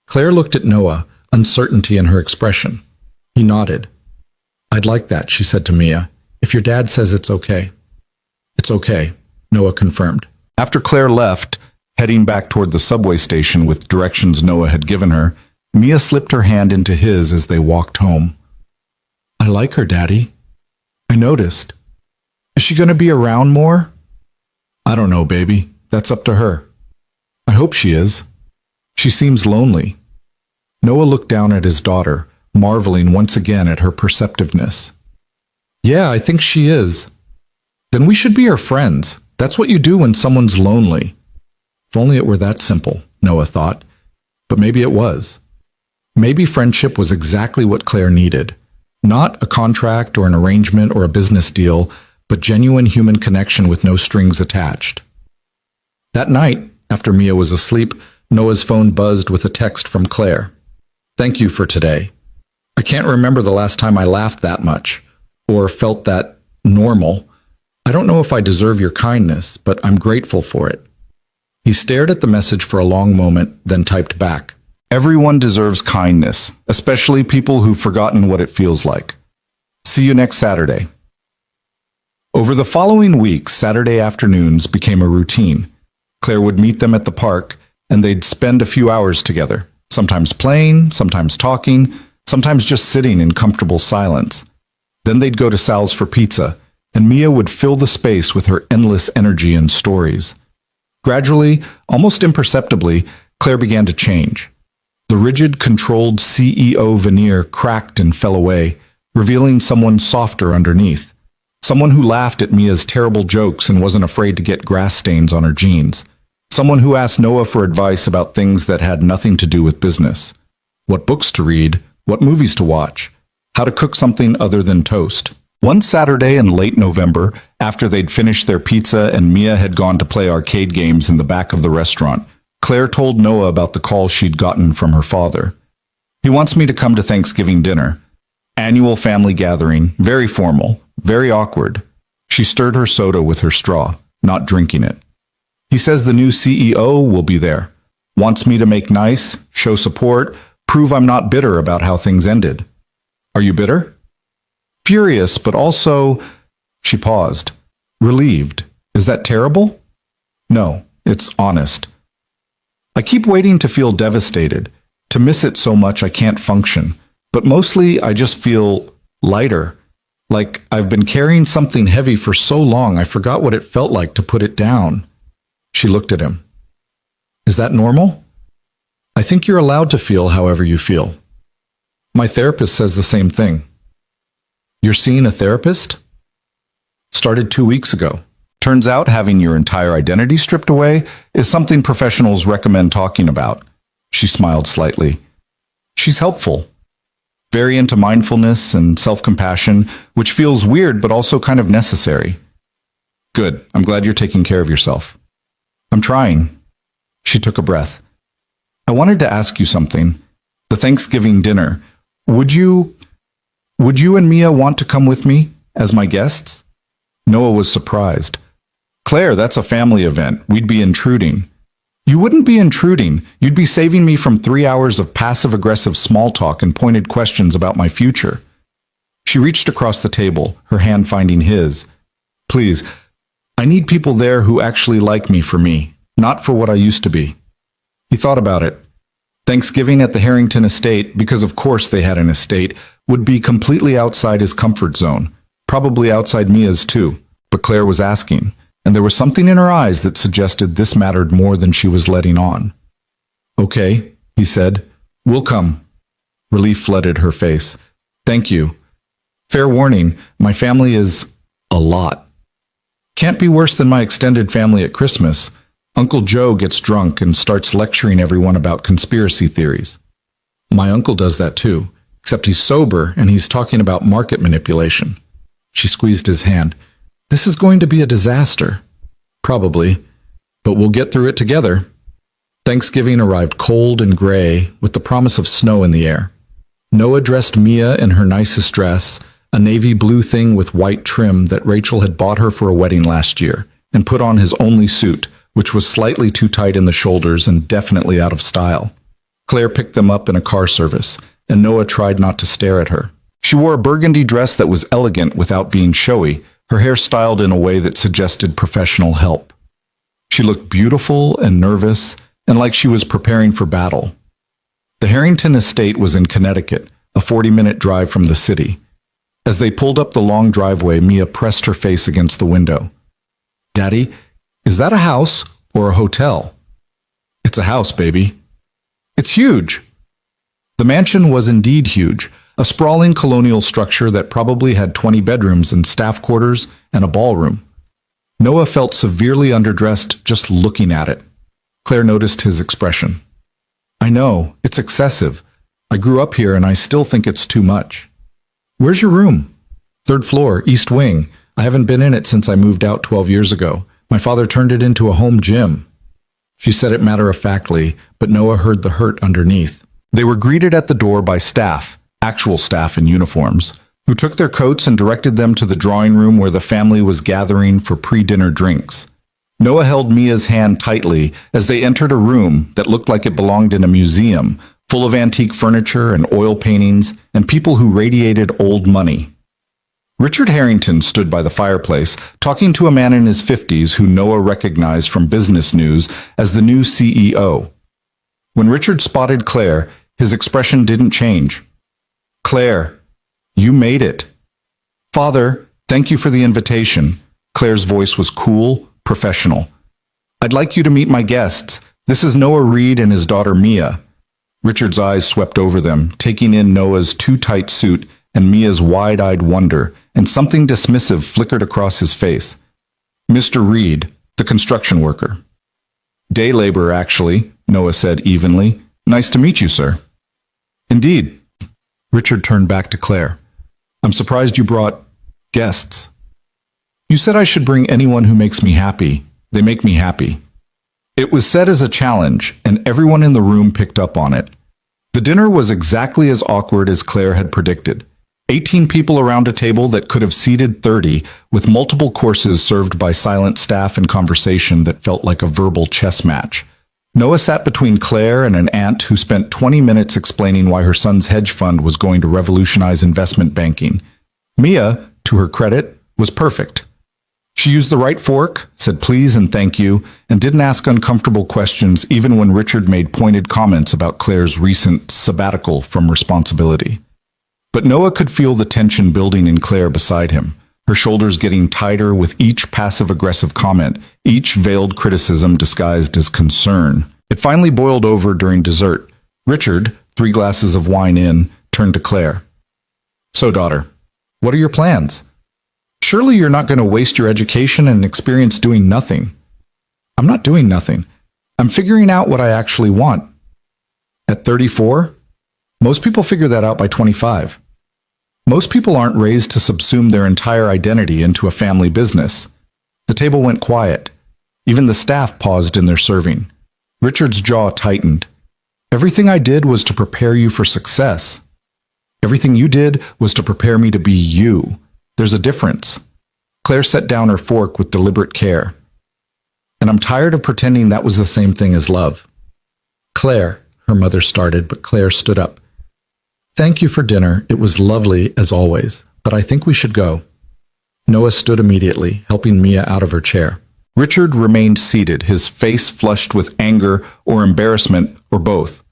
Claire looked at Noah, uncertainty in her expression. He nodded. "I'd like that," she said to Mia, "if your dad says it's okay." "It's okay," Noah confirmed. After Claire left, heading back toward the subway station with directions Noah had given her, Mia slipped her hand into his as they walked home. "I like her, Daddy. I noticed. Is she going to be around more?" "I don't know, baby. That's up to her. I hope she is. She seems lonely." Noah looked down at his daughter, marveling once again at her perceptiveness. "Yeah, I think she is." "Then we should be her friends. That's what you do when someone's lonely." If only it were that simple, Noah thought. But maybe it was. Maybe friendship was exactly what Claire needed. Not a contract or an arrangement or a business deal, but genuine human connection with no strings attached. That night, after Mia was asleep, Noah's phone buzzed with a text from Claire. "Thank you for today. I can't remember the last time I laughed that much, or felt that normal. I don't know if I deserve your kindness, but I'm grateful for it." He stared at the message for a long moment, then typed back, "Everyone deserves kindness, especially people who've forgotten what it feels like. See you next Saturday." Over the following weeks, Saturday afternoons became a routine. Claire would meet them at the park, and they'd spend a few hours together, sometimes playing, sometimes talking, sometimes just sitting in comfortable silence. Then they'd go to Sal's for pizza, and Mia would fill the space with her endless energy and stories. Gradually, almost imperceptibly, Claire began to change. The rigid, controlled CEO veneer cracked and fell away, revealing someone softer underneath. Someone who laughed at Mia's terrible jokes and wasn't afraid to get grass stains on her jeans. Someone who asked Noah for advice about things that had nothing to do with business. What books to read, what movies to watch, how to cook something other than toast. One Saturday in late November, after they'd finished their pizza and Mia had gone to play arcade games in the back of the restaurant, Claire told Noah about the call she'd gotten from her father. He wants me to come to Thanksgiving dinner. Annual family gathering, very formal, very awkward. She stirred her soda with her straw, not drinking it. He says the new CEO will be there. Wants me to make nice, show support, prove I'm not bitter about how things ended. Are you bitter? Furious, but also... She paused. Relieved. Is that terrible? No, it's honest. I keep waiting to feel devastated, to miss it so much I can't function. But mostly I just feel lighter. Like I've been carrying something heavy for so long I forgot what it felt like to put it down. She looked at him. Is that normal? I think you're allowed to feel however you feel. My therapist says the same thing. You're seeing a therapist? Started 2 weeks ago. Turns out having your entire identity stripped away is something professionals recommend talking about. She smiled slightly. She's helpful. Very into mindfulness and self-compassion, which feels weird but also kind of necessary. Good. I'm glad you're taking care of yourself. I'm trying. She took a breath. I wanted to ask you something. The Thanksgiving dinner. Would you and Mia want to come with me as my guests? Noah was surprised. Claire, that's a family event. We'd be intruding. You wouldn't be intruding. You'd be saving me from 3 hours of passive-aggressive small talk and pointed questions about my future. She reached across the table, her hand finding his. Please, I need people there who actually like me for me, not for what I used to be. He thought about it. Thanksgiving at the Harrington estate, because of course they had an estate, would be completely outside his comfort zone, probably outside Mia's too. But Claire was asking, and there was something in her eyes that suggested this mattered more than she was letting on. Okay, he said. We'll come. Relief flooded her face. Thank you. Fair warning, my family is a lot. Can't be worse than my extended family at Christmas. Uncle Joe gets drunk and starts lecturing everyone about conspiracy theories. My uncle does that too, except he's sober and he's talking about market manipulation. She squeezed his hand. This is going to be a disaster. Probably, but we'll get through it together. Thanksgiving arrived cold and gray, with the promise of snow in the air. Noah dressed Mia in her nicest dress, a navy blue thing with white trim that Rachel had bought her for a wedding last year, and put on his only suit, which was slightly too tight in the shoulders and definitely out of style. Claire picked them up in a car service, and Noah tried not to stare at her. She wore a burgundy dress that was elegant without being showy, her hair styled in a way that suggested professional help. She looked beautiful and nervous, and like she was preparing for battle. The Harrington estate was in Connecticut, a 40-minute drive from the city. As they pulled up the long driveway, Mia pressed her face against the window. Daddy, is that a house or a hotel? It's a house, baby. It's huge. The mansion was indeed huge, a sprawling colonial structure that probably had 20 bedrooms and staff quarters and a ballroom. Noah felt severely underdressed just looking at it. Claire noticed his expression. I know, it's excessive. I grew up here and I still think it's too much. Where's your room? 3rd floor, East Wing. I haven't been in it since I moved out 12 years ago. My father turned it into a home gym. She said it matter-of-factly, but Noah heard the hurt underneath. They were greeted at the door by staff, actual staff in uniforms, who took their coats and directed them to the drawing room where the family was gathering for pre-dinner drinks. Noah held Mia's hand tightly as they entered a room that looked like it belonged in a museum, full of antique furniture and oil paintings and people who radiated old money. Richard Harrington stood by the fireplace, talking to a man in his 50s who Noah recognized from business news as the new CEO. When Richard spotted Claire, his expression didn't change. Claire, you made it. Father, thank you for the invitation. Claire's voice was cool, professional. I'd like you to meet my guests. This is Noah Reed and his daughter Mia. Richard's eyes swept over them, taking in Noah's too-tight suit and Mia's wide-eyed wonder, and something dismissive flickered across his face. Mr. Reed, the construction worker. Day laborer, actually, Noah said evenly. Nice to meet you, sir. Indeed. Richard turned back to Claire. I'm surprised you brought guests. You said I should bring anyone who makes me happy. They make me happy. It was said as a challenge, and everyone in the room picked up on it. The dinner was exactly as awkward as Claire had predicted. 18 people around a table that could have seated 30, with multiple courses served by silent staff and conversation that felt like a verbal chess match. Noah sat between Claire and an aunt who spent 20 minutes explaining why her son's hedge fund was going to revolutionize investment banking. Mia, to her credit, was perfect. She used the right fork, said please and thank you, and didn't ask uncomfortable questions even when Richard made pointed comments about Claire's recent sabbatical from responsibility. But Noah could feel the tension building in Claire beside him, her shoulders getting tighter with each passive-aggressive comment, each veiled criticism disguised as concern. It finally boiled over during dessert. Richard, 3 glasses of wine in, turned to Claire. So, daughter, what are your plans? Surely you're not going to waste your education and experience doing nothing. I'm not doing nothing. I'm figuring out what I actually want. At 34? Most people figure that out by 25. Most people aren't raised to subsume their entire identity into a family business. The table went quiet. Even the staff paused in their serving. Richard's jaw tightened. Everything I did was to prepare you for success. Everything you did was to prepare me to be you. There's a difference. Claire set down her fork with deliberate care. And I'm tired of pretending that was the same thing as love. Claire, her mother started, but Claire stood up. Thank you for dinner. It was lovely, as always, but I think we should go. Noah stood immediately, helping Mia out of her chair. Richard remained seated, his face flushed with anger or embarrassment, or both.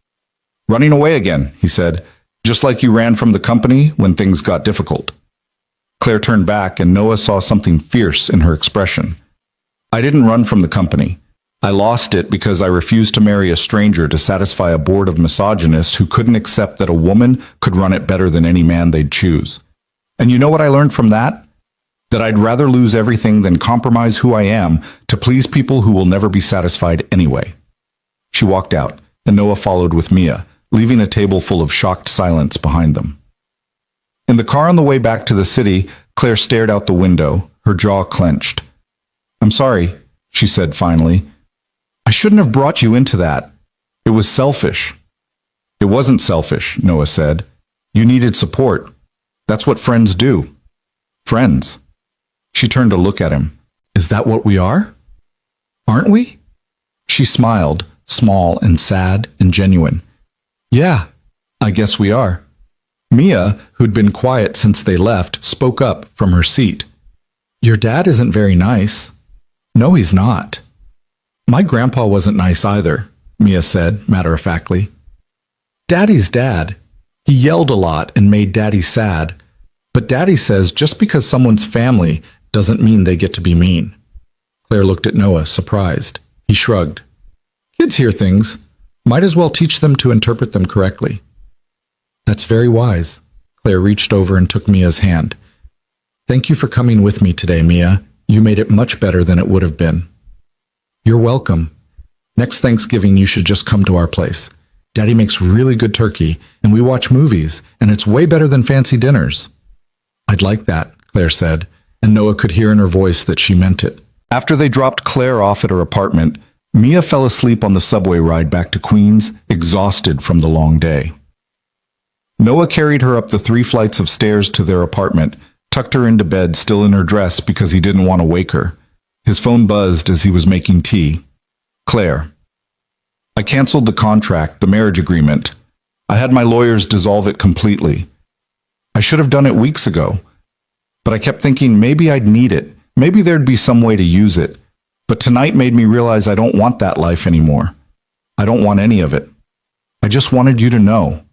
Running away again, he said, just like you ran from the company when things got difficult. Claire turned back, and Noah saw something fierce in her expression. I didn't run from the company. I lost it because I refused to marry a stranger to satisfy a board of misogynists who couldn't accept that a woman could run it better than any man they'd choose. And you know what I learned from that? That I'd rather lose everything than compromise who I am to please people who will never be satisfied anyway. She walked out, and Noah followed with Mia, leaving a table full of shocked silence behind them. In the car on the way back to the city, Claire stared out the window, her jaw clenched. I'm sorry, she said finally. I shouldn't have brought you into that. It was selfish. It wasn't selfish, Noah said. You needed support. That's what friends do. Friends. She turned to look at him. Is that what we are? Aren't we? She smiled, small and sad and genuine. Yeah, I guess we are. Mia, who'd been quiet since they left, spoke up from her seat. Your dad isn't very nice. No, he's not. My grandpa wasn't nice either, Mia said, matter-of-factly. Daddy's dad. He yelled a lot and made Daddy sad. But Daddy says just because someone's family doesn't mean they get to be mean. Claire looked at Noah, surprised. He shrugged. Kids hear things. Might as well teach them to interpret them correctly. That's very wise. Claire reached over and took Mia's hand. Thank you for coming with me today, Mia. You made it much better than it would have been. You're welcome. Next Thanksgiving, you should just come to our place. Daddy makes really good turkey, and we watch movies, and it's way better than fancy dinners. I'd like that, Claire said, and Noah could hear in her voice that she meant it. After they dropped Claire off at her apartment, Mia fell asleep on the subway ride back to Queens, exhausted from the long day. Noah carried her up the 3 flights of stairs to their apartment, tucked her into bed still in her dress because he didn't want to wake her. His phone buzzed as he was making tea. Claire. I canceled the contract, the marriage agreement. I had my lawyers dissolve it completely. I should have done it weeks ago. But I kept thinking maybe I'd need it. Maybe there'd be some way to use it. But tonight made me realize I don't want that life anymore. I don't want any of it. I just wanted you to know.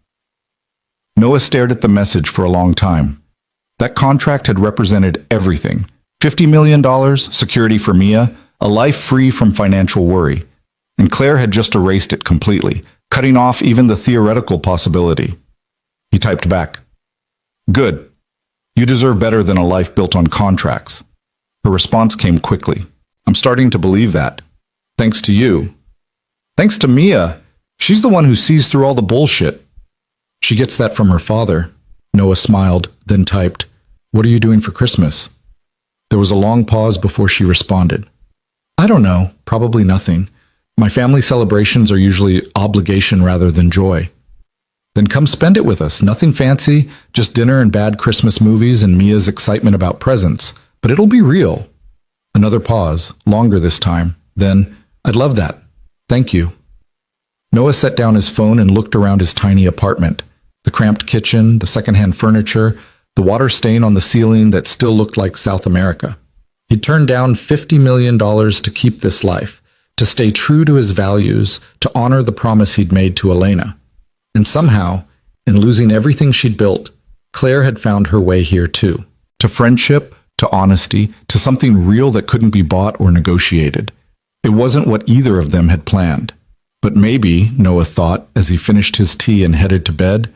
Noah stared at the message for a long time. That contract had represented everything. $50 million, security for Mia, a life free from financial worry. And Claire had just erased it completely, cutting off even the theoretical possibility. He typed back, "Good. You deserve better than a life built on contracts." Her response came quickly. "I'm starting to believe that. Thanks to you." "Thanks to Mia. She's the one who sees through all the bullshit." "She gets that from her father." Noah smiled, then typed, "What are you doing for Christmas?" There was a long pause before she responded. "I don't know. Probably nothing. My family celebrations are usually obligation rather than joy." "Then come spend it with us. Nothing fancy, just dinner and bad Christmas movies and Mia's excitement about presents. But it'll be real." Another pause, longer this time. Then, "I'd love that. Thank you." Noah set down his phone and looked around his tiny apartment. The cramped kitchen, the secondhand furniture, the water stain on the ceiling that still looked like South America. He'd turned down $50 million to keep this life, to stay true to his values, to honor the promise he'd made to Elena. And somehow, in losing everything she'd built, Claire had found her way here too. To friendship, to honesty, to something real that couldn't be bought or negotiated. It wasn't what either of them had planned. But maybe, Noah thought, as he finished his tea and headed to bed,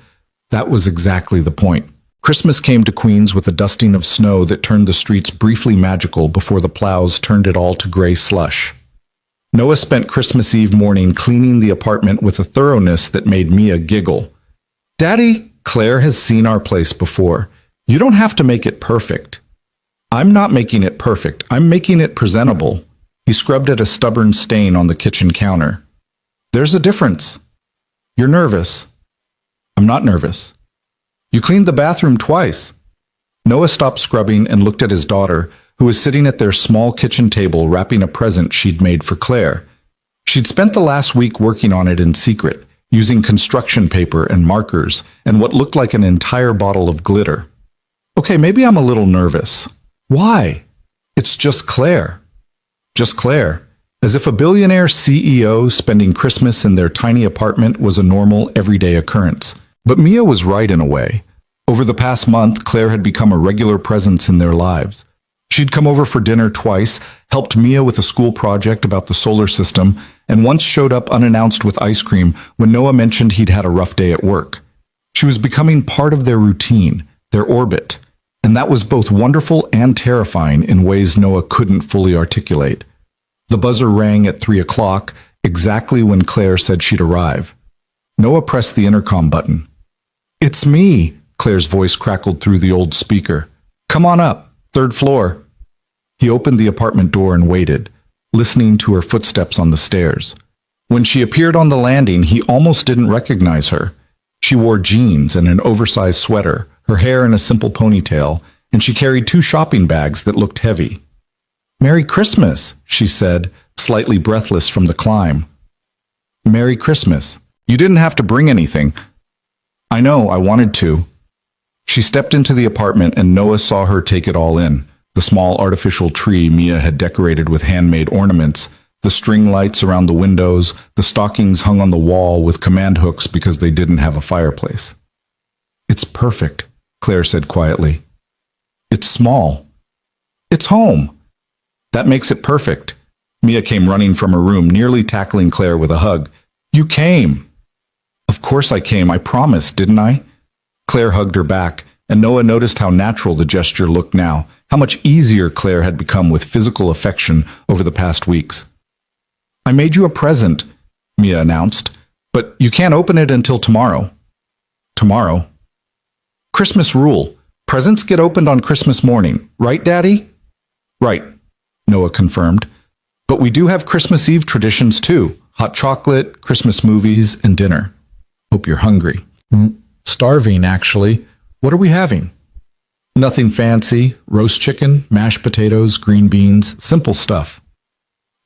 that was exactly the point. Christmas came to Queens with a dusting of snow that turned the streets briefly magical before the plows turned it all to gray slush. Noah spent Christmas Eve morning cleaning the apartment with a thoroughness that made Mia giggle. "Daddy, Claire has seen our place before. You don't have to make it perfect." "I'm not making it perfect. I'm making it presentable." He scrubbed at a stubborn stain on the kitchen counter. "There's a difference." "You're nervous." "I'm not nervous." "You cleaned the bathroom twice." Noah stopped scrubbing and looked at his daughter, who was sitting at their small kitchen table wrapping a present she'd made for Claire. She'd spent the last week working on it in secret, using construction paper and markers and what looked like an entire bottle of glitter. "Okay, maybe I'm a little nervous." "Why?" "It's just Claire." Just Claire. As if a billionaire CEO spending Christmas in their tiny apartment was a normal, everyday occurrence. But Mia was right in a way. Over the past month, Claire had become a regular presence in their lives. She'd come over for dinner twice, helped Mia with a school project about the solar system, and once showed up unannounced with ice cream when Noah mentioned he'd had a rough day at work. She was becoming part of their routine, their orbit, and that was both wonderful and terrifying in ways Noah couldn't fully articulate. The buzzer rang at 3 o'clock, exactly when Claire said she'd arrive. Noah pressed the intercom button. "It's me," Claire's voice crackled through the old speaker. "Come on up, 3rd floor." He opened the apartment door and waited, listening to her footsteps on the stairs. When she appeared on the landing, he almost didn't recognize her. She wore jeans and an oversized sweater, her hair in a simple ponytail, and she carried 2 shopping bags that looked heavy. "Merry Christmas," she said, slightly breathless from the climb. "Merry Christmas. You didn't have to bring anything." "I know, I wanted to." She stepped into the apartment and Noah saw her take it all in. The small artificial tree Mia had decorated with handmade ornaments, the string lights around the windows, the stockings hung on the wall with command hooks because they didn't have a fireplace. "It's perfect," Claire said quietly. "It's small." "It's home." "That makes it perfect." Mia came running from her room, nearly tackling Claire with a hug. "You came." "Of course I came. I promised, didn't I?" Claire hugged her back, and Noah noticed how natural the gesture looked now, how much easier Claire had become with physical affection over the past weeks. "I made you a present," Mia announced, "but you can't open it until tomorrow." "Tomorrow?" "Christmas rule. Presents get opened on Christmas morning. Right, Daddy?" "Right," Noah confirmed. "But we do have Christmas Eve traditions too. Hot chocolate, Christmas movies, and dinner." "Hope you're hungry." "Starving, actually. What are we having?" "Nothing fancy. Roast chicken, mashed potatoes, green beans, simple stuff."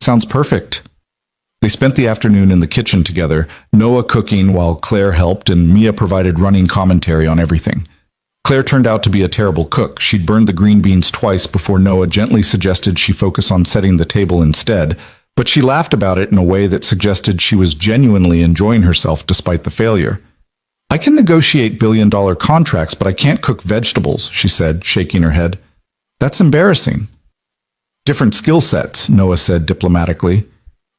"Sounds perfect." They spent the afternoon in the kitchen together, Noah cooking while Claire helped and Mia provided running commentary on everything. Claire turned out to be a terrible cook. She'd burned the green beans twice before Noah gently suggested she focus on setting the table instead, but she laughed about it in a way that suggested she was genuinely enjoying herself despite the failure. I can negotiate billion-dollar contracts, but I can't cook vegetables, she said, shaking her head. That's embarrassing. Different skill sets, Noah said diplomatically.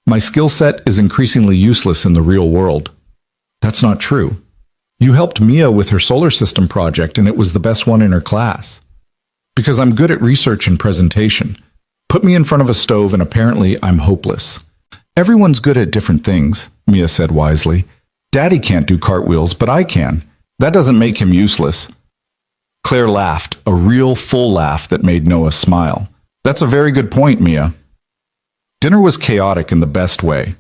My skill set is increasingly useless in the real world. That's not true. You helped Mia with her solar system project, and it was the best one in her class. Because I'm good at research and presentation. Put me in front of a stove and apparently I'm hopeless. Everyone's good at different things, Mia said wisely. Daddy can't do cartwheels, but I can. That doesn't make him useless. Claire laughed, a real full laugh that made Noah smile. That's a very good point, Mia. Dinner was chaotic in the best way.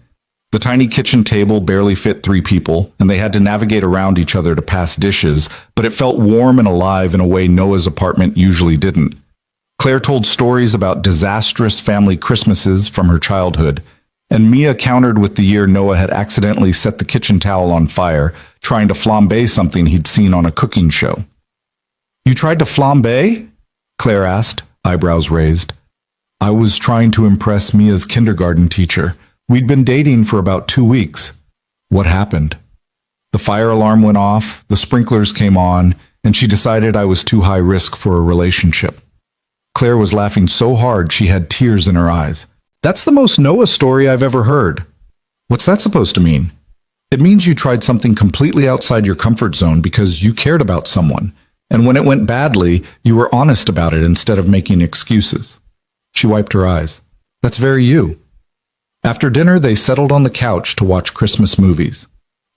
The tiny kitchen table barely fit 3 people, and they had to navigate around each other to pass dishes, but it felt warm and alive in a way Noah's apartment usually didn't. Claire told stories about disastrous family Christmases from her childhood, and Mia countered with the year Noah had accidentally set the kitchen towel on fire, trying to flambe something he'd seen on a cooking show. You tried to flambe? Claire asked, eyebrows raised. I was trying to impress Mia's kindergarten teacher. We'd been dating for about 2 weeks. What happened? The fire alarm went off, the sprinklers came on, and she decided I was too high risk for a relationship. Claire was laughing so hard she had tears in her eyes. That's the most Noah story I've ever heard. What's that supposed to mean? It means you tried something completely outside your comfort zone because you cared about someone, and when it went badly, you were honest about it instead of making excuses. She wiped her eyes. That's very you. After dinner, they settled on the couch to watch Christmas movies.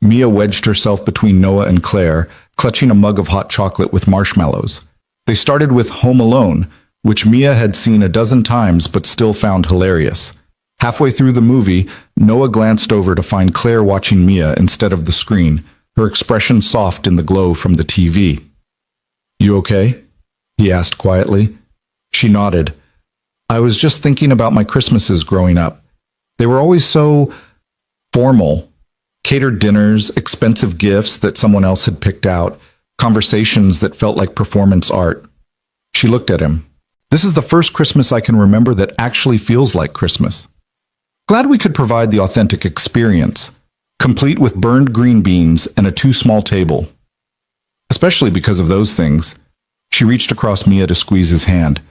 Mia wedged herself between Noah and Claire, clutching a mug of hot chocolate with marshmallows. They started with Home Alone, which Mia had seen a dozen times but still found hilarious. Halfway through the movie, Noah glanced over to find Claire watching Mia instead of the screen, her expression soft in the glow from the TV. You okay? He asked quietly. She nodded. I was just thinking about my Christmases growing up. They were always so formal. Catered dinners, expensive gifts that someone else had picked out, conversations that felt like performance art. She looked at him. This is the first Christmas I can remember that actually feels like Christmas. Glad we could provide the authentic experience, complete with burned green beans and a too small table. Especially because of those things. She reached across Mia to squeeze his hand.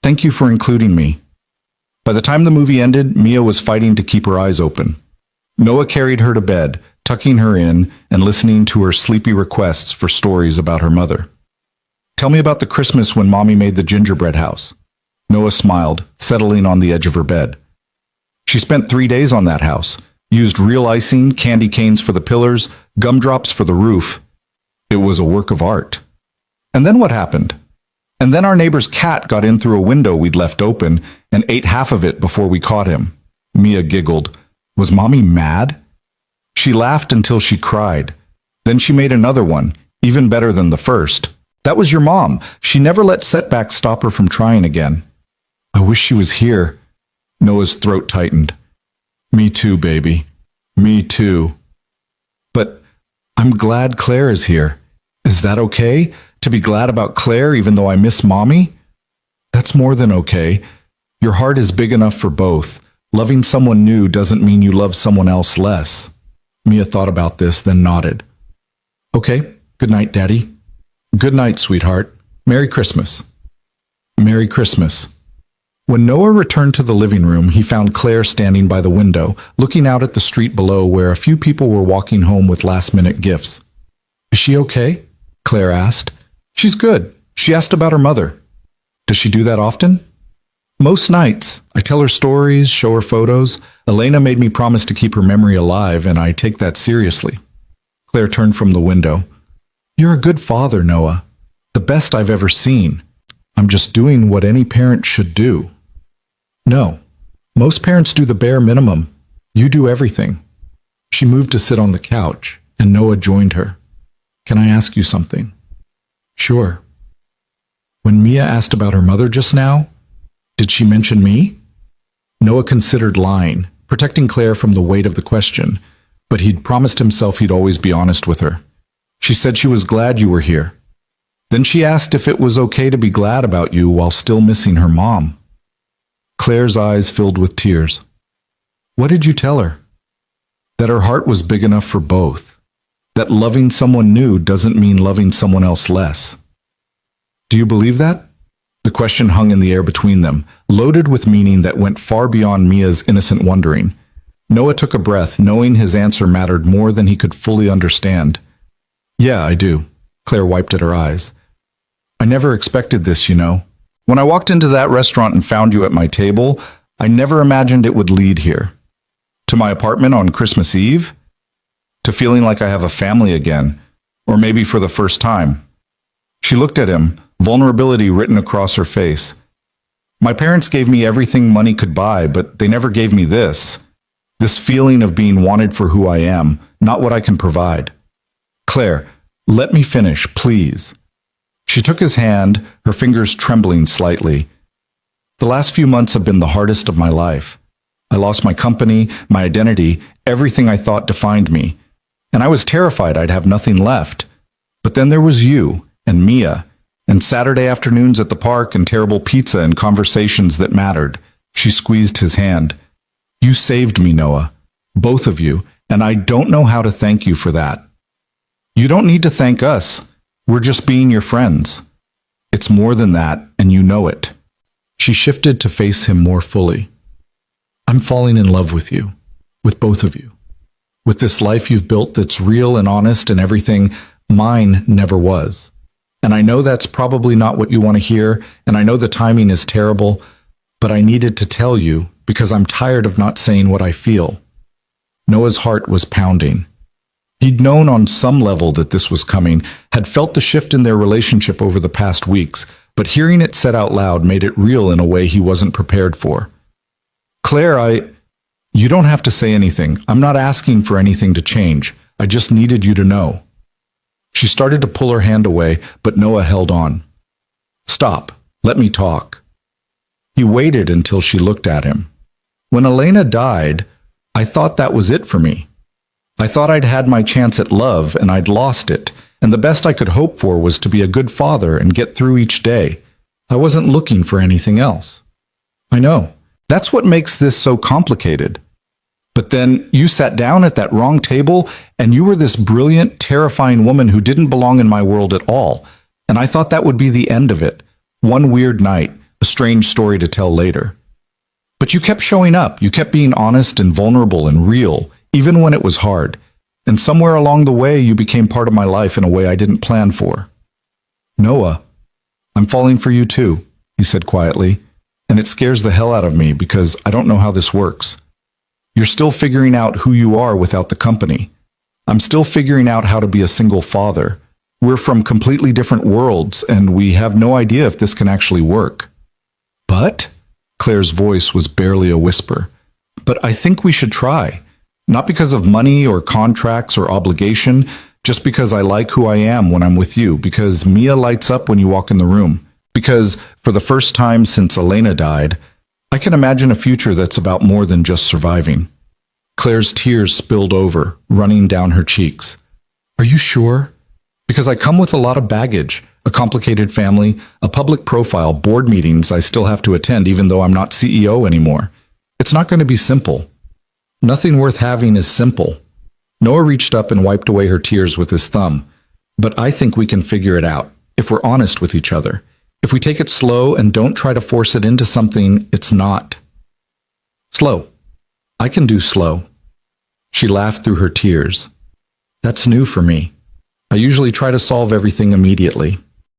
Thank you for including me. By the time the movie ended, Mia was fighting to keep her eyes open. Noah carried her to bed, tucking her in and listening to her sleepy requests for stories about her mother. Tell me about the Christmas when Mommy made the gingerbread house. Noah smiled, settling on the edge of her bed. She spent 3 days on that house, used real icing, candy canes for the pillars, gumdrops for the roof. It was a work of art. And then what happened? And then our neighbor's cat got in through a window we'd left open and ate half of it before we caught him. Mia giggled. Was Mommy mad? She laughed until she cried. Then she made another one, even better than the first. That was your mom. She never let setbacks stop her from trying again. I wish she was here. Noah's throat tightened. Me too, baby. Me too. But I'm glad Claire is here. Is that okay? To be glad about Claire even though I miss Mommy? That's more than okay. Your heart is big enough for both. Loving someone new doesn't mean you love someone else less. Mia thought about this, then nodded. Okay, good night, Daddy. Good night, sweetheart. Merry Christmas. Merry Christmas. When Noah returned to the living room, he found Claire standing by the window, looking out at the street below where a few people were walking home with last-minute gifts. Is she okay? Claire asked. She's good. She asked about her mother. Does she do that often? Most nights. I tell her stories, show her photos. Elena made me promise to keep her memory alive, and I take that seriously. Claire turned from the window. You're a good father, Noah. The best I've ever seen. I'm just doing what any parent should do. No. Most parents do the bare minimum. You do everything. She moved to sit on the couch, and Noah joined her. Can I ask you something? Sure. When Mia asked about her mother just now, did she mention me? Noah considered lying, protecting Claire from the weight of the question, but he'd promised himself he'd always be honest with her. She said she was glad you were here. Then she asked if it was okay to be glad about you while still missing her mom. Claire's eyes filled with tears. What did you tell her? That her heart was big enough for both. that loving someone new doesn't mean loving someone else less. Do you believe that? The question hung in the air between them, loaded with meaning that went far beyond Mia's innocent wondering. Noah took a breath, knowing his answer mattered more than he could fully understand. Yeah, I do. Claire wiped at her eyes. I never expected this, you know. When I walked into that restaurant and found you at my table, I never imagined it would lead here. To my apartment on Christmas Eve? To feeling like I have a family again, or maybe for the first time. She looked at him, vulnerability written across her face. My parents gave me everything money could buy, but they never gave me this. This feeling of being wanted for who I am, not what I can provide. Claire, let me finish, please. She took his hand, her fingers trembling slightly. The last few months have been the hardest of my life. I lost my company, my identity, everything I thought defined me. And I was terrified I'd have nothing left. But then there was you and Mia, and Saturday afternoons at the park and terrible pizza and conversations that mattered. She squeezed his hand. You saved me, Noah. Both of you, and I don't know how to thank you for that. You don't need to thank us. We're just being your friends. It's more than that, and you know it. She shifted to face him more fully. I'm falling in love with you, with both of you. With this life you've built that's real and honest and everything mine never was. And I know that's probably not what you want to hear, and I know the timing is terrible, but I needed to tell you because I'm tired of not saying what I feel. Noah's heart was pounding. He'd known on some level that this was coming, had felt the shift in their relationship over the past weeks, but hearing it said out loud made it real in a way he wasn't prepared for. Claire, you don't have to say anything. I'm not asking for anything to change. I just needed you to know. She started to pull her hand away, but Noah held on. Stop. Let me talk. He waited until she looked at him. When Elena died, I thought that was it for me. I thought I'd had my chance at love and I'd lost it, and the best I could hope for was to be a good father and get through each day. I wasn't looking for anything else. I know. That's what makes this so complicated. But then you sat down at that wrong table and you were this brilliant, terrifying woman who didn't belong in my world at all. And I thought that would be the end of it. One weird night, a strange story to tell later. But you kept showing up. You kept being honest and vulnerable and real, even when it was hard. And somewhere along the way, you became part of my life in a way I didn't plan for. Noah, I'm falling for you too, he said quietly. And it scares the hell out of me because I don't know how this works. You're still figuring out who you are without the company. I'm still figuring out how to be a single father. We're from completely different worlds, and we have no idea if this can actually work. But? Claire's voice was barely a whisper. But I think we should try. Not because of money or contracts or obligation, just because I like who I am when I'm with you, because Mia lights up when you walk in the room. Because, for the first time since Elena died, I can imagine a future that's about more than just surviving. Claire's tears spilled over, running down her cheeks. Are you sure? Because I come with a lot of baggage, a complicated family, a public profile, board meetings I still have to attend even though I'm not CEO anymore. It's not going to be simple. Nothing worth having is simple. Noah reached up and wiped away her tears with his thumb. But I think we can figure it out, if we're honest with each other. If we take it slow and don't try to force it into something it's not. Slow. I can do slow. She laughed through her tears. That's new for me. I usually try to solve everything immediately.